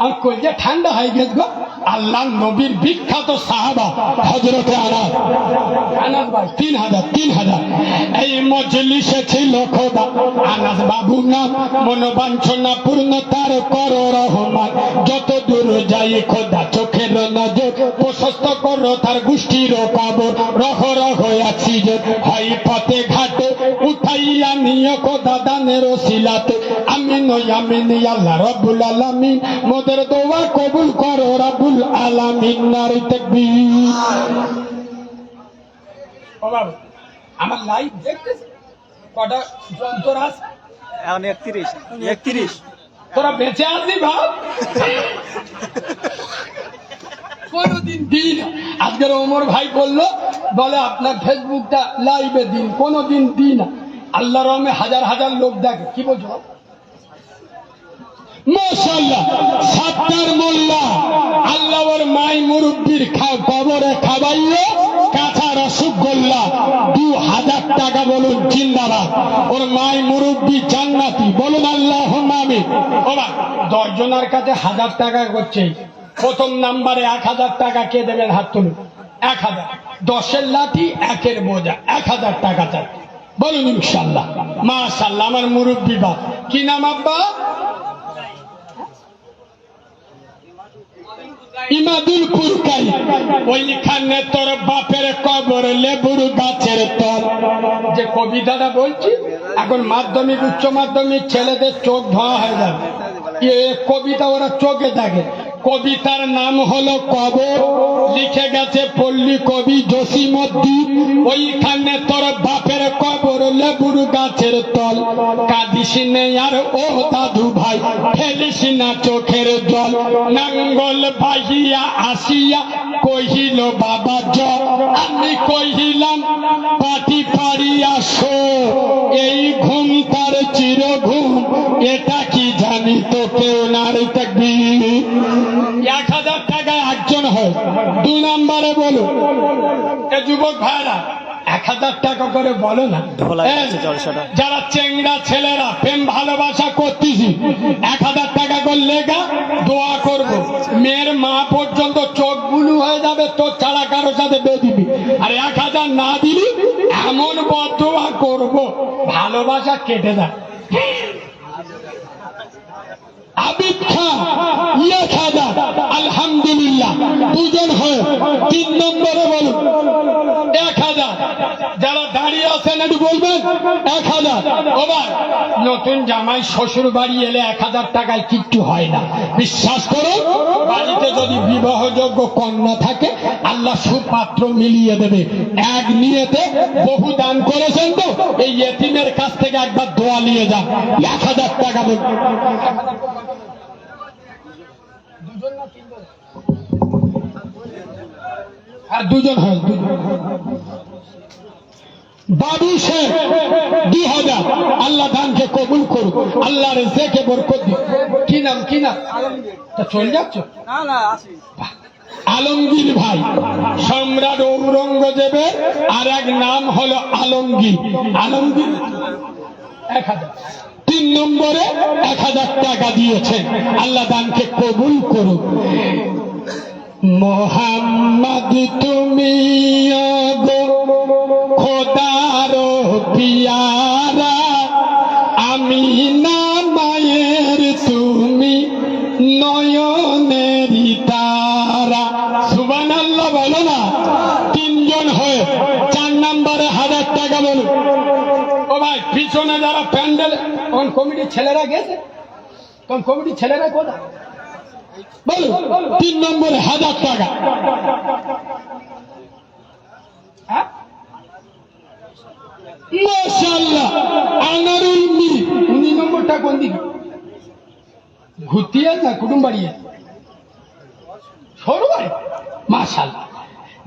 আর কইলে ঠান্ডা হয়ে গেছে গো। আল্লাহ নবীর বিখ্যাত সাহাবা হযরতে আনাস ভাই 3000 এই মজলিসে ছিল খোদা আনাস বাবু নাম, মনোবাঞ্ছনা পূর্ণ তার করো রহমান। যত দূর যাই খোদা চোখের নজর, প্রশস্ত করো তার গোষ্ঠীর কবর। রহ রহ আছি যে হয় পথে ঘাটে, উঠাইয়া নিয়ে খোদা দানের ওসিলাতে। আমিন আমিন আল্লাহ রাব্বুল আলামিন, মোদের দোয়া কবুল করো রাব্বুল আলামিন। নারে তাকবীর। ও বাবা, আমার লাইভ দেখতেছিস কটা যন্ত্র আছে? এখন 31 তোরা বেঁচে আসবি ভাব? কোনদিন দিন আজকের ওমর ভাই বললো, বলে আপনার ফেসবুকটা লাইভে দিন, কোনদিন দিন। আল্লাহ রহমে হাজার হাজার লোক দেখে। কি বলছো? মাশাআল্লাহ। সাত্তার মোল্লা আল্লাহ ওর মাই মুরব্বির কবরে খাবাইয়ে কাঁচা রসগোল্লা 2000 টাকা বলুন জিন্দাবাদ। ওর মাই মুরব্বি জান্নাতি বলুন আল্লাহুম্মা আমিন। ওরা 10 জনের কাছে 1000 টাকা করছে। প্রথম নাম্বারে 1000 টাকা কে দেবেন? হাত তুলুন। 1000, 10-এর লাঠি 1-এর বোঝা, 1000 টাকা চাই বলুন ইনশাআল্লাহ। মাশাআল্লাহ। আমার মুরব্বি বাপ, কি নাম আব্বা? ইমাদুল কুরকাই। ওইখানে তোর বাপের কবর লেবুর গাছের তল। যে কবিতাটা বলছি, এখন মাধ্যমিক উচ্চ মাধ্যমিক ছেলেদের চোখ ধোয়া হয়ে যাবে। এ কবিতা ওরা চোখে থাকে। কবিতার নাম হলো কবর, লিখে গেছে পল্লী কবি জসিমউদ্দিন। ওইখানে তোর বাপের কবর লেবুর গাছের তল। কাঁদিস নে আর ও দাদু ভাই, ফেলিস না চোখের জল। নাঙ্গল বাহিয়া আসিয়া কহিল বাবা জল, আমি কহিলাম পাটি পাড়িয়া শো। এই ঘুম তার চির ঘুম, এটা কি জানি তো কেউ। নারে তাকবীর। 1000 টাকায় একজন হয়। 2 নম্বরে বলো এ যুবক ভাইরা, 1000 টাকা করে বলো না। যারা চেংড়া ছেলেরা প্রেম ভালোবাসা করতেছি, 1000 টাকা করে লেগা দোয়া করব। মেয়ের মা পর্যন্ত চোখ বুলু হয়ে যাবে, তোর ছাড়া কারো সাথে বেদিবি। আর 1000 না দিলি এমন বদদোয়া করব, ভালোবাসা কেটে যায়। আবিদ খান 1000, আলহামদুলিল্লাহ। 2 জন হয়। 3 নম্বরে বলুন 1000। যারা দাঁড়িয়ে আছেন একটু বলবেন 1000। ওবার নতুন জামাই শ্বশুর বাড়ি এলে 1000 টাকায় কিচ্ছু হয় না, বিশ্বাস করুন। বাড়িতে যদি বিবাহযোগ্য কন্যা থাকে, আল্লাহ সুপাত্র মিলিয়ে দেবে। এক নিয়েতে বহু দান করেছেন তো, এই ইয়েতিমের কাছ থেকে একবার দোয়া নিয়ে যান। 1000 টাকা দেবেন। আর 2 জন হয়। বাবু শেখ 2000। আল্লাহ দানকে কবুল করুক, আল্লাহ রেজেকে বরকত দিক। কি নাম? কি নাম? তা চলে যাচ্ছ? আলমগীর ভাই, সম্রাট ঔরঙ্গজেবের আর এক নাম হলো আলমগীর। আলমগীর 1000। 3 নম্বরে 1000 টাকা দিয়েছেন। আল্লাহ দানকে কবুল করুক। মোহাম্মদ তুমি খোদার পিয়ারা, আমি না মায়ের তুমি নয়নেরি তারা। সুবহানাল্লাহ বলো না। 3 জন হয়ে 4 নম্বরে 1000 টাকা বলুন। ও ভাই, পিছনে যারা প্যান্ডেল, কোন কমিটির ছেলেরা গেছে? কোন কমিটির ছেলেরা কোথায় বলুন? 3 নম্বরে 1000 টাকা। মাশাআল্লাহ। আনারুল মির 19 নম্বরটা কোন দিকে? ঘুরতে না কুটুম বাড়িয়ে সরু বাড়ি। মাশাআল্লাহ।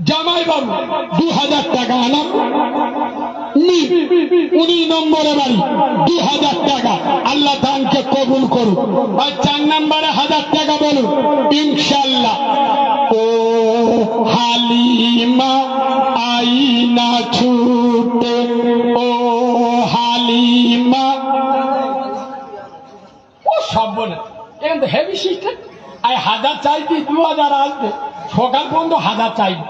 জামাই বাবু 2000 টাকা। আনার 19 নম্বরে বাড়ি 2000 টাকা। আল্লাহ দানকে কবুল করুক। আর 4 নম্বরে 1000 টাকা বলুন ইনশাআল্লাহ। ও হালিমা আইনা ছু সব না এখন তো হেভি সিস্টেম। আর 1000 চাইবি 2000 আসবে, সকাল পর্যন্ত 1000 চাইবি।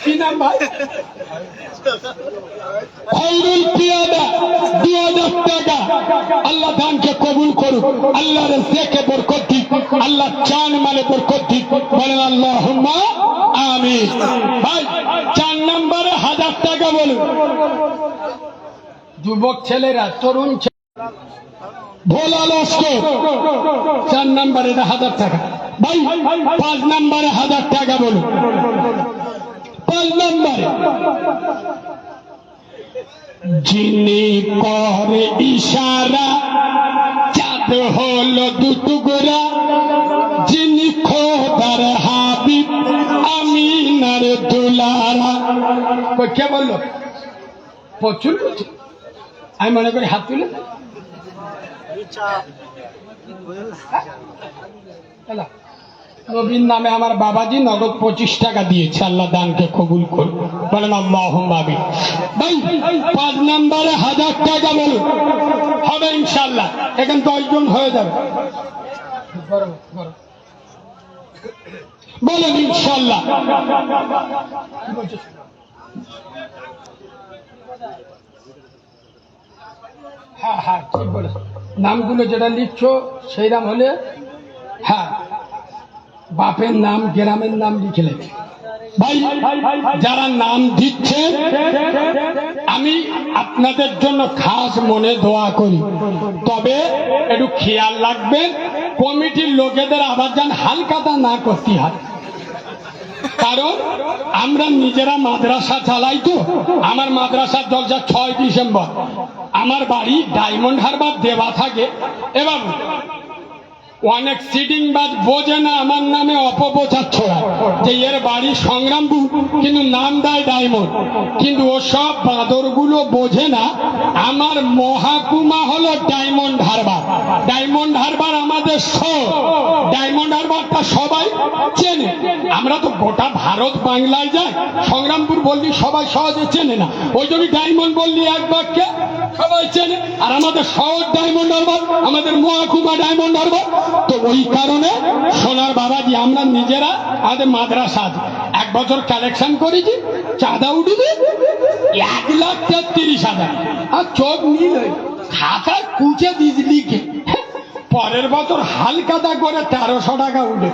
কি নাম ভাই? খৈরুল পিয়াদা 2000 টাকা। আল্লাহ দানকে কবুল করুক, আল্লাহ রিজকে বরকত দিক, আল্লাহ জান মালে বরকত দিক, বলেন আল্লাহুম্মা আমিন। ভাই 4 নম্বরে 1000 টাকা বলুন। যুবক ছেলেরা, তরুণ ভোলা লস্কর 4 নম্বরে 1000 টাকা। ভাই 5 নম্বরে 1000 টাকা বলুন। 5 নম্বরে যিনি করে ইশারা চাঁদ হলো 2 টুকরা, যিনি খোদার হাবিব আমিনার দুলারা। কে বললো? প্রচুর প্রচুর। আমি মনে করি হাত তুলে নবীর নামে আমার বাবাজি নগদ 25 টাকা দিয়েছে, আল্লাহ দানকে কবুল করুন, বলেন আল্লাহুম্মা আমিন। ভাই 5 নম্বরে 1000 টাকা বলুন, হবে ইনশাআল্লাহ। এখন 10 জন হয়ে যাবে, বলেন ইনশাআল্লাহ। হ্যাঁ হ্যাঁ ঠিক বলে, নামগুলো যেটা লিখছো সেইরাম হলে, হ্যাঁ বাপের নাম গ্রামের নাম লিখলে। ভাই যারা নাম দিচ্ছে আমি আপনাদের জন্য খাস মনে দোয়া করি, তবে একটু খেয়াল রাখবেন কমিটির লোকেদের আবার যেন হালকাতা না করতে হয়। কারণ আমরা নিজেরা মাদ্রাসা চালাই তো। আমার মাদ্রাসার জলসা 6 ডিসেম্বর। আমার বাড়ি ডায়মন্ড হারবার দেওয়া থাকে। এবার অনেক সিটিং বাজ বোঝে না আমার নামে অপপ্রচার ছড়ায় যে এর বাড়ি সংগ্রামপুর, কিন্তু নাম দেয় ডায়মন্ড। কিন্তু ওসব বাঁদরগুলো বোঝে না আমার মহাকুমা হলো ডায়মন্ড হারবার। ডায়মন্ড হারবার আমাদের শহর। ডায়মন্ড হারবারটা সবাই চেনে। আমরা তো গোটা ভারত বাংলায় যাই, সংগ্রামপুর বললি সবাই সহজে চেনে না, ওই জন্য ডায়মন্ড বললি এক বাক্যে সবাই চেনে। আর আমাদের শহর ডায়মন্ড হারবার, আমাদের মহাকুমা ডায়মন্ড হারবার। তো ওই কারণে সোনার বাবাজি আমরা নিজেরা আমাদের মাদ্রাসা 1 বছর কালেকশন করেছি, চাঁদা উঠেছে 1,33,000। আর চোখ নীল খাতা কুচে দিস লিখে, পরের বছর হালকাতা করে 1300 টাকা উঠে।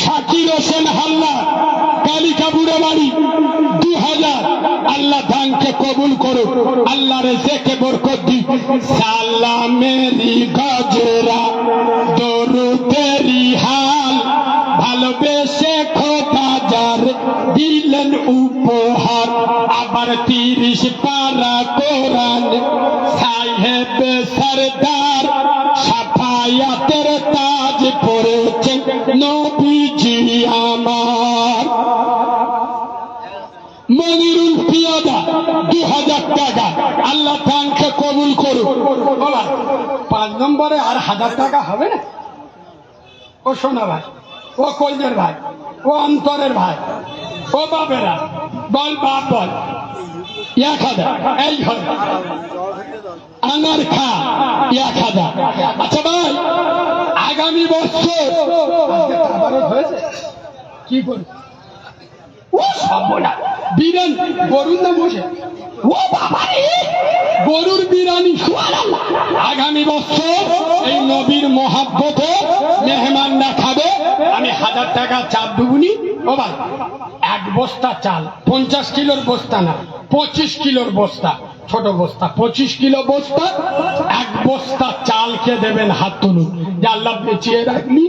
শাকির হোসেন হাল্লা কালিকাপুরে বাড়ি 2000। আল্লাহ দানকে কবুল করুক, আল্লাহ রিজকে বরকত দিক। সালামেরি গজরা দরুদেরি হাল, ভালোবেসে খোদা যার দিলেন উপহার। আবার 30 পারা কোরআন সাহেব সরদার, সাফায়াতের তাজ পরেছেন নবীজি আমার। মনিরুল পিয়াদা 2000 টাকা। আল্লাহ দানকে কবুল করুন। 5 নম্বরে আর 1000 টাকা হবে না? ও সোনা ভাই, ও কলজের ভাই, ও অন্তরের ভাই, ও বাপেরা বল, বাপ বল 1000। এই হবে আনার খা 1000। আচ্ছা ভাই আগামী বছর হয়েছে কি করি? ও সর্বনা বিরিয়ানি গরুর নাম বসে, ও বাবা গরুর বিরিয়ানি। আগামী বছর এই নবীর মহাব্বতে মেহমানরা খাবে। আমি 1000 টাকা চাপ দেবুনি। ও ভাই 1 বস্তা চাল, 50 কিলোর বস্তা না, 25 কিলোর বস্তা, ছোট বস্তা 25 কিলো বস্তা, 1 বস্তা চালকে দেবেন। হাত তুলুন যে আল্লাহ বেঁচিয়ে রাখলি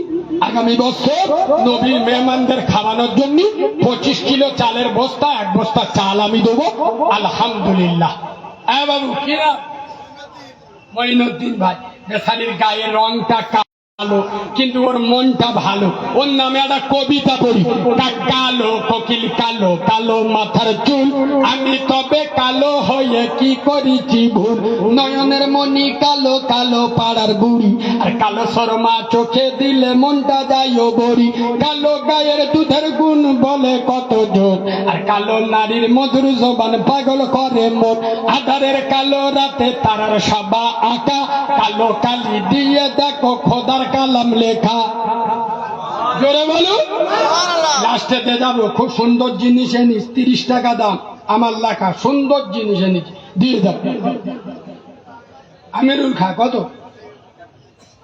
আগামী বছর নবীর মেহমানদের খাওয়ানোর জন্য 25 কিলো চালের বস্তা, 1 বস্তা চাল আমি দেবো। আলহামদুলিল্লাহ। বাবু কিরা মঈনুদ্দিন ভাই, বেচারির গায়ের রংটা ভালো, কিন্তু ওর মনটা ভালো। ওর নামে একটা কবিতা পড়ি, কালো কোকিল কালো কালো মাথার চুল, আমি তবে কালো হয়ে কি করেছি ভুল, নয়নের মনি কালো কালো পাড়ার বুড়ি, আর কালো শর্মা চোখে দিলে মনটা যায় ও বড়ি, কালো গায়ের দুধের গুণ বলে কত জোর, আর কালো নারীর মধুর জবান পাগল করে মোর, আধারের কালো রাতে তারার সবা আঁকা, কালো কালি দিয়ে দেখো খোদার কালাম লেখা। জোরে বলো। লাস্টে দিয়ে যাবো, খুব সুন্দর জিনিস এনেছি, 30 টাকা দাম, আমার লেখা সুন্দর জিনিস এনেছি, দিয়ে যাবো। আমিরুল খা কত?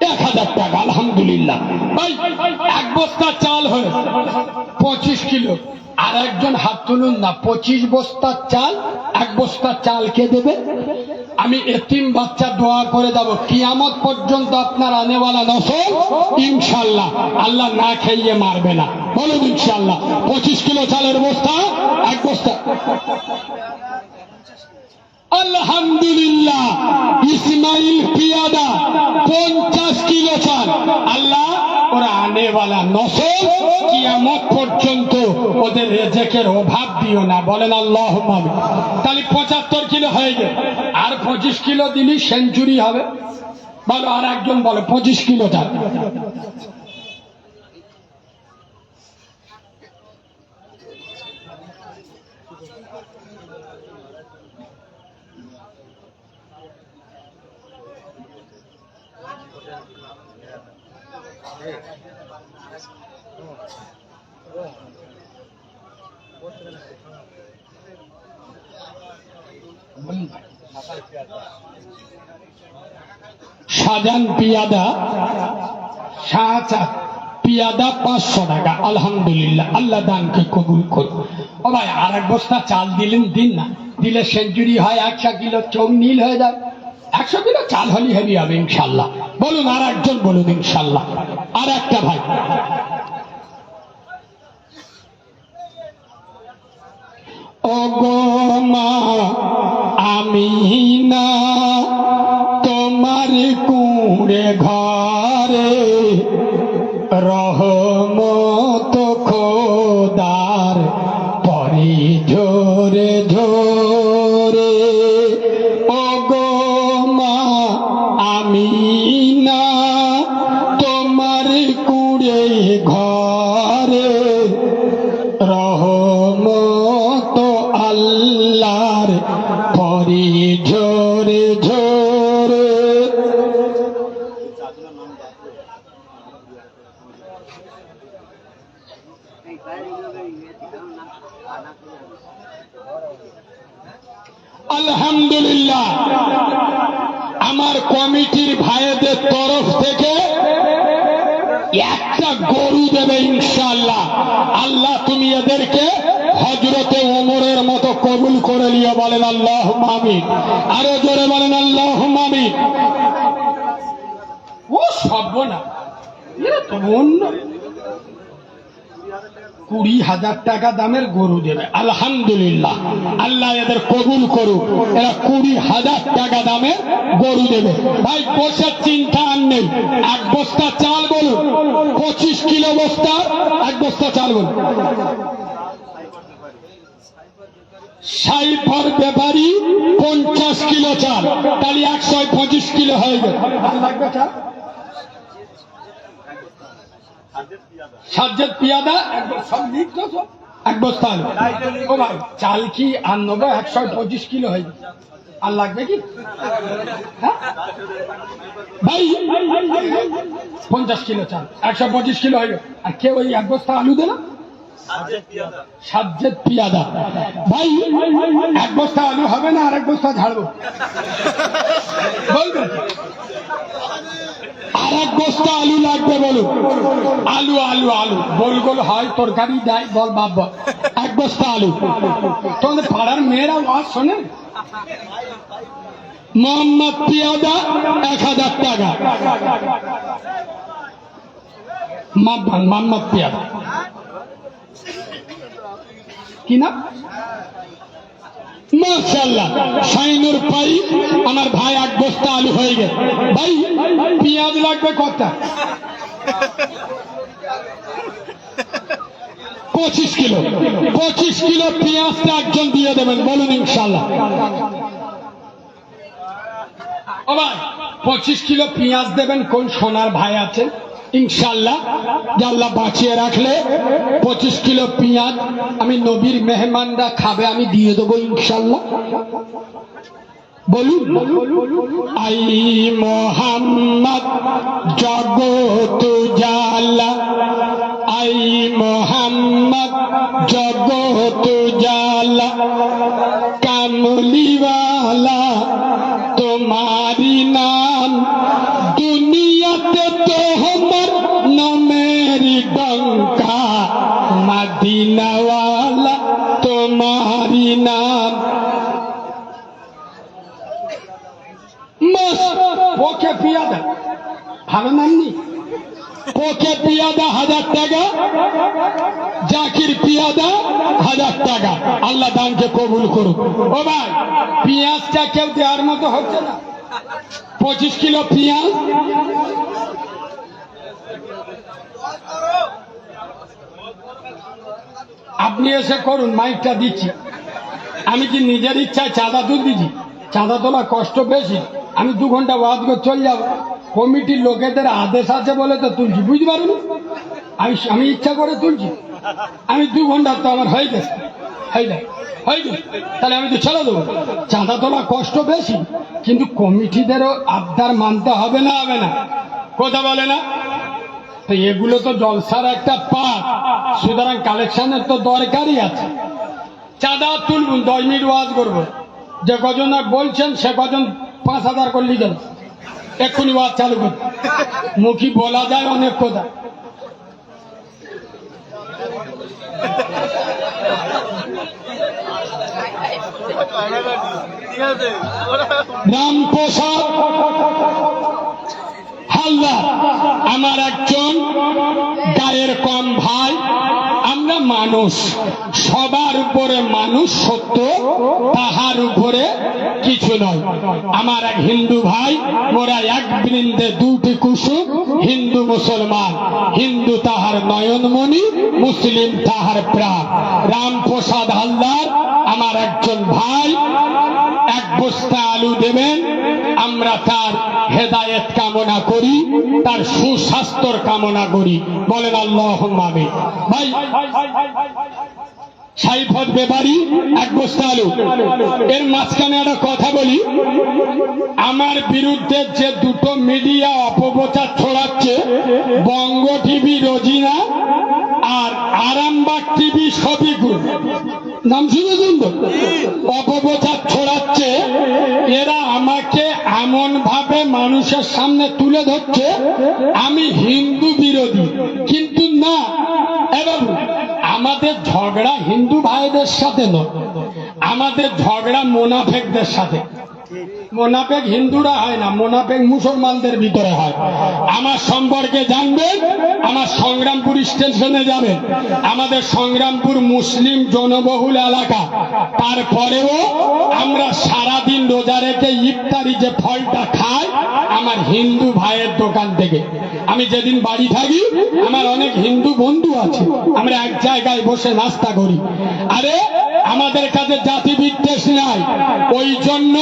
1000 টাকা। আলহামদুলিল্লাহ। ভাই এক বস্তা চাল হয়ে 25 কিলো। আর একজন হাত তুলুন না, 25 বস্তা চাল, এক বস্তা চাল কে দেবে? আমি এতিম বাচ্চা দোয়া করে যাব, কিয়ামত পর্যন্ত আপনার আনেওয়ালা নসল ইনশাল্লাহ আল্লাহ না খাইয়ে মারবে না। বলুন ইনশাল্লাহ। 25 কিলো চালের বস্তা, এক বস্তা। আলহামদুলিল্লাহ। ইসমাইল পিয়াদা 50 কিলো চাল। আল্লাহ ওরা আনেওয়ালা নসল কিয়ামত পর্যন্ত ওদের রেজেকের অভাব দিও না। বলেন আল্লাহুম্মা আমিন। তাহলে 75 কিলো হয়ে গেল, আর 25 কিলো দিলি সেঞ্চুরি হবে। বলো, আর একজন বলো 25 কিলো চাল। শাহজাহান পিয়াদা, শাহজাহান পিয়াদা 500 টাকা। আলহামদুলিল্লাহ, আল্লাহ দানকে কবুল করুন। ও ভাই, আর এক বস্তা চাল দিলেন, দিন না, দিলে সেঞ্চুরি হয়, 100 কিলো চোখ নীল হয়ে যায়। 100 কিলো চাল হলে হেভি হবে ইনশাল্লাহ। বলুন আর একজন বলুন ইনশাল্লাহ। আর একটা ভাই, ও গো মা আমিনা, তোমার কুঁড়ে ঘরে রহমত খোদার পরি ঝরে ঝরে, ও গো মা আমিনা, তোমার কুঁড়ে ঘরে রহমত আল্লাহর পরি ঝরে ঝরে। আলহামদুলিল্লাহ, আমার কমিটির ভাইদের তরফ থেকে একটা গরু দেবে ইনশাআল্লাহ। আল্লাহ তুমি এদেরকে হযরতে ওমরের মতো কবুল করে নিও। বলেন আল্লাহুম্মা আমিন। আরো জোরে বলেন আল্লাহুম্মা আমিন। ও সর্বনা, এরা তো অন্য 20,000 টাকা দামের গরু দেবে। আলহামদুলিল্লাহ, আল্লাহ এদের কবুল করুক। এরা 20,000 টাকা দামের গরু দেবে। ভাই বসার চিন্তা আর নেই। এক বস্তা চাল বলুন, 25 কিলো বস্তা, এক বস্তা চাল বলুন। সাইফার ব্যাপারী 50 কিলো চাল, তাহলে 125 কিলো হয়ে গেল। লাগবে চাল সাজ্জাদ পিয়াদা সব লিখতো, এক বস্তা আলু। ও ভাই, চাল কি আর নেবো? 125 কিলো হয়ে যাবে। আর লাগবে কি? হ্যাঁ ভাই, 50 কিলো চাল, 125 কিলো হয়ে গেল। আর কেউ ওই এক বস্তা আলু দেনা? সাজ্জাদ পিয়াদা ভাই, এক বস্তা আলু হবে না, আর এক বস্তা ঝাড়বো বলবেন? আর এক বস্তা আলু লাগবে বলুন। আলু আলু আলু গোল গোল হয়, তরকারি দেয়, বল বাপ বল। এক বস্তা আলু। তোমাদের পাড়ার মেয়েরা ওয়াজ শোনে? মোহাম্মদ পিয়াদা 1000 টাকা। মোহাম্মদ পিয়াদা কি না? মাশাআল্লাহ, শাইনুর পাই আমার ভাই, এক বস্তা আলু হয়ে গেছে। ভাই পেঁয়াজ লাগবে কত? কিলো 25 কিলো পেঁয়াজটা একজন দিয়ে দেবেন, বলুন ইনশাল্লাহ। ও ভাই 25 কিলো পেঁয়াজ দেবেন, কোন সোনার ভাই আছে ইনশাল্লাহ, যে আল্লাহ বাঁচিয়ে রাখলে 25 কিলো পেঁয়াজ আমি নবীর মেহমানরা খাবে, আমি দিয়ে দেবো ইনশাল্লাহ। বলুন, আই মোহাম্মদ জগত জালা, আই মোহাম্মদ জগত জালা, কামলিওয়ালা তোমারি নাম, দুনিয়াতে তোমার নামের ডঙ্কা, মদিনাওয়ালা তোমারি নাম। ওকে পিয়াদা ভালো নামনি, ওকে পিয়াদা 1000 টাকা, জাকির পিয়াদা 1000 টাকা। আল্লাহ দানকে কবুল করুক। ও ভাই পেঁয়াজটা কেউ দেওয়ার মতো হচ্ছে না, 25 কিলো পেঁয়াজ আপনি এসে করুন, মাইকটা দিচ্ছি। আমি কি নিজের ইচ্ছায় চাঁদা তুল দিচ্ছি? চাঁদা তোলা কষ্ট বেশি। আমি 2 ঘন্টা ওয়াজ করে চলে যাব, কমিটির লোকেদের আদেশ আছে বলে তো তুলছি, বুঝতে পারুন। আমি ইচ্ছা করে তুলছি, আমি 2 ঘন্টা তো আমার হয়ে গেছে, তাহলে আমি তো ছেড়ে দেবো। চাঁদা তোলা কষ্ট বেশি, কিন্তু কমিটিদেরও আবদার মানতে হবে না, হবে না, কথা বলে না? তো এগুলো তো জলসার একটা পার্ট, সুতরাং কালেকশনের তো দরকারই আছে। চাঁদা তুলবুন, 10 মিনিট ওয়াজ করবো, যে কজন বলছেন সে কজন 5000 করে লিখেন, এক্ষুনি ওয়াজ চালু করুন। মুখী বলা যায় অনেক কথা। রামপ্রসাদ হালদার আমার একজন গায়ের কম ভাই। আমরা মানুষ, সবার উপরে মানুষ সত্য, তাহার উপরে কিছু নয়। আমার এক হিন্দু ভাই, মোরা এক বৃন্দে 2টি কুসুম, হিন্দু মুসলমান, হিন্দু তাহার নয়নমণি, মুসলিম তাহার প্রাণ। রামপ্রসাদ হালদার আমার একজন ভাই, 1 বস্তা আলু দেবেন। আমরা তার হেদায়েত কামনা করি, তার সুস্বাস্থ্যর কামনা করি, বলেন আল্লাহুম্মা আমিন। ভাই সাইফত ব্যাপারী 1 বস্তা আলু। এর মাঝখানে একটা কথা বলি, আমার বিরুদ্ধে যে 2টো মিডিয়া অপপ্রচার ছড়াচ্ছে, বঙ্গ টিভি রোজিনা আর আরামবাগ টিভি শফিকুল, নাম শুনেছেন তো, অপপ্রচার ছড়াচ্ছে। এরা আমাকে এমন ভাবে মানুষের সামনে তুলে ধরছে আমি হিন্দু বিরোধী, কিন্তু না। এবার আমাদের ঝগড়া হিন্দু ভাইদের সাথে নয়, আমাদের ঝগড়া মোনাফেকদের সাথে। মোনাফেক হিন্দুরা হয় না, মোনাফেক মুসলমানদের ভিতরে হয়। আমার সম্পর্কে জানবেন, আমার সংগ্রামপুর স্টেশনে যাবেন। আমাদের সংগ্রামপুর মুসলিম জনবহুল এলাকা, তারপরেও আমরা সারাদিন রোজা রেখে ইফতারি যে ফলটা খাই আমার হিন্দু ভাইয়ের দোকান থেকে। আমি যেদিন বাড়ি থাকি আমার অনেক হিন্দু বন্ধু আছে, আমরা এক জায়গায় বসে নাস্তা করি। আরে আমাদের কাছে জাতি বিদ্বেষ নাই, ওই জন্য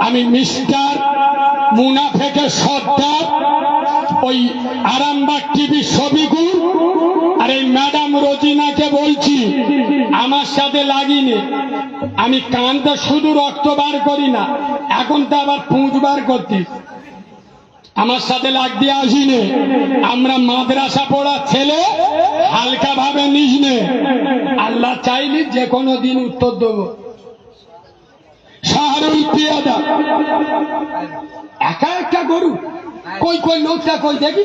আমি মিস্টার মুনাফেকের সর্দার, ওই আরামবাগ টিভি শফিকুল আর এই ম্যাডাম রোজিনাকে বলছি, আমার সাথে লাগিনি। আমি কানটা শুধু রক্ত বার করি না, এখন তো আবার পুঁজ বার করতে। আমার সাথে লাগ দিয়ে আসিনি। আমরা মাদ্রাসা পড়া ছেলে, হালকা ভাবে নিস নে। আল্লাহ চাইলি যে কোনো দিন উত্তর দেবো। শাহরুল পিয়াদা একা একটা গরু, কই কই লোকটা কই দেখি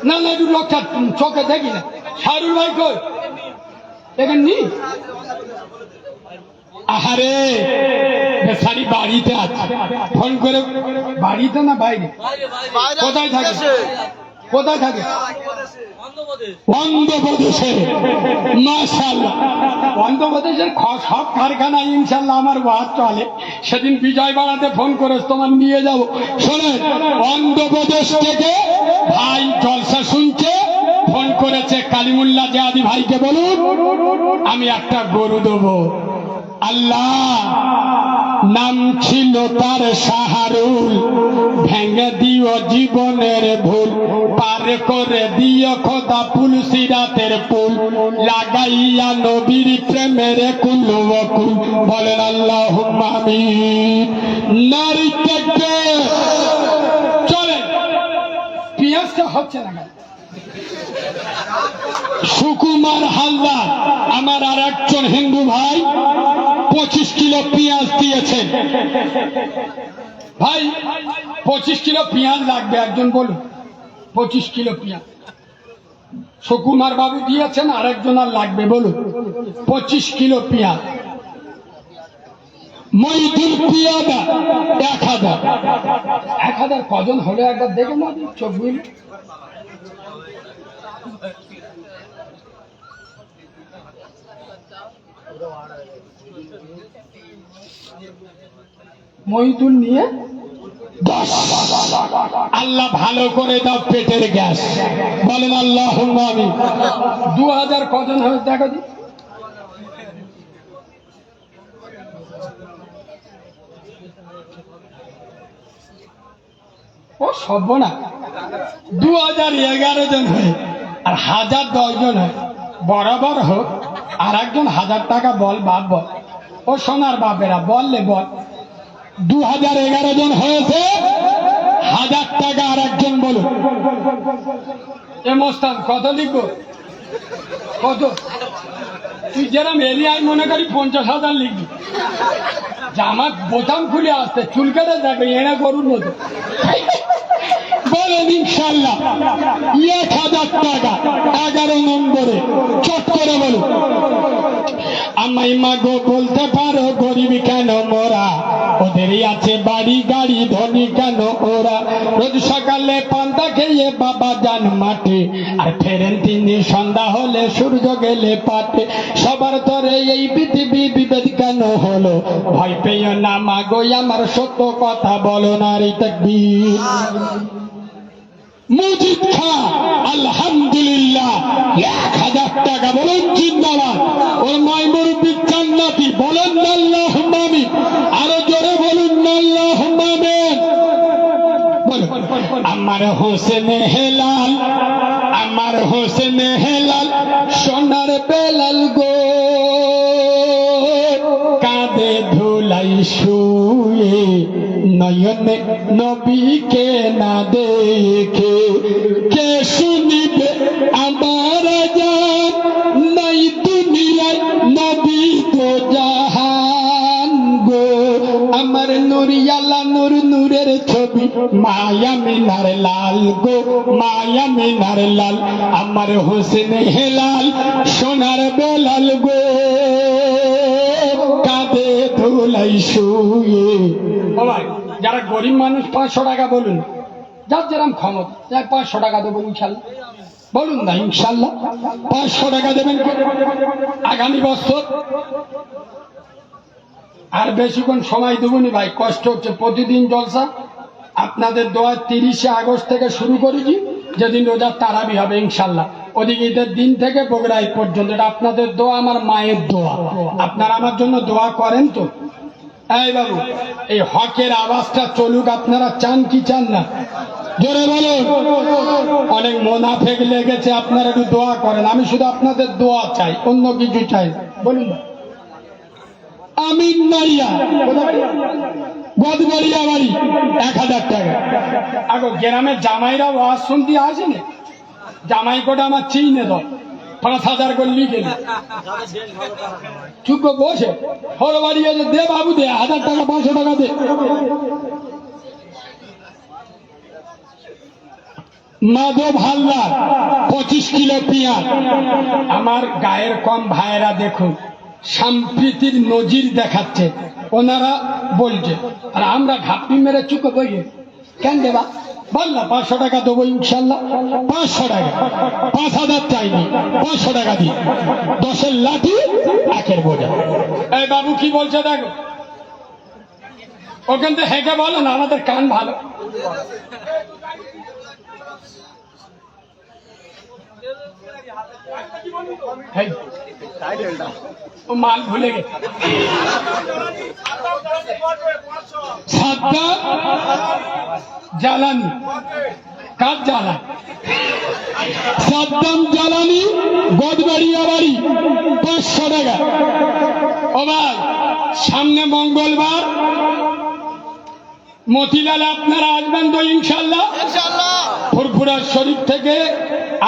না, না লোকটা চোখে দেখি না। শাহরুল ভাই কই, দেখেন নি? আহারে বেচারি বাড়িতে আছে, ফোন করে। বাড়িতে না বাইরে? কোথায় থাকে? কোথায় থাকে? অন্ধ্রপ্রদেশে। মাশাআল্লাহ, অন্ধ্রপ্রদেশের সব কারখানা ইনশাল্লাহ আমার ওয়াজ চলে। সেদিন বিজয় বাড়াতে ফোন করে তোমার নিয়ে যাব। শোনেন, অন্ধ্রপ্রদেশ থেকে ভাই জলসা শুনছে, ফোন করেছে কালিমুল্লাহ জাহাদি ভাইকে বলুন আমি একটা গরু দেবো। আল্লাহ নাম ছিল তার শাহরুল, ভেঙে দিও জীবনের ভুল, পার করে দিও খোদা পুল সিরাতের পুল, লাগাইয়া নবীর প্রেমের কুল ওয়াকুল। বলেন আল্লাহুম্মা আমিন। নারী তাকবীর। চলেন, পিয়াসটা হচ্ছে না। সুকুমার হালদার আমার আর একজন হিন্দু ভাই 25 কিলো পেঁয়াজ দিয়েছেন। ভাই 25 কিলো পেঁয়াজ লাগবে, একজন বলুন। 25 কিলো পেঁয়াজ সুকুমার বাবু দিয়েছেন, আর একজন আর লাগবে বলুন। 25 কিলো পেঁয়াজ। মইদুল পিয়াদা 1000। 1000 কজন হলো একবার দেখে না, চোখ বুঝলি। মহিদুল নিয়ে 10। আল্লাহ ভালো করে দাও পেটের গ্যাস। বলেন আল্লাহুম্মা আমিন। 2000 কজন হবে দেখো দি। ও সর্বনা, 2011 জন হয় আর 1010 জন হয়। বরাবর হোক, আর একজন 1000 টাকা বল বাপ বল। ও সোনার বাপেরা বললে বল। 2011 জন হয়েছে, 1000 টাকা আর একজন বলুন। এ মোস্তান কত লিখবো? কত? তুই যেরকম এরিয়ায় মনে করি 50,000 লিখবি। জামার বোতাম খুলে আসতে চুল কেটে যাবে এনে গরুর মতো। বলেন ইনশাল্লাহ 1000 টাকা 11 নম্বরে চট করে বলুন। আমায় মাগো বলতে পারো গরিব কেন মোরা, ওদেরই আছে বাড়ি গাড়ি ধনী কেন ওরা, রোজ সকালে পান্তা খেয়ে বাবা যান মাঠে, আর ফেরেন তিনি সন্ধ্যা হলে সূর্য গেলে পাটে, সবার তরে এই পৃথিবী বিভেদ কেন হলো, ভয় পেও না মাগো আমার সত্য কথা বলো। নারী তাকবীর। মুজিদ খান আলহামদুলিল্লাহ 1000 টাকা বলুন জিন্দাবাদ। ওর নয় মুরব্বী জান্নাতি বলেন আল্লাহুম্মা আমিন। আরো জোরে বলুন আল্লাহুম্মা আমিন। বলুন আমার হোসেন হেলাল, আমার হোসেন হেলাল সোনার বেলাল গো, কাঁদে ধুলাই শুয়ে নয়নে নবীকে না দেখে, কে শুনিবে আমার জান, নাই দুনিয়ায় নবী তো জাহান গো, আমার নুরিয়ালা নূর নূরের ছবি মায়া মিনার লাল গো, মায়া মিনার লাল আমার হোসেন হেলাল সোনার বেলাল গো, কাঁদে ধুলাই শুয়ে। যারা গরিব মানুষ 500 টাকা বলুন, যার যেরকম ক্ষমতা 500 টাকা দেবো ইনশাল্লাহ বলুন না। ইনশাল্লাহ 500 টাকা দেবেন আগামী বছর। আর বেশিক্ষণ সময় দেবনি ভাই, কষ্ট হচ্ছে। প্রতিদিন জলসা আপনাদের দোয়া 30শে আগস্ট থেকে শুরু করেছি, যেদিন রোজার তারাবি হবে ইনশাল্লাহ। ওদিকে ঈদের দিন থেকে বগুড়া ঈদ পর্যন্ত। এটা আপনাদের দোয়া, আমার মায়ের দোয়া। আপনারা আমার জন্য দোয়া করেন তো? এই বাবু, এই হকের আওয়াজটা চলুক, আপনারা চান কি চান না? জোরে বলুন। অনেক মোনাফেক লেগেছে, আপনারা একটু দোয়া করেন। আমি শুধু আপনাদের দোয়া চাই, অন্য কিছু চাই। বলুন আমিন। নাইয়া গদবাড়িয়া বাড়ি 1000 টাকা। আগো গ্রামের জামাইরা ওয়াজ শুনতে আসেন, জামাই কোটা আমার চিনে দাও 5000 করে লিখে চুপ বসে হলো বাড়ি আছে, দে বাবু দে 1000 টাকা 500 টাকা দে। মাধব হালদার 25 কিলো পেঁয়াজ। আমার গায়ের কম ভাইয়েরা দেখুন, সম্প্রীতির নজির দেখাচ্ছে, ওনারা বলছে, আর আমরা ঘাপটি মেরে চুকে বইয়ে কেন দেবা? বললাম 500 টাকা দেবো ইনশাল্লাহ। 500 টাকা, 5000 চাইনি, 500 টাকা দিই। 10-এর লাঠি 1-এর বোঝা। এই বাবু কি বলছে দেখো, ওখান থেকে হেঁকে বলো না, আমাদের কান ভালো। হেই, টাইটেলটা ও মাল ভুলে গেছে। সাদ্দাম জালানি, কার জ্বালানি? সাদ্দাম জালানি, গদবাড়িয়া বাড়ি, 500 টাকা। ও ভাই, সামনে মঙ্গলবার মতিলালে আপনারা আসবেন তো ইনশাল্লাহ? ফুরফুরা শরীফ থেকে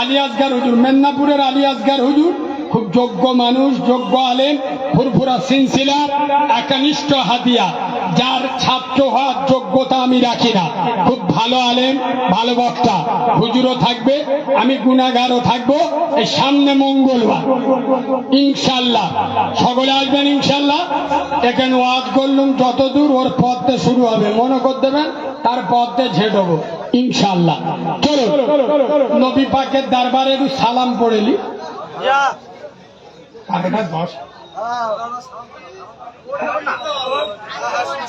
আলী আসগার হুজুর, মেদিনীপুরের আলী আসগার হুজুর, খুব যোগ্য মানুষ, যোগ্য আলেম, ফুরফুরা সিলসিলার একনিষ্ঠ হাতিয়া, যার ছাত্র হওয়ার যোগ্যতা আমি রাখি না। খুব ভালো আলেম, ভালো বক্তা, হুজুরও থাকবে, আমি গুনাহগারও থাকবো। এই সামনে মঙ্গলবার ইনশাল্লাহ সকলে আসবেন ইনশাল্লাহ। এখানে ওয়াজ করলুম, যতদূর ওর পথে শুরু হবে মনে করে দেবেন, তার পথে ঝেঁটবো ইনশাল্লাহ। চলো নবী পাকের দরবারে একটু সালাম পড়েলি।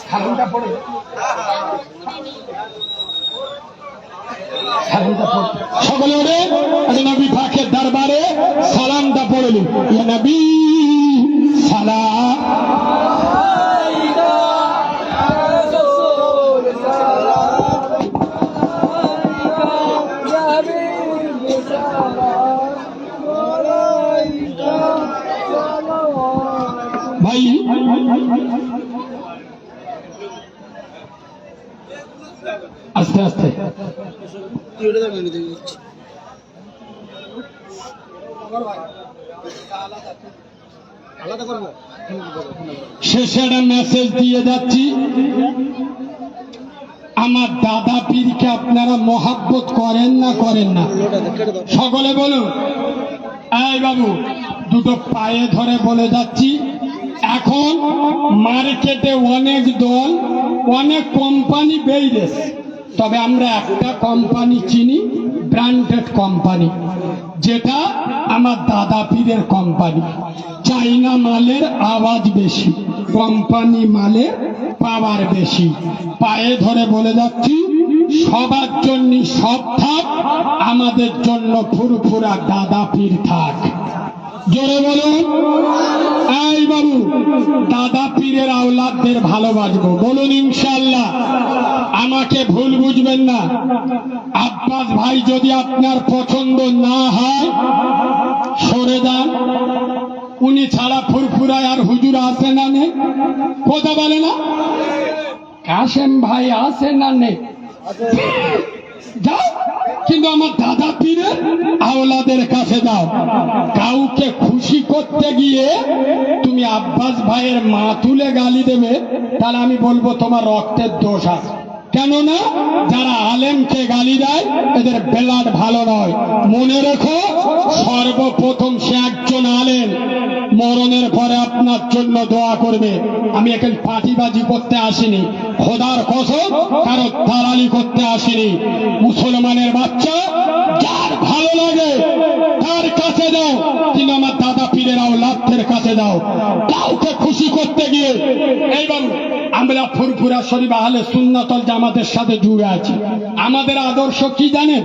সালামটা পড়ে, সকলে নবী পাকের দরবারে সালামটা পড়েলি। ইয়া নবী সালাম। ভাই আস্তে আস্তে শেষে একটা মেসেজ দিয়ে যাচ্ছি। আমার দাদা পীরকে আপনারা মহাব্বত করেন না করেন না? সকলে বলুন। এই বাবু, দুটো পায়ে ধরে বলে যাচ্ছি, এখন মার্কেটে অনেক দল, অনেক কোম্পানি বেরিয়েছে, তবে আমরা একটা কোম্পানি চিনি, ব্র্যান্ডেড কোম্পানি, যেটা আমার দাদা পীরের কোম্পানি। চাইনা মালের আওয়াজ বেশি, কোম্পানি মালের পাওয়ার বেশি। পায়ে ধরে বলে যাচ্ছি, সবার জন্য সব থাক, আমাদের জন্য ফুরফুরা দাদা পীর থাক। জোরে বলুন। এই বাবু, দাদা পীরের আওলাদদের ভালোবাসবো, বলুন ইনশাল্লাহ। আমাকে ভুল বুঝবেন না। আব্বাস ভাই যদি আপনার পছন্দ না হয় সরে যান, উনি ছাড়া ফুরফুরায় আর হুজুর আসে না নেই? কথা বলে না? কাশেম ভাই আসে না নেই? যাও, কিন্তু আমার দাদা পীরের আওলাদের কাছে যাও। কাউকে খুশি করতে গিয়ে তুমি আব্বাস ভাইয়ের মা তুলে গালি দেবে, তাহলে আমি বলবো তোমার রক্তের দোষ আছে। কেননা যারা আলেমকে গালি দেয় এদের ব্লাড ভালো নয়। মনে রেখো, সর্বপ্রথম সে একজন আলেম, মরণের পরে আপনার জন্য দোয়া করবে। আমি এখানে পাটিবাজি করতে আসিনি, খোদার কসম কারো দালালি করতে আসিনি। মুসলমানের বাচ্চা, যার ভালো লাগে তার কাছে যাও, কিন্তু আমার দাদা পীরের আওলাদের কাছে যাও। কাউকে খুশি করতে গিয়ে, এইবার আমরা ফুরফুরা শরীফ আহলে সুন্নাত ওয়াল জামাতের সাথে জুড়ে আছি। আমাদের আদর্শ কি জানেন?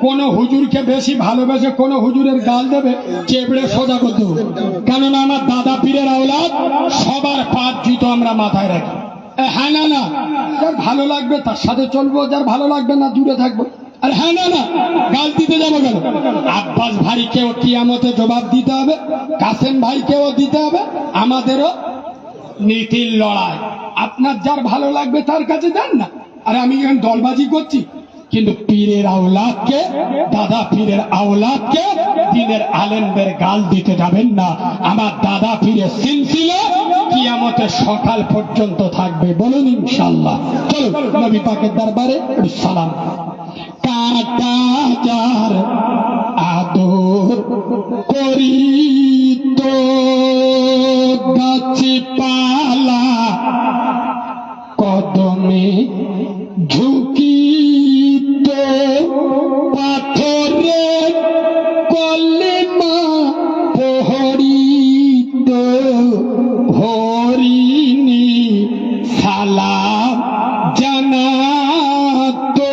কোন হুজুরকে বেশি ভালোবেসে কোন হুজুরের গাল দেবে, চেপড়ে সোজা করতে হবে। কেননা আমার দাদা পীরের আওলাদ, সবার পাঁচ জুতো আমরা মাথায় রাখি। হ্যাঁ না না, যার ভালো লাগবে তার সাথে চলবো, যার ভালো লাগবে না দূরে থাকবো। আর হ্যাঁ না না, গাল দিতে যাবো কেন? আব্বাস ভাইকেও কিয়ামতে জবাব দিতে হবে, কাসেম ভাইকেও দিতে হবে, আমাদেরও নীতির লড়াই। আপনার যার ভালো লাগবে তার কাছে যান না। আর আমি এখন দলবাজি করছি, কিন্তু পীরের আওলাদকে, দাদা পীরের আওলাদকে, দিনের আলেমদের গাল দিতে যাবেন না। আমার দাদা পীরের সিলসিলা কিয়ামতের সকাল পর্যন্ত থাকবে, বলুন ইনশাআল্লাহ। চলো নবী পাকের দরবারে সালাম। কাটা যার আদর করি তো গাছি পালা, কদমে ঝুঁকি তো পাথরে কলেমা পহরিত হরিণী সালাম জানাতো।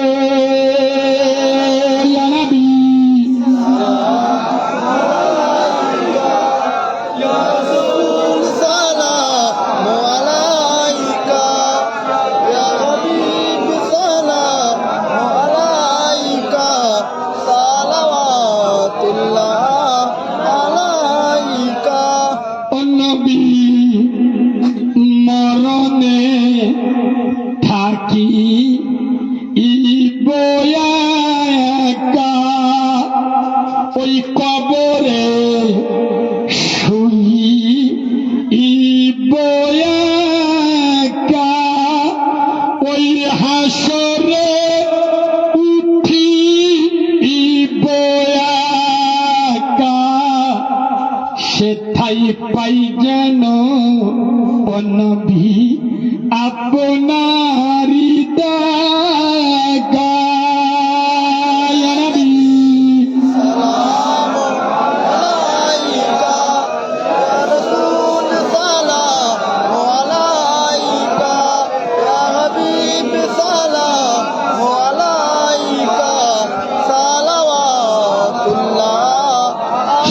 ইয়া নবী ওই হাসরে উঠিব একা, সেথায় পাই যেন নবী আপনারি দেখা। ইয়া নবী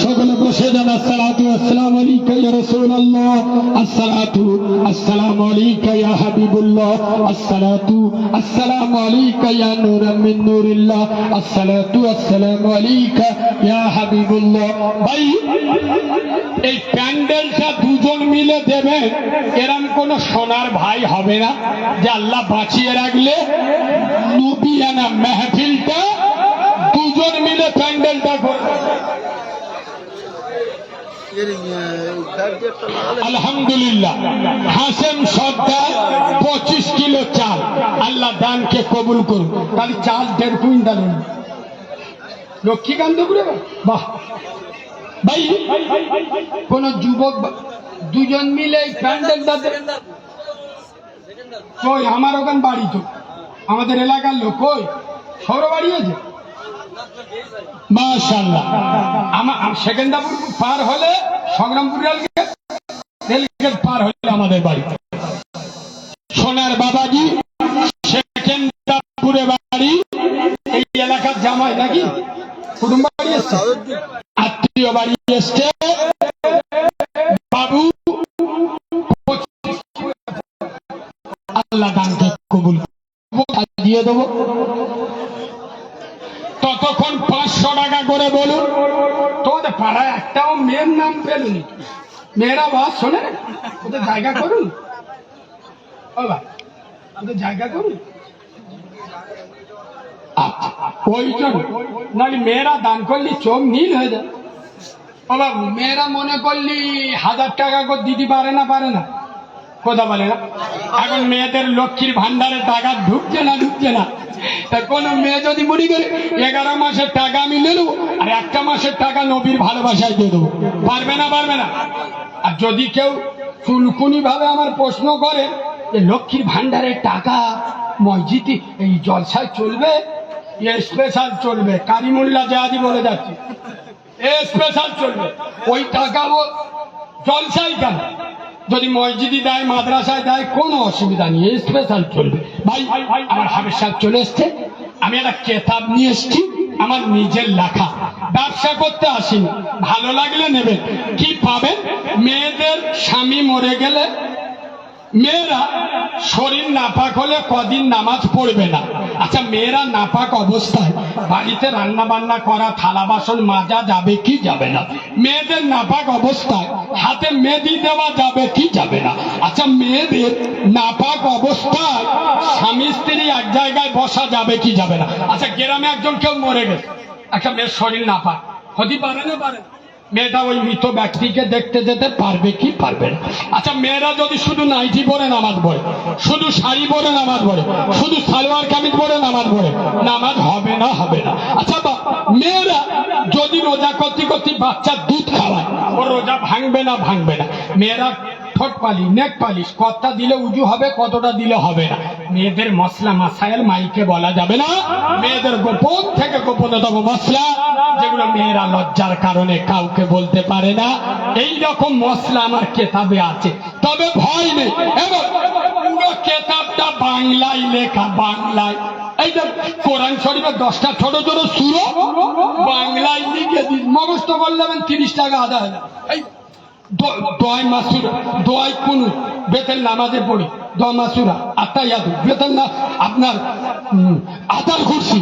সকলে বসে যান। আসসালাতু আসসালামু আলাইকা ইয়া রাসূলুল্লাহ, আসসালাতু আসসালামু আলাইকা ইয়া হাবিবুল্লাহ, আসসালাতু আসসালামু আলাইকা ইয়া নূরাম মিন নূরিল্লাহ, আসসালাতু আসসালামু আলাইকা ইয়া হাবিবুল্লাহ। ভাই এই প্যান্ডেলটা দুজন মিলে দেবেন, এরকম কোন সোনার ভাই হবে না যে আল্লাহ বাঁচিয়ে রাখলে নবিয়ানা মেহফিলটা দুজন মিলে প্যান্ডেলটা করবে। আলহামদুলিল্লাহ হাসেম সর্দার 25 কিলো চাল, আল্লাহ দানকে কবুল করুন। তাহলে চাল 1.5 কুইন্টাল লক্ষ্মীকান্ত করে বাহ। ভাই কোন যুবক দুজন মিলে এই প্যান্ডেলটা কই, আমার ওখান বাড়ি তো আমাদের এলাকার লোক কই সৌর বাড়ি আছে মাশাআল্লাহ। আমার সেকেন্দাপুর পার হলে সংগ্রামপুর রেলগেট পার হলে আমাদের বাড়ি। সোনার বাবাজি সেকেন্দাপুরে বাড়ি, এই এলাকার জামাই নাকি কুটুম্ব বাড়ি এসছে, আত্মীয় বাড়ি এসছে। বাবু আল্লাহ দানকে কবুল দিয়ে দেবো। ততক্ষণ 500 টাকা করে বলুন। তোমাদের পাড়ায় একটাও মেয়ের নাম পেলুনি, মেয়েরা বাস শোনে, ওদের জায়গা করুন। ও ভাই ওদের জায়গা করুন। ওই জন্য নাহলে মেয়েরা দান করলি চোখ নীল হয়ে যায়। ও বাবু মেয়েরা মনে করলি 1000 টাকা করে দিতে পারে না কথা বলে না। এখন মেয়েদের লক্ষ্মীর ভান্ডারে টাকা ঢুকছে না। তা কোন মেয়ে যদি মনে করে 11 মাসের টাকা আমি নিয়ে নেবো আর 1টা মাসের টাকা নবীর ভালোবাসায় দিয়ে দেবো, পারবে না? আর যদি কেউ চুলকুনি ভাবে আমার প্রশ্ন করে যে লক্ষ্মীর ভান্ডারের টাকা মসজিদে এই জলসায় চলবে, স্পেশাল চলবে, কারিমুল্লাহ জাহাজি বলে যাচ্ছে স্পেশাল চলবে, ওই টাকা ও জলসায় কেন, যদি মসজিদে দেয় মাদ্রাসায় দেয় কোনো অসুবিধা নেই, স্পেশাল চলবে। ভাই আমার হাফেজ সাহেব চলে এসছে, আমি একটা কেতাব নিয়ে এসছি আমার নিজের লেখা, ব্যবসা করতে আসিনি, ভালো লাগলে নেবেন। কি পাবেন? মেয়েদের স্বামী মরে গেলে মেয়েরা শরীর নাপাক হলে কদিন নামাজ পড়বে না। আচ্ছা মেয়েরা নাপাক অবস্থায় বাড়িতে রান্না বান্না করা, থালা বাসন মাজা যাবে কি যাবে না? মেয়েদের নাপাক অবস্থায় হাতে মেহেদি দেওয়া যাবে কি যাবে না? আচ্ছা মেয়েদের নাপাক অবস্থায় স্বামী স্ত্রী এক জায়গায় বসা যাবে কি যাবে না? আচ্ছা গ্রামে একজন কেউ মরে গেছে, একটা মেয়ের শরীর নাপাক, হতে পারে না? মেয়েটা ওই মৃত ব্যক্তিকে দেখতে যেতে পারবে কি পারবে না? আচ্ছা মেয়েরা যদি শুধু নাইটি পরে নামাজ পড়ে, শুধু শাড়ি পরে নামাজ পড়ে, শুধু সালোয়ার কামিজ পরে নামাজ পড়ে, নামাজ হবে না? আচ্ছা মেয়েরা যদি রোজা করতে বাচ্চার দুধ খাওয়ায়, ও রোজা ভাঙবে না? মেয়েরা ঠোঁট পালিশ, নেক পালিশ কতটা দিলে উজু হবে, কতটা দিলে হবে না? মেয়েদের মশলা মাসাইল মাইকে বলা যাবে না। মেয়েদের গোপন থেকে গোপনতম মশলা, যেগুলো মেয়েরা লজ্জার কারণে কাউকে বলতে পারে না, এই রকম মশলা আমার কেতাবে আছে। তবে ভয় নেই, এবং পুরো কেতাবটা বাংলায় লেখা, বাংলায়। এইটা কোরআন শরীফের 10টা ছোট ছোট সূরা বাংলায় লিখে দিন, মুখস্থ করলে 30 টাকা আদায় হয়। এই দোয়াই মাসুরা, দোয়াই কুনুত বেতের নামাজে পড়ি, দোয়া মাসুরা, আত্তাহিয়াতু বেতের না, আপনার আতার কুরসি,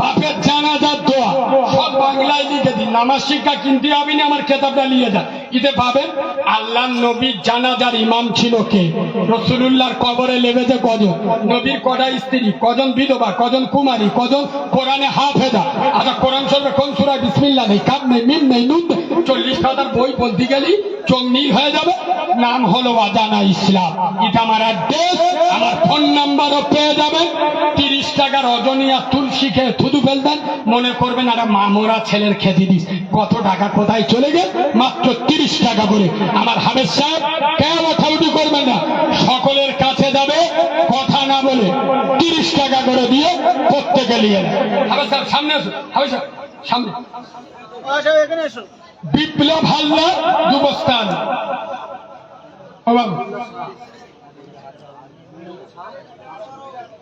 বাপের জানাজার দোয়া সব বাংলায় লিখে দিন। নামাজ শিক্ষা কিনতে হবে না, আমার কেতাবটা নিয়ে যান। ইতে পাবেন আল্লাহ নবীর জানাজার ইমাম ছিল কে, রাসূলুল্লাহর কবরে লেগেছে কজন, নবীর কটা স্ত্রী, কজন বিধবা, কজন কুমারী, কজন কোরআনে হাফেজা। আচ্ছা কোরআন শরীফে কোন সূরায় বিসমিল্লাহ নেই, কাফ নেই, মিম নেই, নুন নেই, 40 পাতার বই বলতে গেলি চোখ নীল হয়ে যাবে। নাম হলো অজানা ইসলাম। এটা আমার অ্যাড্রেস, আমার ফোন নাম্বারও পেয়ে যাবেন। 30 টাকা রজনী আর তুলসী খেয়ে থুতু ফেলবেন, মনে করবেন একটা মামরা ছেলের খেতে দিস। কত টাকা কোথায় চলে গেল? মাত্র 30 টাকা করে। আমার হাবেজ সাহেব কেউ ওঠাউঠি করবেন না, সকলের কাছে যাবে, কথা না বলে 30 টাকা করে দিয়ে প্রত্যেকে নিয়ে নেয়। হাবেজ সাহেব সামনে আসুন, হাবেজ সাহেব সামনে। এখানে এসো। বিপ্লব হালদার, যুবস্থান। ও বাবু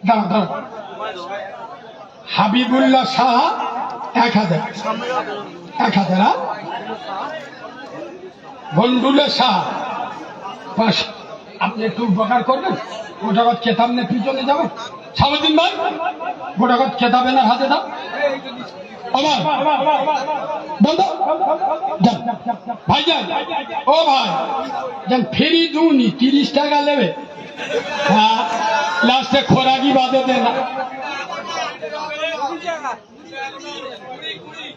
দাঁড়ান দাঁড়ান। হাবিবুল্লাহ শাহ 1000, 1000। গন্ডুল্লাহ শাহ 500। আপনি একটু উপকার করবেন, গোটাগত কেতাব নিয়ে পিছনে যাবেন। সামুদ্দিন ভাই, গোটাগত কেতাব এনার হাতে দাও। আমার বন্ধ যান ভাই, যান। ও ভাই যান, ফেরি দুনি 30 টাকা নেবে। হ্যাঁ, লাস্টে খোরাকি বাদে দে না।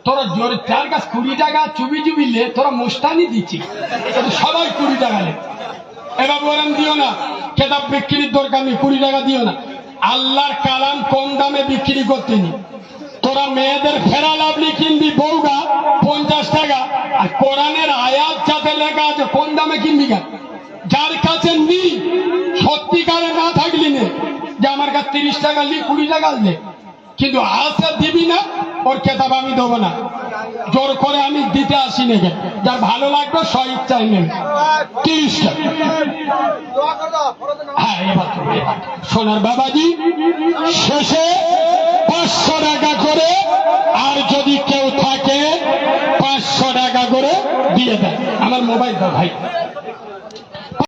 তোরা জোর চার গাছ 20 টাকা চুবি চুবি লে, তোরা মোস্তানি দিচ্ছি, সবাই 20 টাকা লে। এবার বলেন দিও না, কেতাব বিক্রির দরকার নেই, 20 টাকা দিও না। আল্লাহর কালাম কম দামে বিক্রি করতে নি। তোরা মেয়েদের ফেরা লাভলি কিনবি বউগা 50 টাকা, আর কোরআনের আয়াত যাতে লেখা আছে কোন দামে কিনবি কেন? যার কাছে নি, সত্যিকারে না থাকলি নে, যে আমার কাছে 30 টাকা লি 20 টাকা দে, কিন্তু আসে দিবি না, ওর কেতাব আমি দেবো না। জোর করে আমি দিতে আসি নাকি, যার ভালো লাগবে স্ব ইচ্ছায় নেবে 30 টাকা। হ্যাঁ, এবার সোনার বাবাজি শেষে 500 টাকা করে, আর যদি কেউ থাকে 500 টাকা করে দিয়ে দেয়। আমার মোবাইল দাও ভাই।